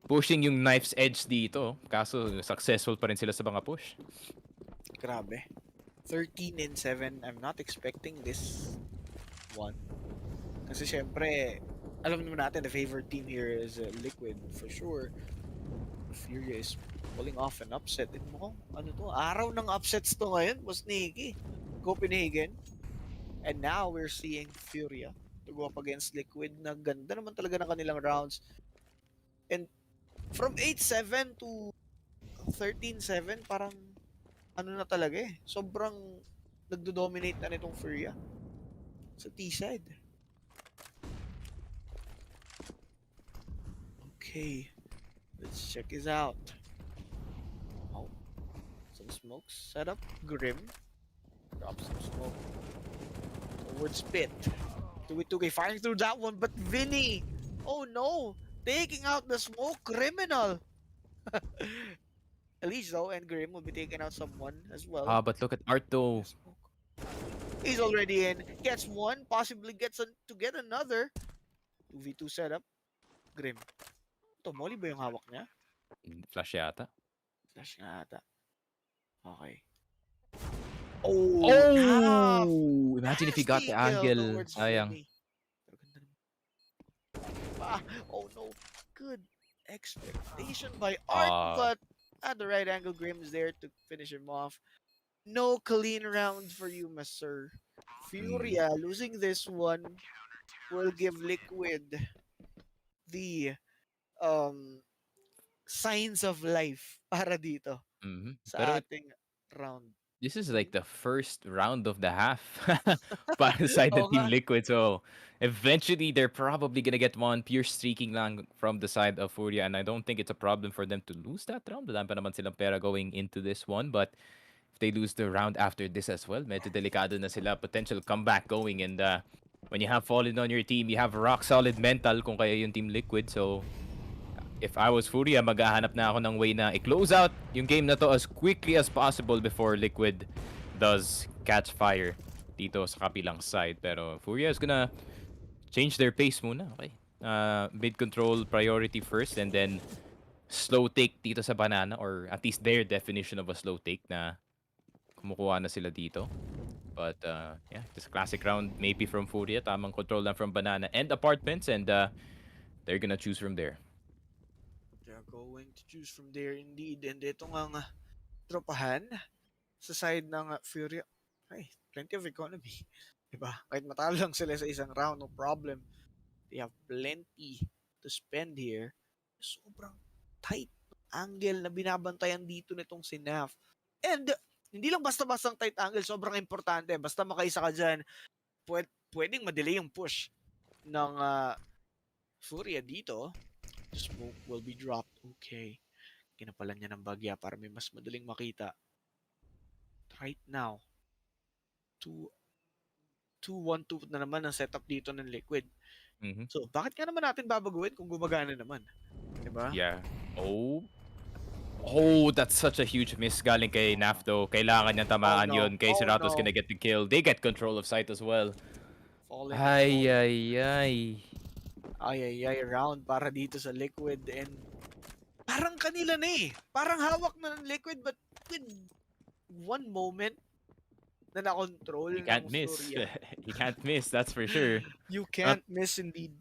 pushing yung knife's edge dito, kaso successful pa rin sila sa mga push. Grabe. 13-7. I'm not expecting this one. Kasi syempre, alam naman natin the favorite team here is Liquid for sure. FURIA is pulling off an upset. Mukhang ano to, araw ng upsets to ngayon, Boss Nicky. Copenhagen. And now we're seeing FURIA to go up against Liquid. Na ganda naman talaga ng kanilang rounds. And from 8-7 to 13-7, parang ano na talaga eh. Sobrang nagdo-dominate na nitong FURIA sa T-side. Okay. Let's check this out. Oh. Some smokes set up. Grim. Drop some smoke. Towards Pit. 2v2k firing through that one, but Vinny! Oh no! Taking out the smoke criminal! Elise though, and Grim will be taking out someone as well. But look at Art though. He's already in. Gets one, possibly gets to get another. 2v2 setup. Grim. Ito, molly ba yung hawak niya? Flash yata. Flash nga ata. Okay. Oh! Imagine if he got the angle. Sayang. Oh no. Good expectation by Art, but at the right angle, Grim is there to finish him off. No clean round for you, sir. FURIA losing this one will give Liquid the signs of life para dito sa ating round. This is like the first round of the half para side of Team Liquid. So eventually they're probably gonna get one pure streaking lang from the side of FURIA, and I don't think it's a problem for them to lose that round. Wala pa naman silang pera going into this one, but if they lose the round after this as well, medyo delikado na sila. Potential comeback going, and when you have Fallen on your team, you have rock solid mental kung kaya yung Team Liquid. So if I was FURIA, maghahanap na ako ng way na i-close out yung game na to as quickly as possible before Liquid does catch fire dito sa kapilang side. Pero FURIA is gonna change their pace muna. Okay. Mid control priority first, and then slow take dito sa banana, or at least their definition of a slow take na kumukuha na sila dito. But yeah, just a classic round maybe from FURIA. Tamang control lang from banana and apartments, and they're gonna choose from there. They're going to choose from there indeed. And ito nga tropahan sa side ng FURIA. Ay, plenty of economy. Diba? Kahit matalo lang sila sa isang round, no problem. They have plenty to spend here. Sobrang tight angle na binabantayan dito nitong si Naf. And hindi lang basta-bastang tight angle, sobrang importante. Basta makaisa ka dyan, pwedeng madelay yung push ng FURIA dito. The smoke will be dropped. Okay. Kinapalan niya ng bagya para may mas madaling makita. Right now, 2-1-2 na naman ang setup dito ng Liquid. So, bakit nga naman natin babaguhin kung gumagana naman? Diba? Yeah. Oh, that's such a huge miss galing kay Nafto. Kailangan niya tamaan yun. Kay Serato's gonna get the kill. They get control of site as well. Ay, round para dito sa Liquid, and parang kanila na eh. Parang hawak na ng Liquid, but with one moment na na-control. You can't miss. You can't miss, that's for sure. You can't miss indeed.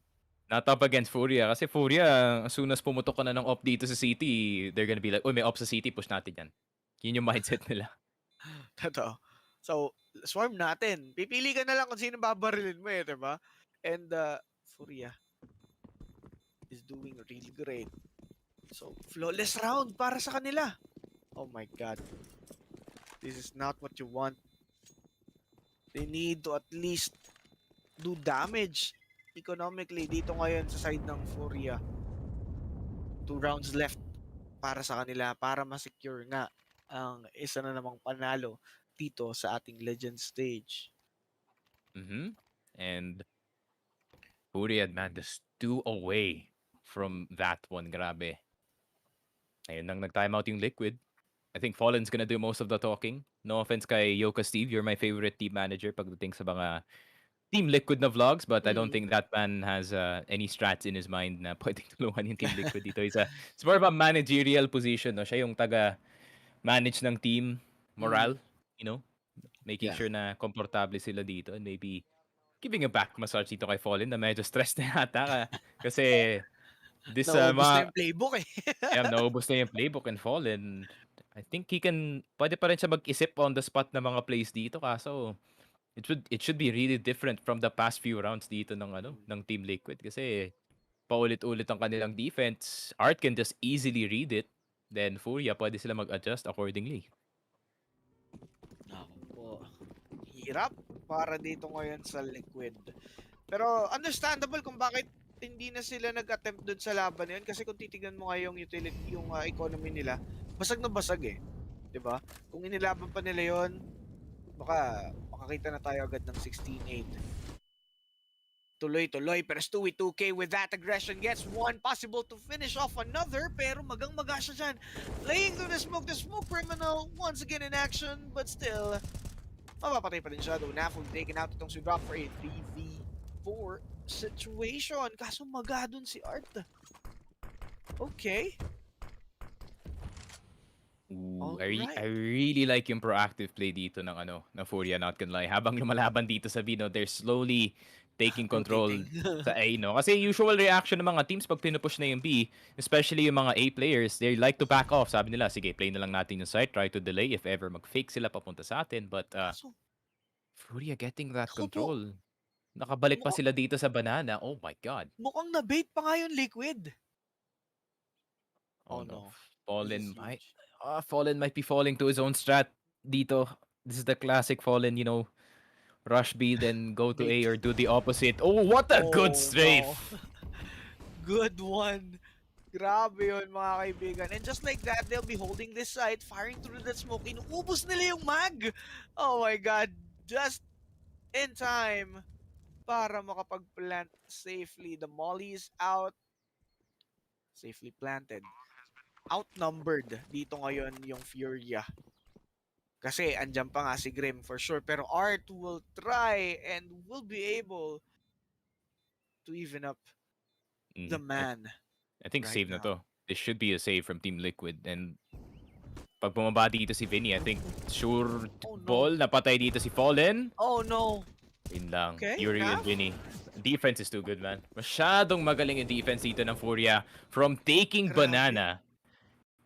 Not up against FURIA. Kasi FURIA, as soon as pumutok ka na ng op dito sa City, they're gonna be like, may op sa City, push natin yan. Yun yung mindset nila. Totoo. So, swarm natin. Pipili ka na lang kung sino babarilin mo eh, diba? And FURIA is doing really great. So, flawless round para sa kanila. Oh my God. This is not what you want. They need to at least do damage economically dito ngayon sa side ng FURIA. 2 rounds left para sa kanila para ma-secure nga ang isa na namang panalo dito sa ating Legend stage. And FURIA, man, just 2 away from that one. Grabe. Ayun nang nag-timeout yung Liquid. I think Fallen's gonna do most of the talking. No offense kay Yoka Steve, you're my favorite team manager pagdating sa mga Team Liquid na vlogs, but I don't think that man has any strats in his mind na pwedeng tulungan yung Team Liquid dito. It's more of a managerial position. No? Siya yung taga-manage ng team morale, you know, making sure na komportable sila dito and maybe giving a back massage dito kay Fallen na medyo stressed na yata kasi this naubos na yung playbook eh. naubos na yung playbook and Fallen. I think pwede pa rin siya mag-isip on the spot na mga plays dito kaso it should be really different from the past few rounds dito ng Team Liquid kasi paulit-ulit ang kanilang defense. Art can just easily read it. Then FURIA pwede sila mag-adjust accordingly. Naku, hirap para dito ngayon sa Liquid. Pero understandable kung bakit hindi na sila nag-attempt dun sa laban na yun kasi kung titignan mo nga yung economy nila, basag na basag eh. 'Di ba? Kung inilaban pa nila yon, baka makakita na tayo agad ng 16-8. Tuloy-tuloy, pero Stewie 2K with that aggression gets one, possible to finish off another, pero magang-maga siya dyan. Laying through the smoke criminal once again in action, but still, mapapatay pa rin siya, though Naful taken out itong si Drop for a 3v4 situation. Kaso maga dun si Art. Okay. Ooh, I really like yung proactive play dito ng FURIA, not gonna lie. Habang lumalaban dito sa B, no, they're slowly taking control sa A, no? Kasi usual reaction ng mga teams pag pinupush na yung B, especially yung mga A players, they like to back off. Sabi nila, sige, play na lang natin yung site, try to delay if ever mag-fake sila papunta sa atin. But FURIA getting that control. Nakabalik pa sila dito sa banana. Oh my God. Mukhang na-bait pa nga yung Liquid. Oh no. Fallen might be falling to his own strat dito. This is the classic Fallen, you know, rush B, then go to A or do the opposite. Oh, what a good strafe! No. Good one. Grabe yun, mga kaibigan. And just like that, they'll be holding this site, firing through that smoke. Inuubos nila yung mag! Oh my God. Just in time para makapag-plant safely. The molly is out. Safely planted. Outnumbered dito ngayon yung FURIA. Kasi andyan pa nga si Grim for sure. Pero Art will try and will be able to even up the man. I think right save now. na to. This should be a save from Team Liquid. And pag bumaba dito si Vinny, I think sure ball, napatay dito si Fallen. Oh no. Yun lang. Okay, Yuri and Vinny. Defense is too good, man. Masyadong magaling yung defense dito ng FURIA. From taking banana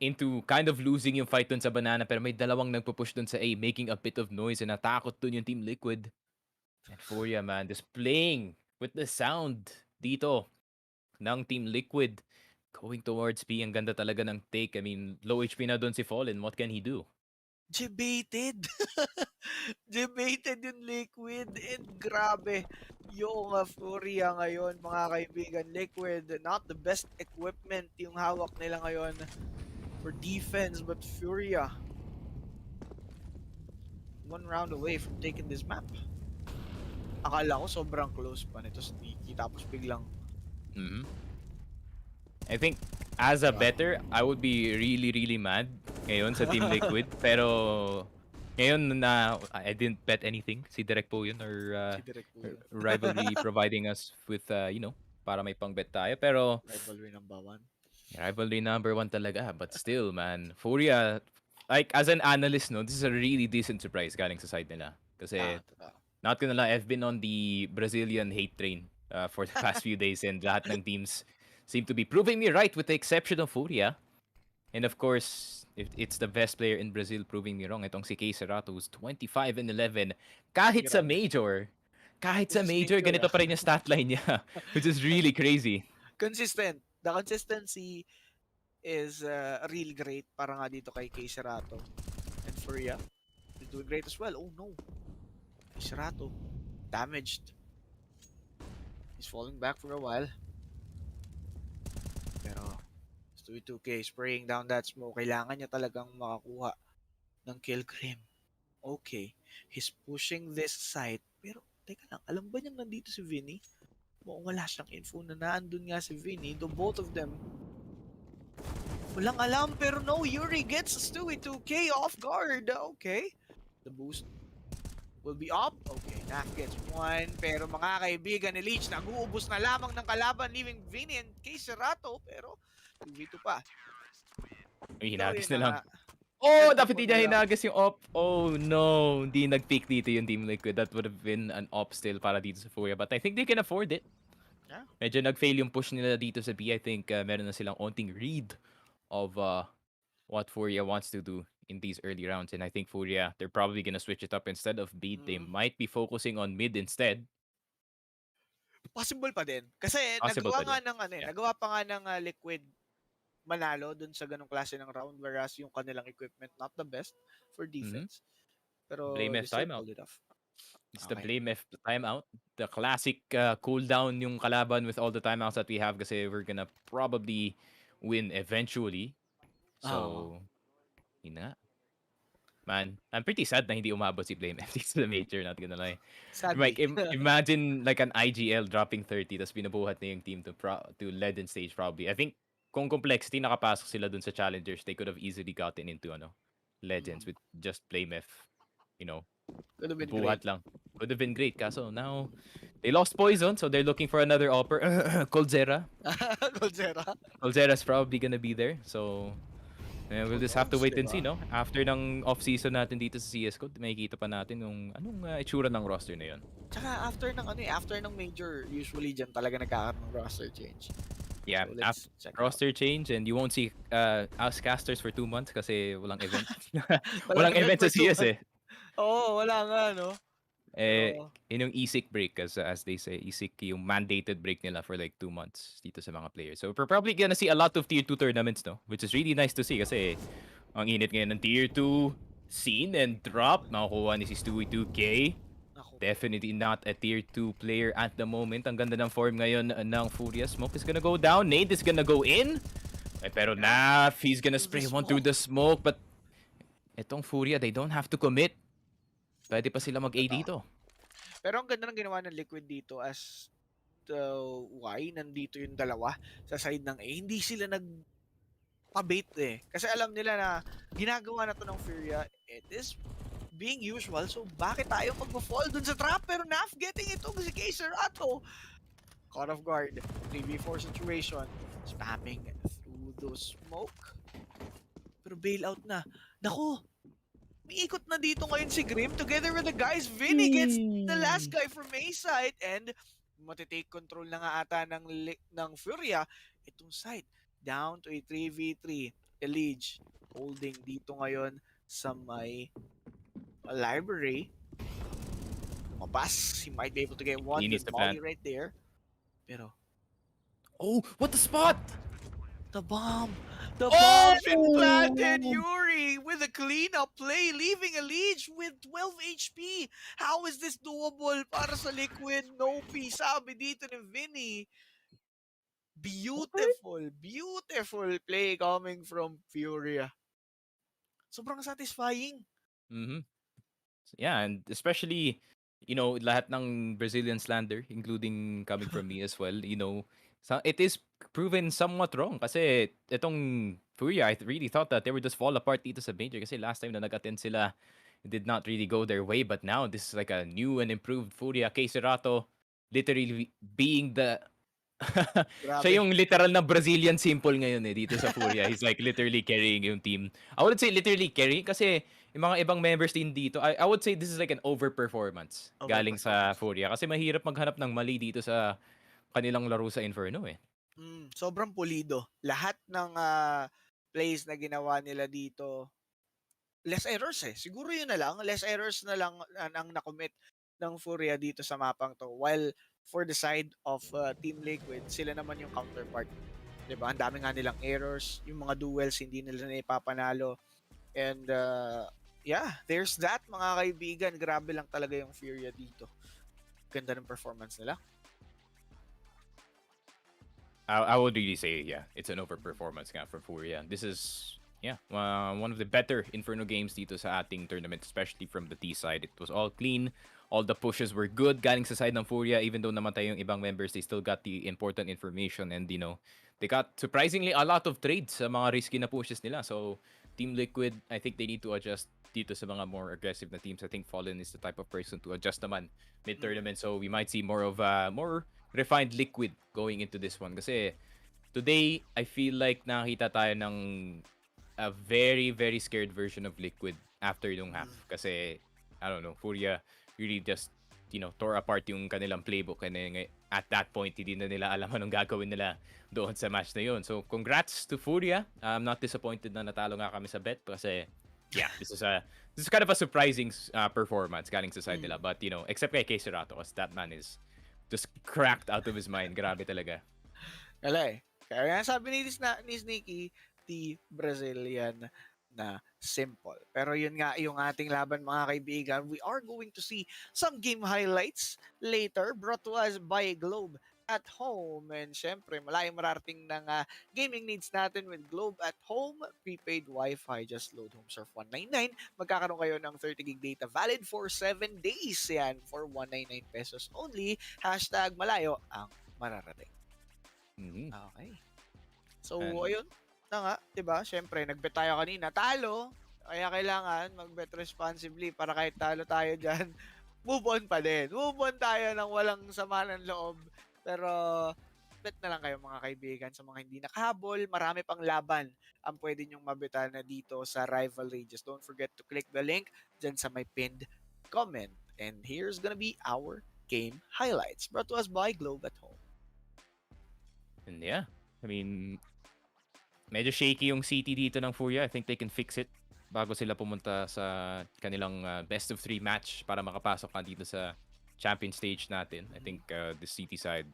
into kind of losing yung fight dun sa banana, pero may dalawang nagpupush dun sa A, making a bit of noise, and natakot dun yung Team Liquid. And FURIA, man, just playing with the sound dito ng Team Liquid. Going towards B, ang ganda talaga ng take. I mean, low HP na dun si Fallen. What can he do? Debated. Debated yung Liquid. And grabe yung FURIA ngayon, mga kaibigan. Liquid, not the best equipment yung hawak nila ngayon for defense, but FURIA 1 round away from taking this map. Akala ko sobrang close pa nito Sneaky, tapos biglang I think as a better, I would be really mad ngayon sa Team Liquid. Pero ngayon na I didn't bet anything. Si Direk po yun or Rivalry providing us with you know, para may pang bet tayo. Pero Rivalry number 1. Rivalry number 1 talaga. But still, man, FURIA, like as an analyst, no, this is a really decent surprise galing sa side nila. Kasi not gonna lie, I've been on the Brazilian hate train for the past few days, and lahat ng teams seem to be proving me right with the exception of FURIA. And of course, it's the best player in Brazil proving me wrong. Itong si K. Cerato, who's 25-11. Kahit sa major, ganito pa rin yung stat line niya, which is really crazy. Consistent. The consistency is real great para nga dito kay K. Cerato. And FURIA is doing great as well. Oh no. Kisrato, damaged. He's falling back for a while. Pero, Stewie 2K spraying down that smoke. Kailangan niya talagang makakuha ng kill cream. Okay, he's pushing this side. Pero, teka lang, alam ba niyang nandito si Vinny? Mukhang wala siyang info na naandun nga si Vinny. Though both of them, walang alam. Pero no, Yuri gets Stewie 2K off guard. Okay, the boost will be up. Okay, Nak gets one. Pero mga kaibigan ni Leech, nag-uubos na lamang ng kalaban, leaving Vinny and Kisrato. Pero, 2v2 pa. Ay, hinagis na lang. Na, Oh, dapat hindi niya hinagas yung op. Oh no, hindi nag-peak dito yung Team Liquid. That would have been an op still para dito sa FURIA. But I think they can afford it. Yeah. Medyo nag-fail yung push nila dito sa B. I think meron na silang onting read of what FURIA wants to do in these early rounds. And I think FURIA, they're probably gonna switch it up. Instead of B, they might be focusing on mid instead. Possible pa din. Kasi Possible nagawa nga ng nagawa pa nga ng Liquid manalo dun sa ganong klase ng round, whereas yung kanilang equipment not the best for defense. Pero Blame F timeout. It's the Blame F timeout. The classic cooldown yung kalaban with all the timeouts that we have kasi we're gonna probably win eventually. So, yun nga. Man, I'm pretty sad na hindi umabot si Blame F sa major, not gonna lie. Like, imagine like an IGL dropping 30 tapos binubuhat na yung team to Legend stage probably. I think kung complexity nakapasok sila dun sa challengers, they could have easily gotten into Legends with just Blame F, buhat lang. Could have been great. Kaso now, they lost Poison, so they're looking for another offer. Coldzera. Coldzera's probably gonna be there, so we'll just have to wait and see, no? After ng off-season natin dito sa CSGO, makikita pa natin yung anong itsura ng roster na yun. Tsaka after ng major, usually dyan talaga nagkakaroon ng roster change. Yeah, so roster change, and you won't see us casters for 2 months kasi walang event. Walang event sa CS eh. Oo, wala nga, no? Yun yung ESIC break, as they say. ESIC yung mandated break nila for like 2 months dito sa mga players. So we're probably gonna see a lot of tier 2 tournaments, no? Which is really nice to see kasi ang init ngayon ng tier 2 scene and drop. Nakukuha ni si Stewie 2K. Definitely not a tier 2 player at the moment. Ang ganda ng form ngayon ng FURIA. Smoke is gonna go down. Nade is gonna go in. Pero Naf, he's gonna spray one through the smoke. But itong FURIA, they don't have to commit. Pwede pa sila mag-A dito. Pero ang ganda ng ginawa ng Liquid dito as why nandito yung dalawa sa side ng A. Hindi sila nag-pabait eh. Kasi alam nila na ginagawa na to ng FURIA. It is being usual, so bakit tayo mag-fall dun sa trap? Pero Naf getting itong si Kisrato. Caught off guard. 3v4 situation. Spamming through the smoke. Pero bailout na. Naku! May ikot na dito ngayon si Grim together with the guys. Vinny gets the last guy from A side and matitake control na nga ata ng FURIA itong side. Down to a 3v3. Elige holding dito ngayon sa may library. Mabas. He might be able to get one with Molly right there. Pero oh, what the spot? The bomb. The bomb been planted. Yuri with a cleanup play, leaving Elige with 12 HP. How is this doable para sa Liquid? No P, sabi dito ni Vinny. Beautiful, beautiful play coming from FURIA. Sobrang satisfying. Yeah, and especially, lahat ng Brazilian slander, including coming from me as well, it is proven somewhat wrong kasi itong FURIA, I really thought that they would just fall apart dito sa major kasi last time na nag-attend sila, it did not really go their way, but now this is like a new and improved FURIA. Kisrato literally being the siya yung literal na Brazilian simple ngayon dito sa FURIA. He's like literally carrying yung team. I wouldn't say literally carrying kasi yung mga ibang members din dito, I would say this is like an overperformance galing sa FURIA kasi mahirap maghanap ng mali dito sa kanilang laro sa Inferno eh. Sobrang pulido. Lahat ng plays na ginawa nila dito, less errors eh. Siguro yun na lang. Less errors na lang ang nakommit ng FURIA dito sa mapang to. While for the side of Team Liquid, sila naman yung counterpart. Diba? Ang dami nga nilang errors. Yung mga duels, hindi nila na ipapanalo. And yeah, there's that mga kaibigan. Grabe lang talaga yung FURIA dito. Ganda ng performance nila. I would really say, yeah, it's an overperformance nga for FURIA. This is, yeah, one of the better Inferno games dito sa ating tournament, especially from the T side. It was all clean. All the pushes were good galing sa side ng FURIA. Even though namatay yung ibang members, they still got the important information. And, they got surprisingly a lot of trades sa mga risky na pushes nila. So, Team Liquid, I think they need to adjust dito sa mga more aggressive na teams. I think Fallen is the type of person to adjust naman mid-tournament. So, we might see more of more refined Liquid going into this one. Kasi today, I feel like nakita tayo ng a very, very scared version of Liquid after yung half. Kasi, I don't know, FURIA really just, tore apart yung kanilang playbook. And at that point, hindi na nila alam anong gagawin nila doon sa match na yun. So, congrats to FURIA. I'm not disappointed na natalo nga kami sa bet kasi, yeah, this is kind of a surprising performance galing sa side nila. But, except kay Serato, because that man is just cracked out of his mind. Grabe talaga. Wala eh. Kaya nga sabi ni Sneaky, the Brazilian na simple. Pero yun nga yung ating laban mga kaibigan. We are going to see some game highlights later brought to us by Globe at Home. And syempre, malayong mararating ng gaming needs natin with Globe at Home. Prepaid Wi-Fi. Just load HomeSurf 199. Magkakaroon kayo ng 30 gig data valid for 7 days. Yan, for 199 pesos only. # malayo ang mararating. Okay. So, ayun na nga, diba? Syempre, nagbet tayo kanina. Talo. Kaya kailangan mag-bet responsibly para kahit talo tayo dyan, move on pa din. Move on tayo ng walang sama ng loob. Pero, bet na lang kayo mga kaibigan sa mga hindi nakahabol. Marami pang laban ang pwede nyong mabetan na dito sa Rivalry. Just don't forget to click the link dyan sa may pinned comment. And here's gonna be our game highlights brought to us by Globe at Home. And yeah, I mean, medyo shaky yung CT dito ng FURIA. I think they can fix it bago sila pumunta sa kanilang best of 3 match para makapasok ka dito sa champion stage natin. I think the CT side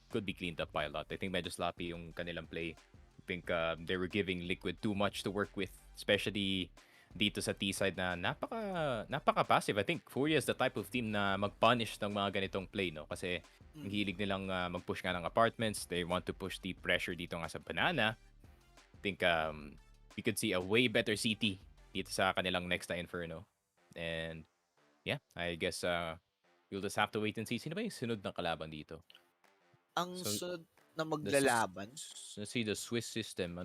could be cleaned up by a lot. I think medyo sloppy yung kanilang play. I think they were giving Liquid too much to work with, especially dito sa T side na napaka-passive. I think FURIA is the type of team na mag-punish ng mga ganitong play, no? Kasi ang hilig nilang mag-push nga ng apartments. They want to push the pressure dito nga sa banana. I think we could see a way better CT dito sa kanilang next na Inferno. And yeah, I guess we'll just have to wait and see. Sino ba yung sunod ng kalaban dito? Ang sunod na maglalaban? Let's see the Swiss system.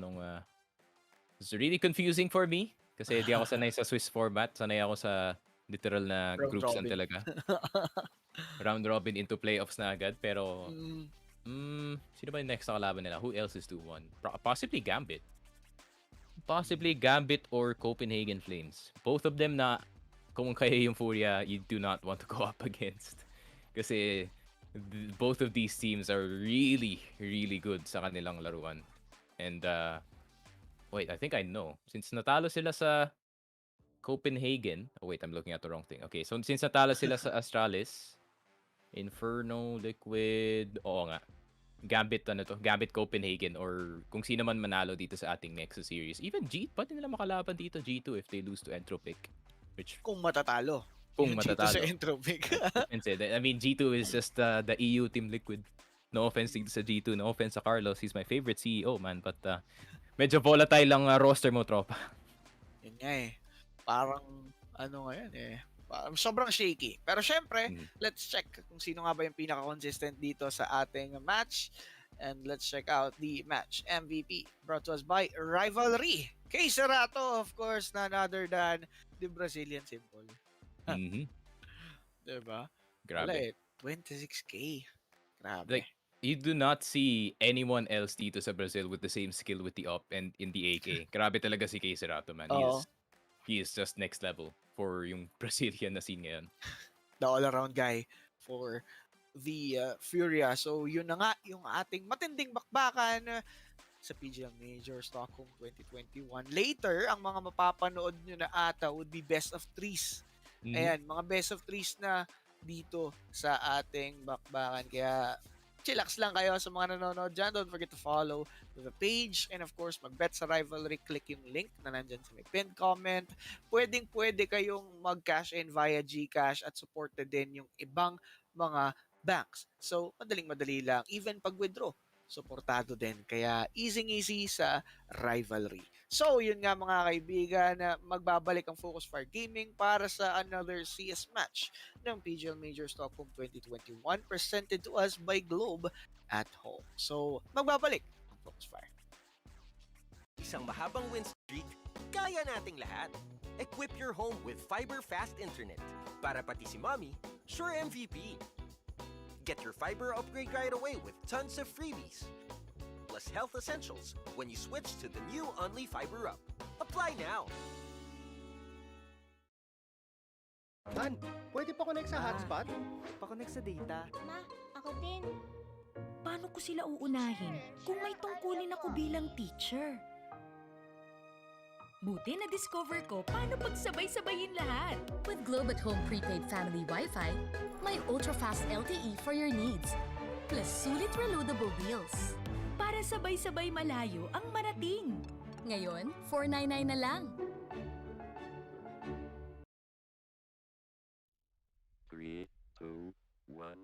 It's really confusing for me. Kasi di ako sanay sa Swiss format. Sanay ako sa literal na groups lang talaga. Round robin into playoffs na agad. Pero, sino ba yung next na kalaban nila? Who else is 2-1? Possibly Gambit. Possibly Gambit or Copenhagen Flames. Both of them na, kung kayo yung FURIA, you do not want to go up against. Kasi, both of these teams are really, really good sa kanilang laruan. And, wait, I think I know. Since natalo sila sa Copenhagen. Oh, wait, I'm looking at the wrong thing. Okay, so since natalo sila sa Astralis, Inferno, Liquid, oo nga. Gambit Copenhagen, or kung sino man manalo dito sa ating Nexus series. Even pati nila makalaban dito, G2, if they lose to Entropiq. Kung matatalo. Kung matatalo. Sa Entropiq. I mean, G2 is just the EU Team Liquid. No offense dito sa G2. No offense sa Carlos. He's my favorite CEO, man. But medyo volatile lang roster mo, tropa. Yun nga eh. Parang, ngayon eh. Sobrang shaky. Pero syempre, let's check kung sino nga ba yung pinaka-consistent dito sa ating match. And let's check out the match MVP brought to us by Rivalry. Kay Serato, of course, none other than the Brazilian Simple. Diba? Grabe. 26k. Grabe. Like, you do not see anyone else dito sa Brazil with the same skill with the up and in the AK. Grabe talaga si Kay Serato, man. He is just next level for yung Brazilian na scene ngayon. The all-around guy for the FURIA. So, yun na nga yung ating matinding bakbakan sa PGL Major Stockholm 2021. Later, ang mga mapapanood nyo na ata would be best of threes. Ayan, mga best of threes na dito sa ating bakbakan. Kaya, chillax lang kayo sa mga nanonood dyan. Don't forget to follow the page and of course, mag-bet sa rivalry. Click yung link na nandyan sa may pinned comment. Pwede kayong mag-cash in via GCash at supported din yung ibang mga banks. So, madaling-madali lang. Even pag-withdraw, suportado din. Kaya easy sa rivalry. So, yun nga mga kaibigan, na magbabalik ang Focus Fire Gaming para sa another CS match ng PGL Major Stockholm 2021 presented to us by Globe at home. So, magbabalik ang Focus Fire. Isang mahabang win streak, kaya nating lahat. Equip your home with fiber fast internet. Para pati si mommy, sure MVP. Get your fiber upgrade right away with tons of freebies. Plus health essentials when you switch to the new Only Fiber Up. Apply now! Man, pwede pa connect sa hotspot? Pa-connect sa data. Ma, ako din. Paano ko sila uunahin kung may tungkulin ako bilang teacher? Buti na-discover ko paano pagsabay-sabayin lahat. With Globe at Home Prepaid Family Wi-Fi, may ultra-fast LTE for your needs. Plus sulit reloadable deals. Para sabay-sabay malayo ang marating. Ngayon, $499 na lang. 3, 2, 1.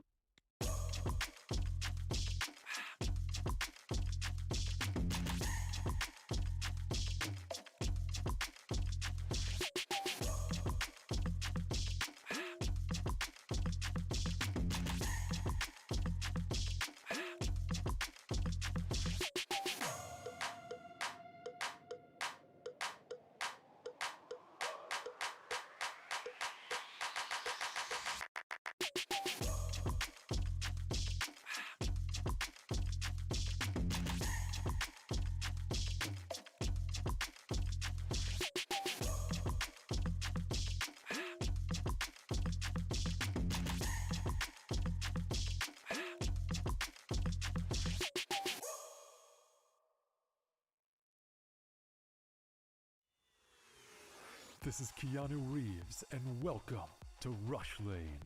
This is Keanu Reeves, and welcome to Rush Lane.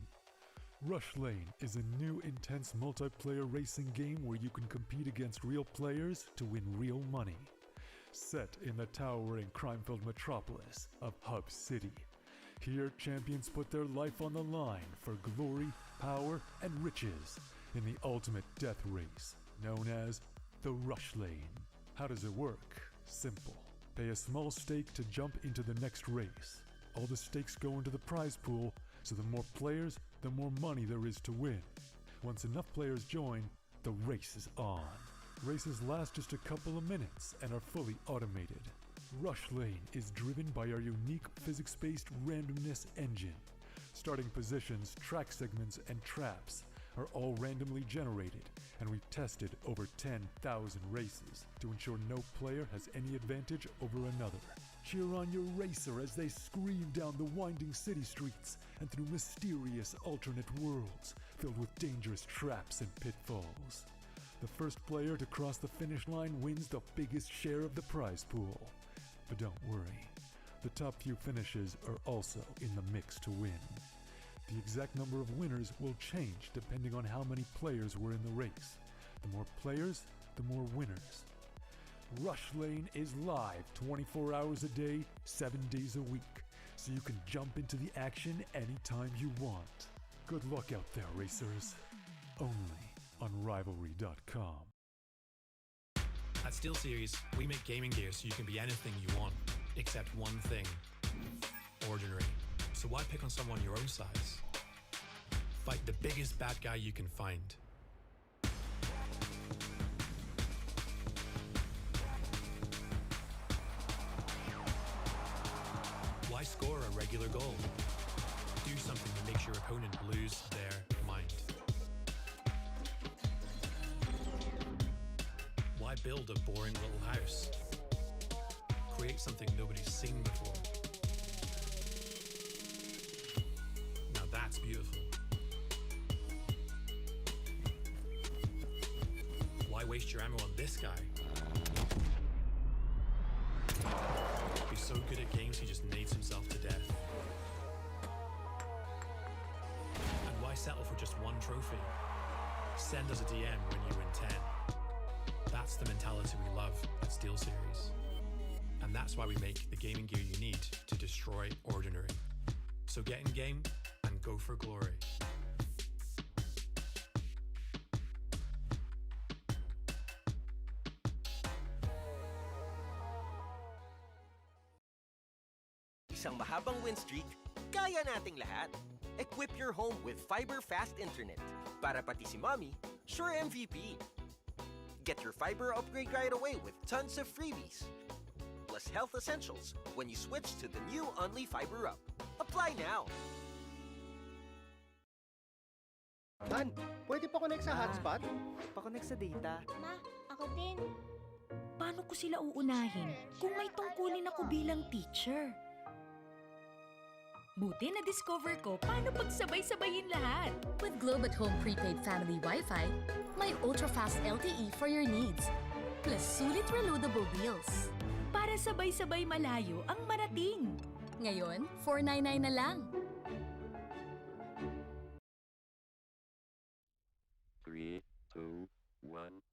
Rush Lane is a new intense multiplayer racing game where you can compete against real players to win real money. Set in the towering crime-filled metropolis of Hub City, here champions put their life on the line for glory, power, and riches in the ultimate death race known as the Rush Lane. How does it work? Simple. Pay a small stake to jump into the next race. All the stakes go into the prize pool, so the more players, the more money there is to win. Once enough players join, the race is on. Races last just a couple of minutes and are fully automated. Rush Lane is driven by our unique physics-based randomness engine. Starting positions, track segments, and traps are all randomly generated, and we've tested over 10,000 races to ensure no player has any advantage over another. Cheer on your racer as they scream down the winding city streets and through mysterious alternate worlds filled with dangerous traps and pitfalls. The first player to cross the finish line wins the biggest share of the prize pool. But don't worry, the top few finishes are also in the mix to win. The exact number of winners will change depending on how many players were in the race. The more players, the more winners. Rush Lane is live 24 hours a day, 7 days a week, so you can jump into the action anytime you want. Good luck out there, racers. Only on Rivalry.com. At SteelSeries, we make gaming gear so you can be anything you want, except one thing: ordinary. So why pick on someone your own size? Fight the biggest bad guy you can find. Why score a regular goal? Do something that makes your opponent lose their mind. Why build a boring little house? Create something nobody's seen before. Now that's beautiful. Why waste your ammo on this guy? He's so good at games he just nades himself to death. And why settle for just one trophy? Send us a DM when you win 10. That's the mentality we love at SteelSeries. And that's why we make the gaming gear you need to destroy ordinary. So get in game and go for glory. Isang mahabang win streak, kaya nating lahat. Equip your home with fiber fast internet. Para pati si mommy, sure MVP. Get your fiber upgrade right away with tons of freebies. Plus health essentials when you switch to the new Only Fiber Up. Apply now! Man, pwede pa connect sa hotspot? Pa-connect sa data. Ma, ako din. Paano ko sila uunahin kung may tungkulin ako bilang teacher? Buti na-discover ko paano pagsabay-sabayin lahat. With Globe at Home Prepaid Family Wi-Fi, may ultra-fast LTE for your needs. Plus sulit reloadable deals. Para sabay-sabay malayo ang marating. Ngayon, $499 na lang. 3, 2, 1.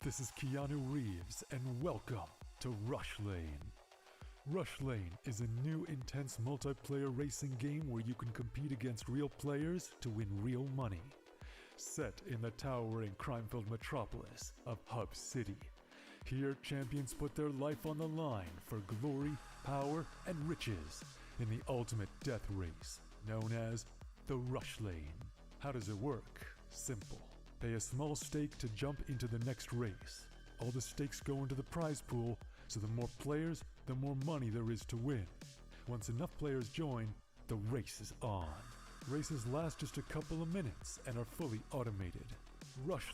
This is Keanu Reeves, and welcome to Rush Lane. Rush Lane is a new intense multiplayer racing game where you can compete against real players to win real money. Set in the towering crime-filled metropolis of Hub City. Here, champions put their life on the line for glory, power, and riches in the ultimate death race, known as the Rush Lane. How does it work? Simple. Pay a small stake to jump into the next race. All the stakes go into the prize pool, so the more players, the more money there is to win. Once enough players join, the race is on. Races last just a couple of minutes and are fully automated. Rush